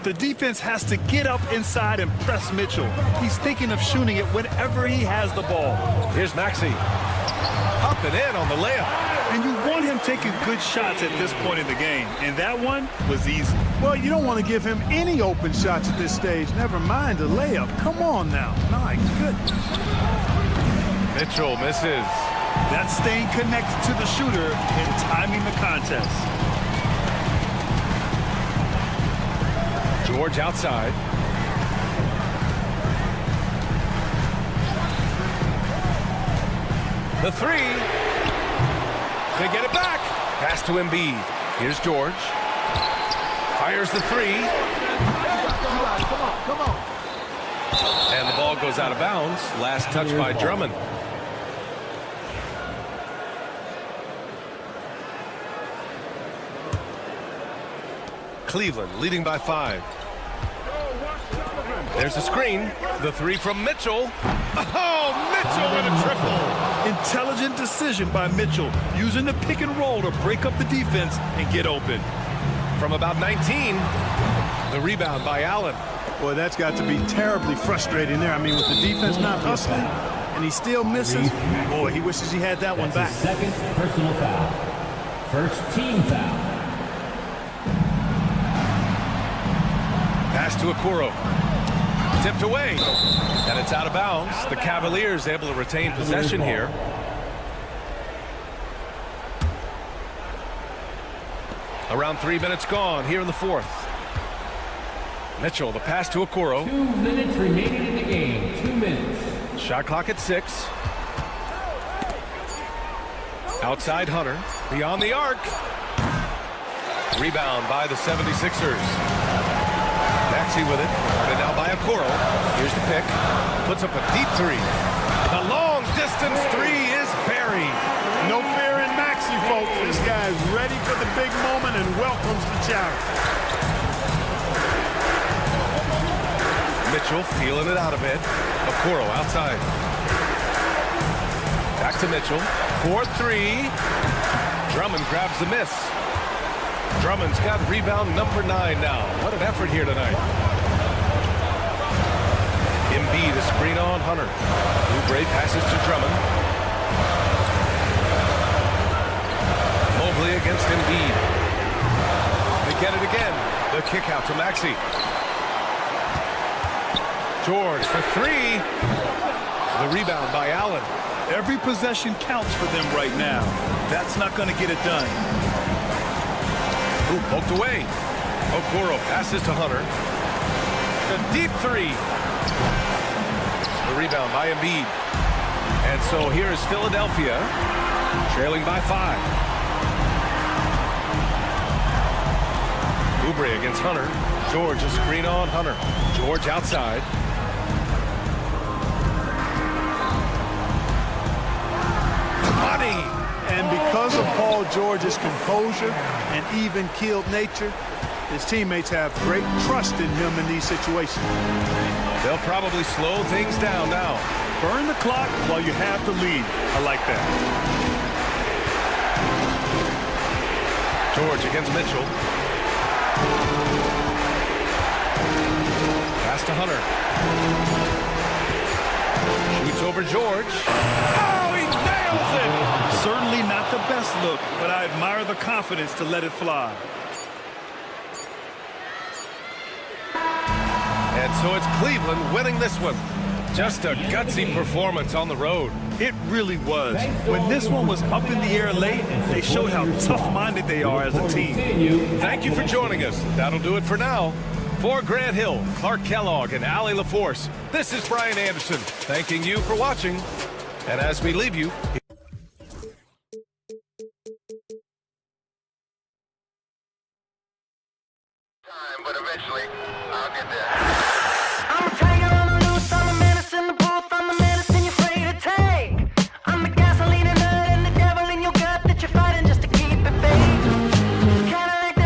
The defense has to get up inside and press Mitchell. He's thinking of shooting it whenever he has the ball. Here's Maxey. Up and in on the layup. And you want him taking good shots at this point in the game. And that one was easy. Well, you don't want to give him any open shots at this stage. Never mind a layup. Come on now. My goodness. Mitchell misses. That's staying connected to the shooter and timing the contest. George outside. The three. They get it back. Pass to Embiid. Here's George. Fires the three. Come on. And the ball goes out of bounds. Last touch by Drummond. Cleveland leading by 5. There's a screen. The three from Mitchell. Oh, Mitchell with a triple. Intelligent decision by Mitchell, using the pick and roll to break up the defense and get open. From about 19, the rebound by Allen. Boy, that's got to be terribly frustrating there. I mean, with the defense not hustling, and he still misses. Boy, he wishes he had that one back. Second personal foul. First team foul. Pass to Okoro. Tipped away. And it's out of bounds. The Cavaliers able to retain possession here. Around 3 minutes gone here in the fourth. Mitchell, the pass to Okoro. 2 minutes remaining in the game. 2 minutes. Shot clock at 6. Outside Hunter. Beyond the arc. Rebound by the 76ers. Maxey with it. And now by Okoro. Here's the pick. Puts up a deep three. The long distance three is buried. No fear in Maxey, folks. This guy is ready for the big moment and welcomes the challenge. Mitchell feeling it out a bit. Okoro outside. Back to Mitchell. 4-3. Drummond grabs the miss. Drummond's got rebound number 9 now. What an effort here tonight. Embiid, a screen on Hunter. Oubre passes to Drummond. Mobley against Embiid. They get it again. The kick out to Maxey. George for 3. The rebound by Allen. Every possession counts for them right now. That's not going to get it done. Ooh, poked away. Okoro passes to Hunter. The deep three. The rebound by Embiid. And so here is Philadelphia, trailing by 5. Oubre against Hunter. George, a screen on Hunter. George outside. Money. And because of Paul George's composure and even-keeled nature, his teammates have great trust in him in these situations. They'll probably slow things down now. Burn the clock while you have the lead. I like that. George against Mitchell. Pass to Hunter. Shoots over George. Oh, he nails it! Certainly not the best look, but I admire the confidence to let it fly. And so it's Cleveland winning this one. Just a gutsy performance on the road. It really was. When this one was up in the air late, they showed how tough-minded they are as a team. Thank you for joining us. That'll do it for now. For Grant Hill, Clark Kellogg, and Allie LaForce, this is Brian Anderson thanking you for watching. And as we leave you... But eventually, I'll get there. I'm a tiger on the loose, I'm a menace in the booth, I'm the medicine you're afraid to take. I'm the gasoline and nut and the devil in your gut that you're fighting just to keep it fake. Cadillac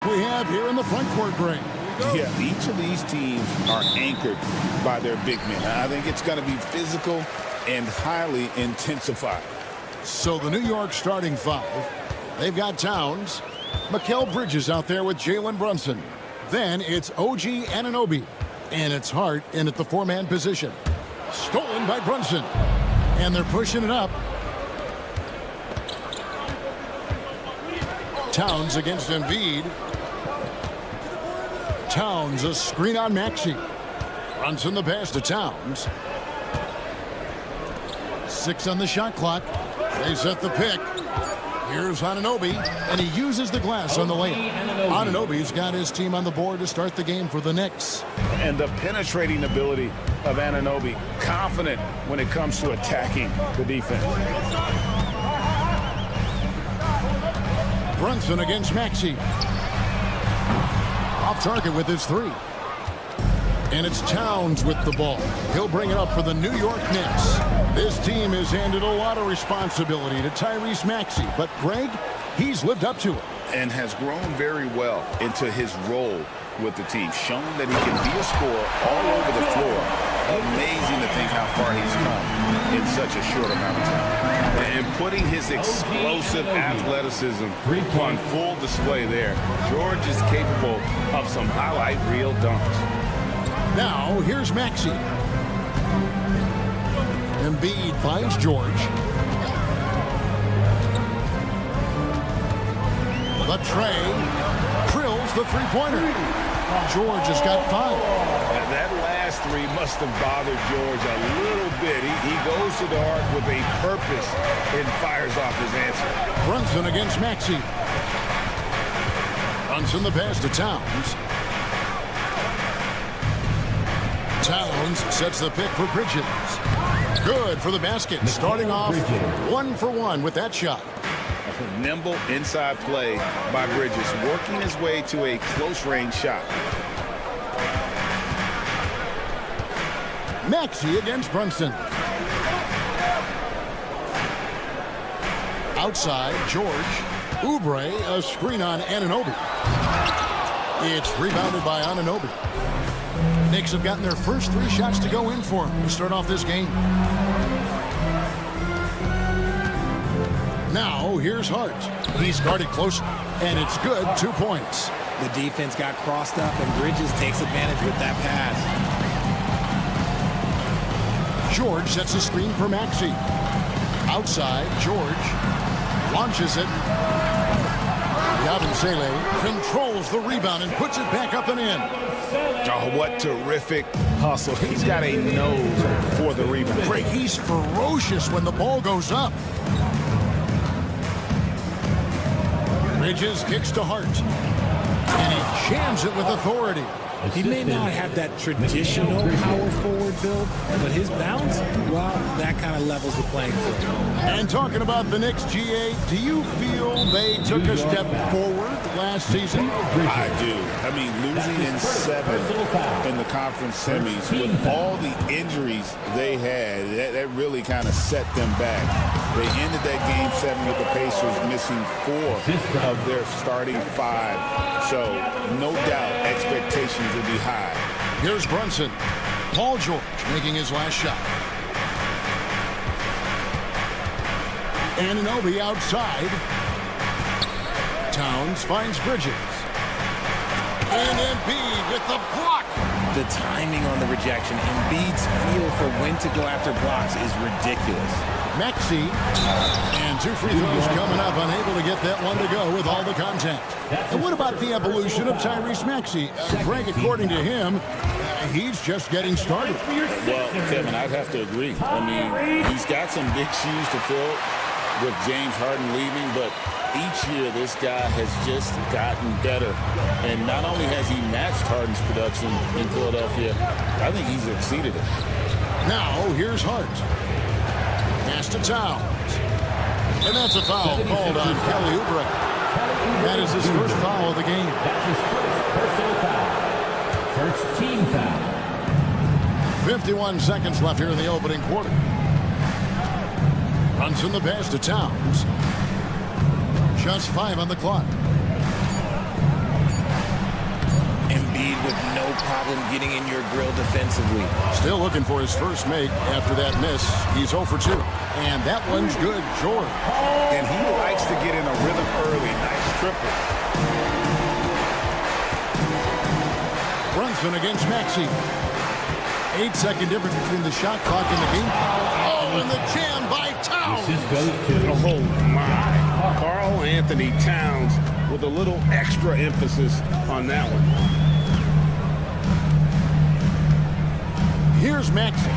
We have here in the front court, Greg. Yeah, each of these teams are anchored by their big men. I think it's going to be physical and highly intensified. So the New York starting five, they've got Towns, Mikal Bridges out there with Jalen Brunson. Then it's OG Anunoby, and it's Hart in at the four-man position. Stolen by Brunson, and they're pushing it up. Towns against Embiid. Towns, a screen on Maxey. Brunson the pass to Towns. 6 on the shot clock. They set the pick. Here's Anunoby, and he uses the glass on the layup. Anunoby's got his team on the board to start the game for the Knicks. And the penetrating ability of Anunoby, confident when it comes to attacking the defense. Brunson against Maxey. Off target with his 3. And it's Towns with the ball. He'll bring it up for the New York Knicks. This team has handed a lot of responsibility to Tyrese Maxey, but Greg, he's lived up to it. And has grown very well into his role with the team, shown that he can be a scorer all over the floor. Amazing to think how far he's come in such a short amount of time. And putting his explosive athleticism on full display there, George is capable of some highlight reel dunks. Now, here's Maxey. Embiid finds George. The tray drills the three-pointer. George has got 5. And that last 3 must have bothered George a little bit. He goes to the arc with a purpose and fires off his answer. Brunson against Maxey. Brunson the pass to Towns. Towns sets the pick for Bridges. Good for the basket. Starting off 1 for 1 with that shot. Nimble inside play by Bridges, working his way to a close-range shot. Maxey against Brunson. Outside, George. Oubre, a screen on Anunoby. It's rebounded by Anunoby. Knicks have gotten their first 3 shots to go in for him to start off this game. Now, here's Hart. He's guarded close, and it's good. 2 points. The defense got crossed up, and Bridges takes advantage with that pass. George sets a screen for Maxey. Outside, George launches it. Yabusele controls the rebound and puts it back up and in. Oh, what terrific hustle. He's got a nose for the rebound. Great. He's ferocious when the ball goes up. Bridges kicks to Hart. And he jams it with authority. He may not have that traditional power forward build, but his bounce, well, that kind of levels the playing field. And talking about the Knicks, GA, do you feel they took a step forward last season? I do. I mean, losing in 7 in the conference semis with all the injuries they had, that really kind of set them back. They ended that game 7 with the Pacers missing 4 of their starting 5. So, no doubt, expectations will be high. Here's Brunson. Paul George making his last shot. Anunoby outside. Towns finds Bridges. And Embiid with the block. The timing on the rejection, Embiid's feel for when to go after blocks is ridiculous. Maxey, and 2 free throws coming up, unable to get that one to go with all the contact. And what about the evolution of Tyrese Maxey? Greg, according to him, he's just getting started. Well, Kevin, I'd have to agree. I mean, he's got some big shoes to fill with James Harden leaving, but each year this guy has just gotten better. And not only has he matched Harden's production in Philadelphia, I think he's exceeded it. Now, here's Hart. Pass to Towns. And that's a foul called on Kelly Oubre. That is his first foul of the game. That's his first personal foul. First team foul. 51 seconds left here in the opening quarter. Runs in the pass to Towns. Just 5 on the clock. Embiid with no problem getting in your grill defensively. Still looking for his first make after that miss. He's 0 for 2. And that one's good. George. And he likes to get in a rhythm early. Nice triple. Brunson against Maxey. 8-second difference between the shot clock and the game. Oh, and the jam by Towns. Oh, my. Karl Anthony Towns with a little extra emphasis on that one. Here's Maxey.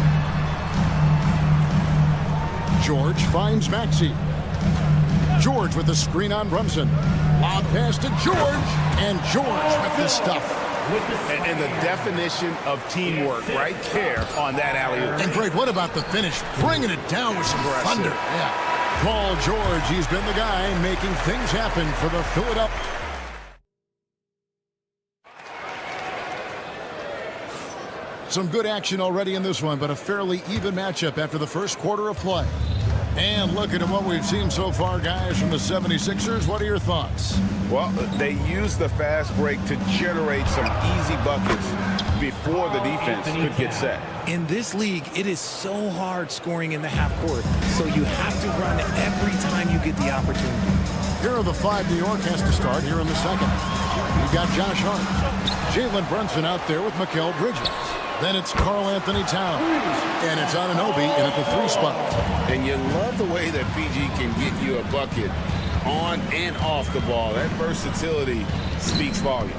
George finds Maxey. George with the screen on Brunson. Lob pass to George. And George with the stuff. And the definition of teamwork right there on that alley-oop. And Greg, what about the finish? Bringing it down with some thunder. Yeah. Paul George, he's been the guy making things happen for the Philadelphia. Some good action already in this one, but a fairly even matchup after the first quarter of play. And looking at what we've seen so far, guys, from the 76ers, what are your thoughts? Well, they use the fast break to generate some easy buckets before the defense could get set. In this league, it is so hard scoring in the half court, so you have to run every time you get the opportunity. Here are the 5 New York has to start here in the second. You've got Josh Hart. Jalen Brunson out there with Mikal Bridges. Then it's Karl Anthony Towns. And it's Anunoby in at the 3 spot. And you love the way that PG can get you a bucket on and off the ball. That versatility speaks volumes.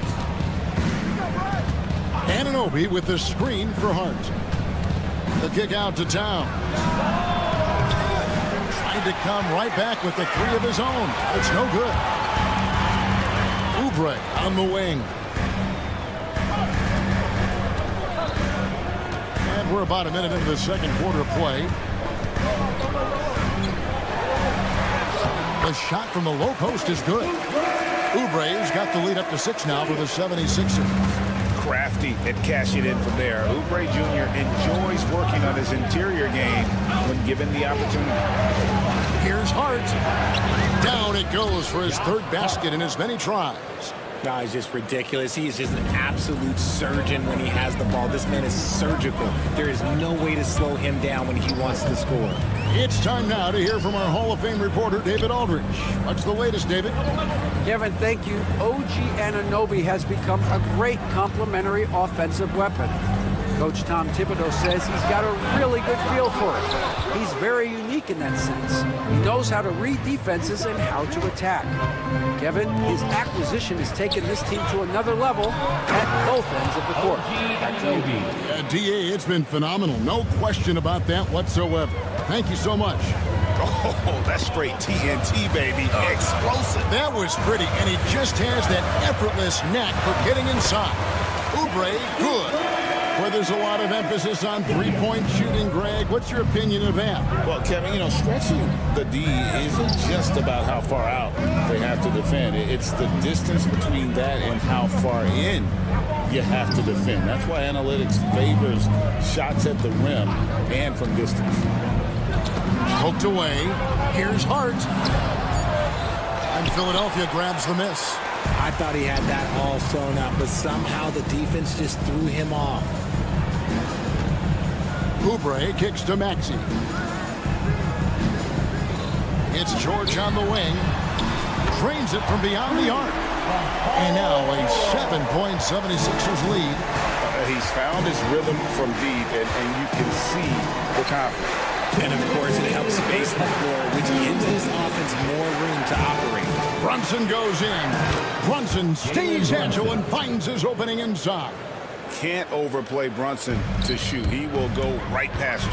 Anunoby with the screen for Hart. The kick out to Towns. Trying to come right back with the 3 of his own. It's no good. Oubre on the wing. And we're about a minute into the second quarter of play. The shot from the low post is good. Oubre's got the lead up to 6 now for the 76ers. Crafty at cashing in from there. Oubre Jr. enjoys working on his interior game when given the opportunity. Here's Hart. Down it goes for his 3rd basket in as many tries. No, he's just ridiculous. He is just an absolute surgeon when he has the ball. This man is surgical. There is no way to slow him down when he wants to score. It's time now to hear from our Hall of Fame reporter, David Aldridge. What's the latest, David? Kevin, thank you. OG Anunoby has become a great complementary offensive weapon. Coach Tom Thibodeau says he's got a really good feel for it. He's very unique in that sense. He knows how to read defenses and how to attack. Kevin, his acquisition has taken this team to another level at both ends of the court. DA, it's been phenomenal. No question about that whatsoever. Thank you so much. Oh, that's straight TNT, baby. Explosive. That was pretty, and he just has that effortless knack for getting inside. Oubre, good. Where there's a lot of emphasis on three-point shooting, Greg. What's your opinion of that? Well, Kevin, stretching the D isn't just about how far out they have to defend. It's the distance between that and how far in you have to defend. That's why analytics favors shots at the rim and from distance. Poked away. Here's Hart. And Philadelphia grabs the miss. I thought he had that all sewn up, but somehow the defense just threw him off. Oubre kicks to Maxey. It's George on the wing. Drains it from beyond the arc. And now a 7-point 76ers lead. He's found his rhythm from deep, and you can see the confidence. And, of course, it helps space the floor, which gives this offense more room to operate. Brunson goes in. Brunson stays agile and finds his opening inside. can't overplay Brunson to shoot. He will go right past you.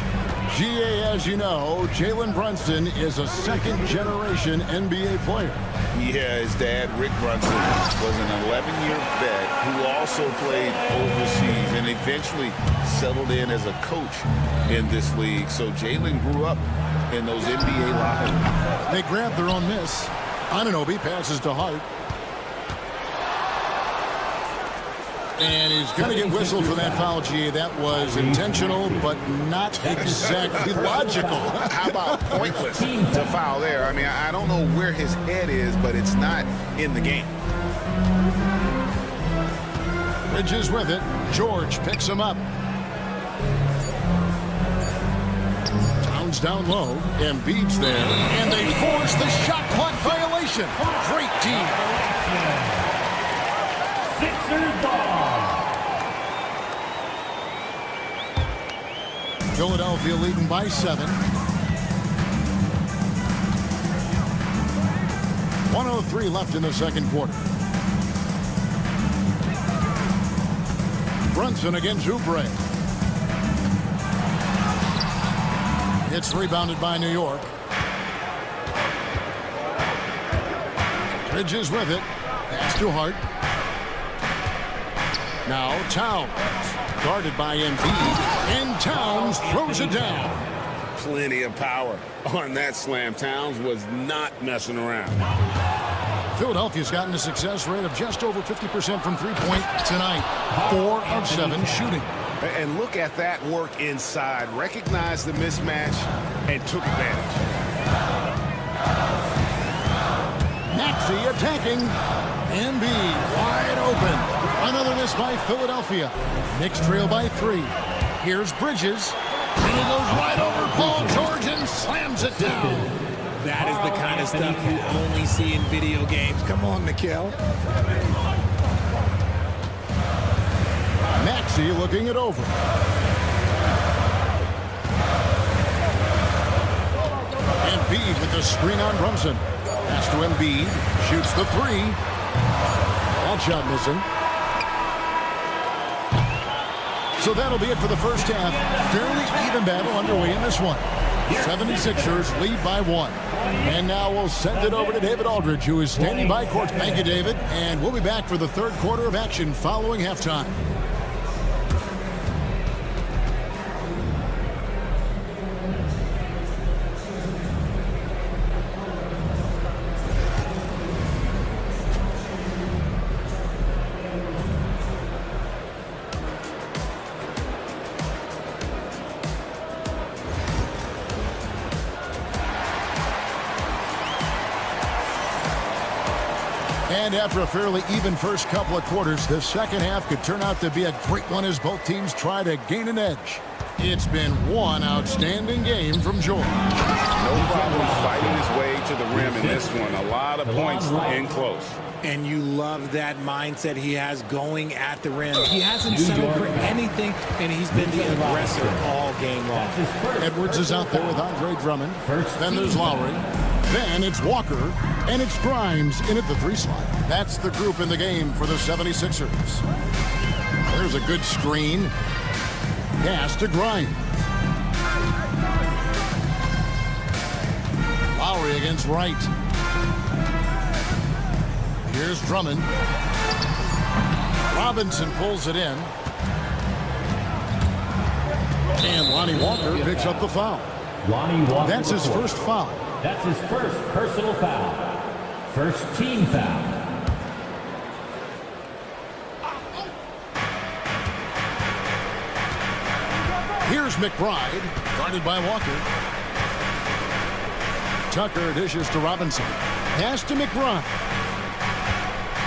GA, as you know, Jalen Brunson is a second-generation NBA player. Yeah, his dad, Rick Brunson, was an 11-year vet who also played overseas and eventually settled in as a coach in this league. So Jalen grew up in those NBA locker rooms. They grab their own miss. Anunoby passes to Hart. And he's going to get whistled for that foul, GA. That was intentional, but not exactly logical. How about pointless to foul there? I mean, I don't know where his head is, but it's not in the game. Bridges with it. George picks him up. Towns down low. Embiid's there. And they force the shot clock violation. Great team. Sixers ball. Philadelphia leading by 7. 1:03 left in the second quarter. Brunson against Oubre. It's rebounded by New York. Bridges with it. Pass to Hart. Now Towns. Guarded by Embiid. And Towns throws it down. Plenty of power on that slam. Towns was not messing around. Philadelphia's gotten a success rate of just over 50% from three-point tonight. 4 of 7 shooting. And look at that work inside. Recognized the mismatch and took advantage. Maxey attacking. Embiid wide open. Another miss by Philadelphia. Knicks trail by 3. Here's Bridges. And he goes right over Paul George and slams it down. That is the kind of stuff you only see in video games. Come on, Mikal. Maxey looking it over. Embiid with the screen on Brunson. Pass to Embiid. Shoots the 3. That shot missing. So that'll be it for the first half. Fairly even battle underway in this one. 76ers lead by 1. And now we'll send it over to David Aldridge, who is standing by court. Thank you, David. And we'll be back for the third quarter of action following halftime. And after a fairly even first couple of quarters, the second half could turn out to be a great one as both teams try to gain an edge. It's been one outstanding game from George. No problem fighting his way to the rim in this one. A lot of points in close. And you love that mindset he has going at the rim. He hasn't settled for anything, and he's been the aggressor all game long. Edwards is out there with Andre Drummond. Then there's Lowry. Then it's Walker. And it's Grimes in at the 3 slot. That's the group in the game for the 76ers. There's a good screen. Pass to Grimes. Lowry against Wright. Here's Drummond. Robinson pulls it in. And Lonnie Walker picks up the foul. Lonnie Walker. That's his first foul. That's his first personal foul. First team foul. Here's McBride, guarded by Walker. Tucker dishes to Robinson. Pass to McBride.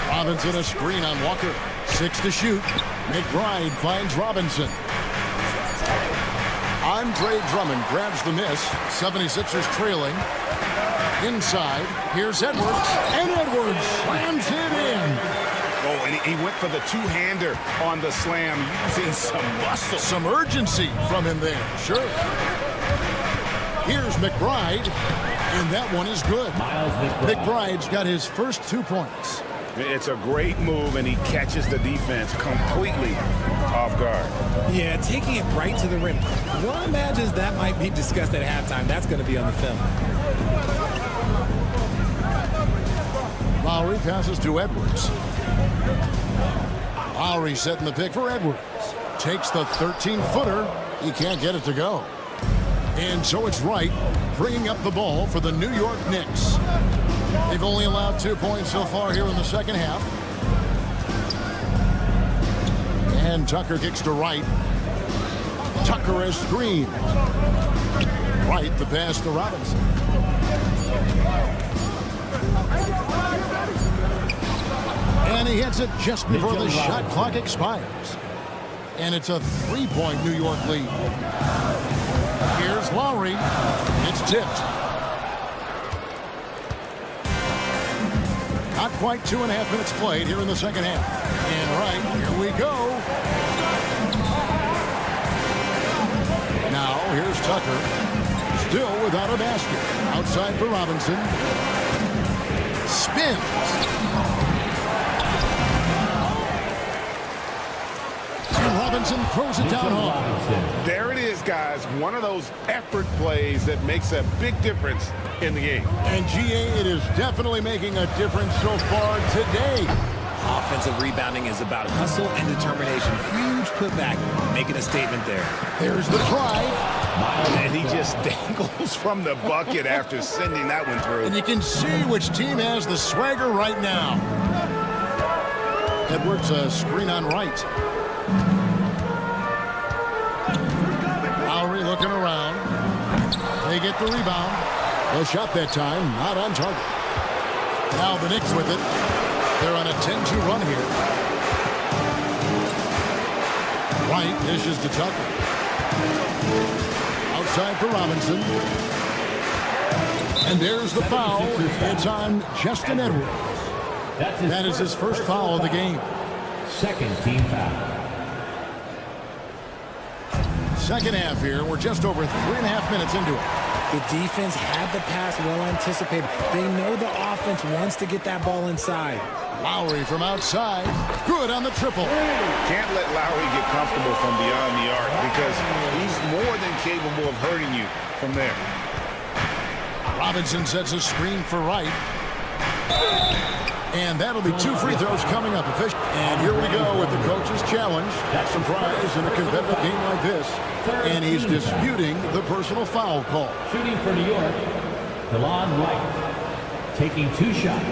Robinson a screen on Walker. 6 to shoot. McBride finds Robinson. Andre Drummond grabs the miss. 76ers trailing. Inside, here's Edwards. And Edwards slams it in. Oh, and he went for the two-hander on the slam, using some muscle. Some urgency from him there, sure. Here's McBride, and that one is good. McBride's got his first 2 points. It's a great move, and he catches the defense completely off guard. Yeah, taking it right to the rim. One imagines that might be discussed at halftime. That's going to be on the film. Lowry passes to Edwards. Lowry setting the pick for Edwards. Takes the 13-footer. He can't get it to go. And so it's Wright bringing up the ball for the New York Knicks. They've only allowed 2 points so far here in the second half. And Tucker kicks to Wright. Tucker has screen. Wright the pass to Robinson. And he hits it just before the shot clock expires. And it's a 3-point New York lead. Here's Lowry. It's tipped. Not quite 2.5 minutes played here in the second half. And right, here we go. Now, here's Tucker. Still without a basket. Outside for Robinson. Spins. And Robinson throws it down home. There it is, guys. One of those effort plays that makes a big difference in the game. And GA, it is definitely making a difference so far today. Offensive rebounding is about hustle and determination. Huge putback, making a statement there. There's the drive. And he just dangles from the bucket after sending that one through. And you can see which team has the swagger right now. Edwards a screen on Wright. Lowry looking around. They get the rebound. The shot that time, not on target. Now the Knicks with it. They're on a 10-2 run here. Wright dishes to Tucker. Outside for Robinson. And there's the foul. It's on Justin Edwards. That is his first foul of the game. Second team foul. Second half here. We're just over 3.5 minutes into it. The defense had the pass well anticipated. They know the offense wants to get that ball inside. Lowry from outside. Good on the triple. Can't let Lowry get comfortable from beyond the arc because he's more than capable of hurting you from there. Robinson sets a screen for Wright. And that'll be 2 free throws coming up. And here we go with the coach's challenge. Surprise in a competitive game like this. And he's disputing the personal foul call. Shooting for New York, DeLon Wright, taking 2 shots.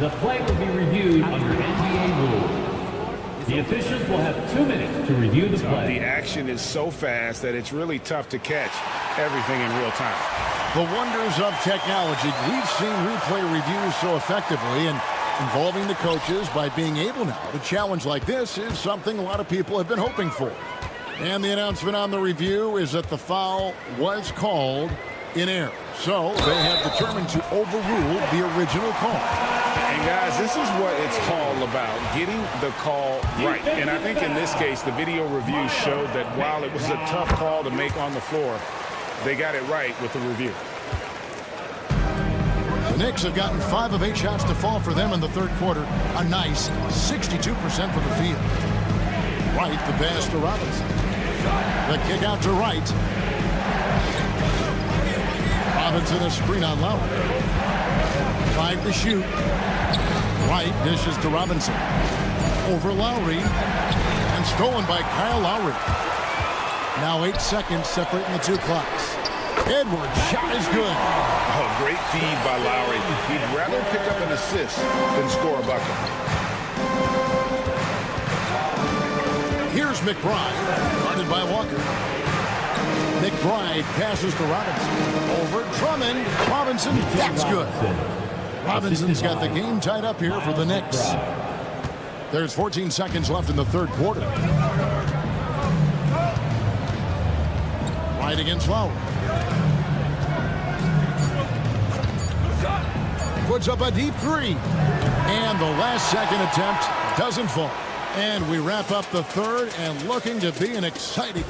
The play will be reviewed under NBA rules. The officials will have 2 minutes to review the play. The action is so fast that it's really tough to catch everything in real time. The wonders of technology. We've seen replay reviews so effectively, and involving the coaches by being able now to challenge like this is something a lot of people have been hoping for. And the announcement on the review is that the foul was called in error. So they have determined to overrule the original call. And guys, this is what it's all about, getting the call right. And I think in this case, the video review showed that while it was a tough call to make on the floor, they got it right with the review. The Knicks have gotten 5 of 8 shots to fall for them in the third quarter. A nice 62% from the field. Wright, the pass to Robinson. The kick out to Wright. Robinson a screen on Lowry. 5 to shoot. Wright dishes to Robinson. Over Lowry. And stolen by Kyle Lowry. Now 8 seconds separating the 2 clocks. Edwards' shot is good. Oh, great feed by Lowry. He'd rather pick up an assist than score a bucket. Here's McBride, guarded by Walker. McBride passes to Robinson. Over Drummond. Robinson, that's good. Robinson's got the game tied up here for the Knicks. There's 14 seconds left in the third quarter. Right against Lowry. Puts up a deep 3. And the last second attempt doesn't fall. And we wrap up the third and looking to be an exciting.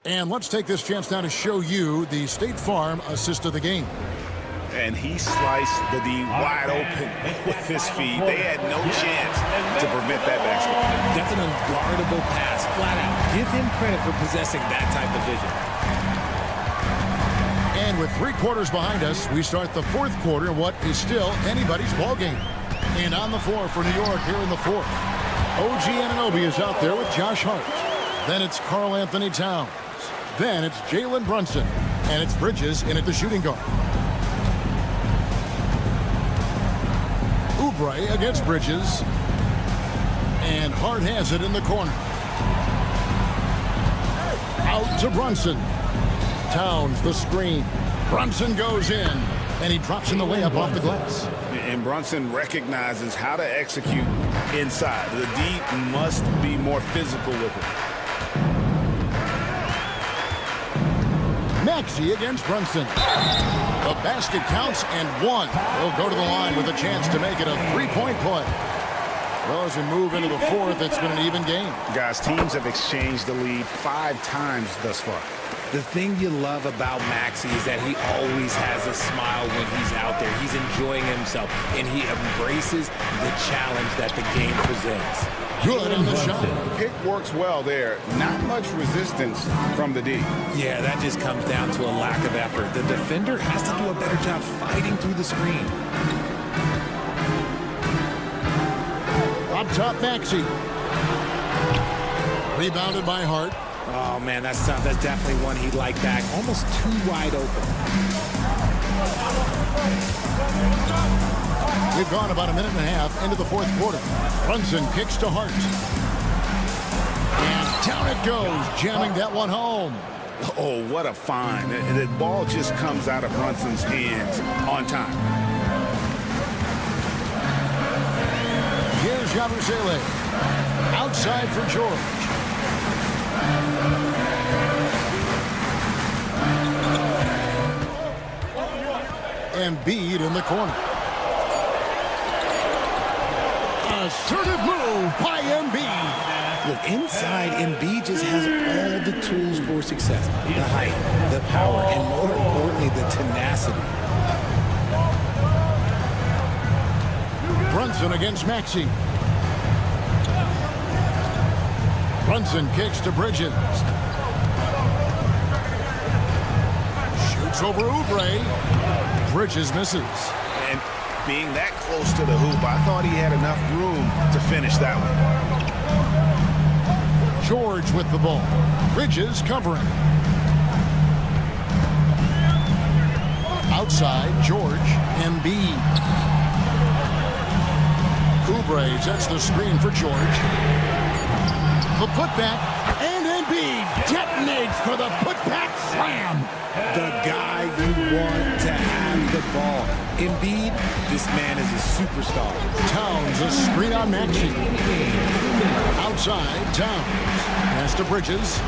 And let's take this chance now to show you the State Farm assist of the game. And he sliced the D wide open with his feet. They had no chance to prevent that basket. That's an unguardable pass, flat out. Give him credit for possessing that type of vision. And with 3 quarters behind us, we start the 4th quarter, what is still anybody's ballgame. And on the floor for New York here in the 4th. OG Anunoby is out there with Josh Hart. Then it's Karl Anthony Towns. Then it's Jalen Brunson. And it's Bridges in at the shooting guard. Oubre against Bridges. And Hart has it in the corner. Out to Brunson. Towns the screen. Brunson goes in. And he drops in the layup off the glass. And Brunson recognizes how to execute inside. The D must be more physical with it. Maxey against Brunson. The basket counts and 1. He'll go to the line with a chance to make it a 3-point play. Well, as we move into the 4th, it's been an even game. Guys, teams have exchanged the lead 5 times thus far. The thing you love about Maxey is that he always has a smile when he's out there. He's enjoying himself, and he embraces the challenge that the game presents. Good on the shot. Pick works well there. Not much resistance from the D. Yeah, that just comes down to a lack of effort. The defender has to do a better job fighting through the screen. Up top, Maxey. Rebounded by Hart. Oh, man, that's tough. That's definitely one he'd like back. Almost too wide open. We've gone about a minute and a half into the 4th quarter. Brunson kicks to Hart. And down it goes, jamming that one home. Oh, what a find. The ball just comes out of Brunson's hands on time. Here's Yabusele. Outside for George. Embiid in the corner. Assertive move by Embiid. Look, inside, Embiid just has all the tools for success. The height, the power, and more importantly, the tenacity. Brunson against Maxey. Brunson kicks to Bridges. Shoots over Oubre. Bridges misses. And being that close to the hoop, I thought he had enough room to finish that one. George with the ball. Bridges covering. Outside, George. Embiid. Oubre sets the screen for George. The putback, and Embiid detonates for the putback slam. The guy you want to have the ball. Embiid, this man is a superstar. Towns a screen on Maxey. Outside, Towns. Pass to Bridges.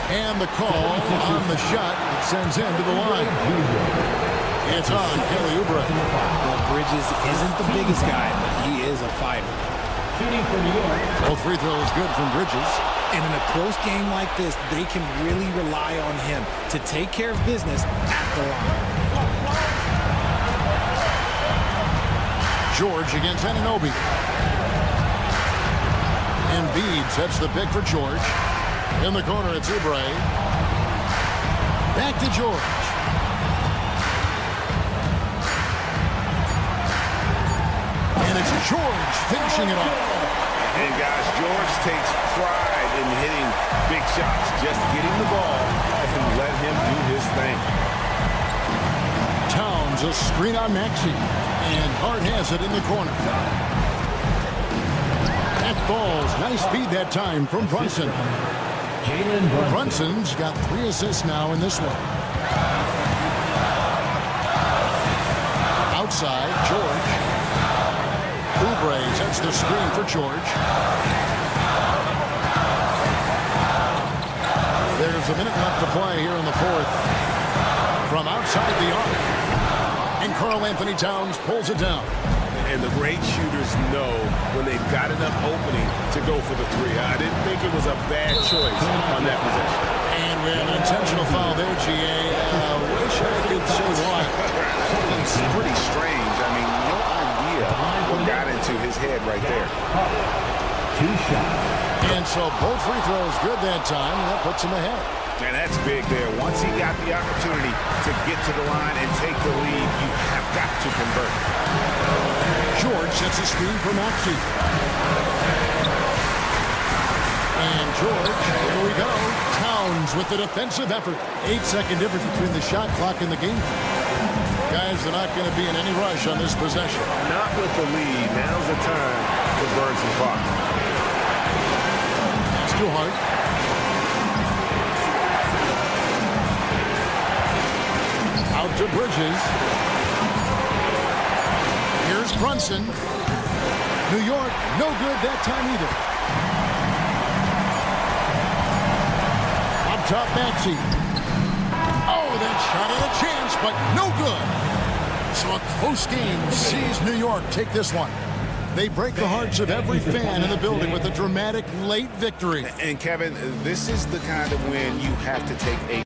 And the call on the shot that sends him to the line. It's on Kelly Oubre. Well, Bridges isn't the biggest guy, but he is a fighter. Both free throws good from Bridges. And in a close game like this, they can really rely on him to take care of business at the line. George against Anunoby. Embiid sets the pick for George. In the corner, it's Oubre. Back to George. And it's George finishing it off. And guys, George takes pride in hitting big shots. Just get him the ball and let him do his thing. Towns a screen on Maxey. And Hart has it in the corner. That falls. Nice feed that time from Brunson. Brunson's got 3 assists now in this one. Outside, George. Oubre sets the screen for George. There's a minute left to play here in the 4th. From outside the arc. And Karl Anthony Towns pulls it down. And the great shooters know when they've got enough opening to go for the 3. I didn't think it was a bad choice on that possession. we have an intentional foul there, GA. Wish I could say why. It's pretty strange. I mean, no idea what got into his head right there. 2 shots. And so both free throws good that time. That puts him ahead. And that's big there. Once he got the opportunity to get to the line and take the lead, you have got to convert. George sets a screen for Maxey. And George, here we go. Towns with the defensive effort. 8-second difference between the shot clock and the game. Guys are not going to be in any rush on this possession. Not with the lead. Now's the time to burn some clock. It's too hard. Out to Bridges. Here's Brunson. New York, no good that time either. Up top, Maxey. Oh, that shot at a chance, but no good. So a close game sees New York take this one. They break the hearts of every fan in the building with a dramatic late victory. And Kevin, this is the kind of win you have to take a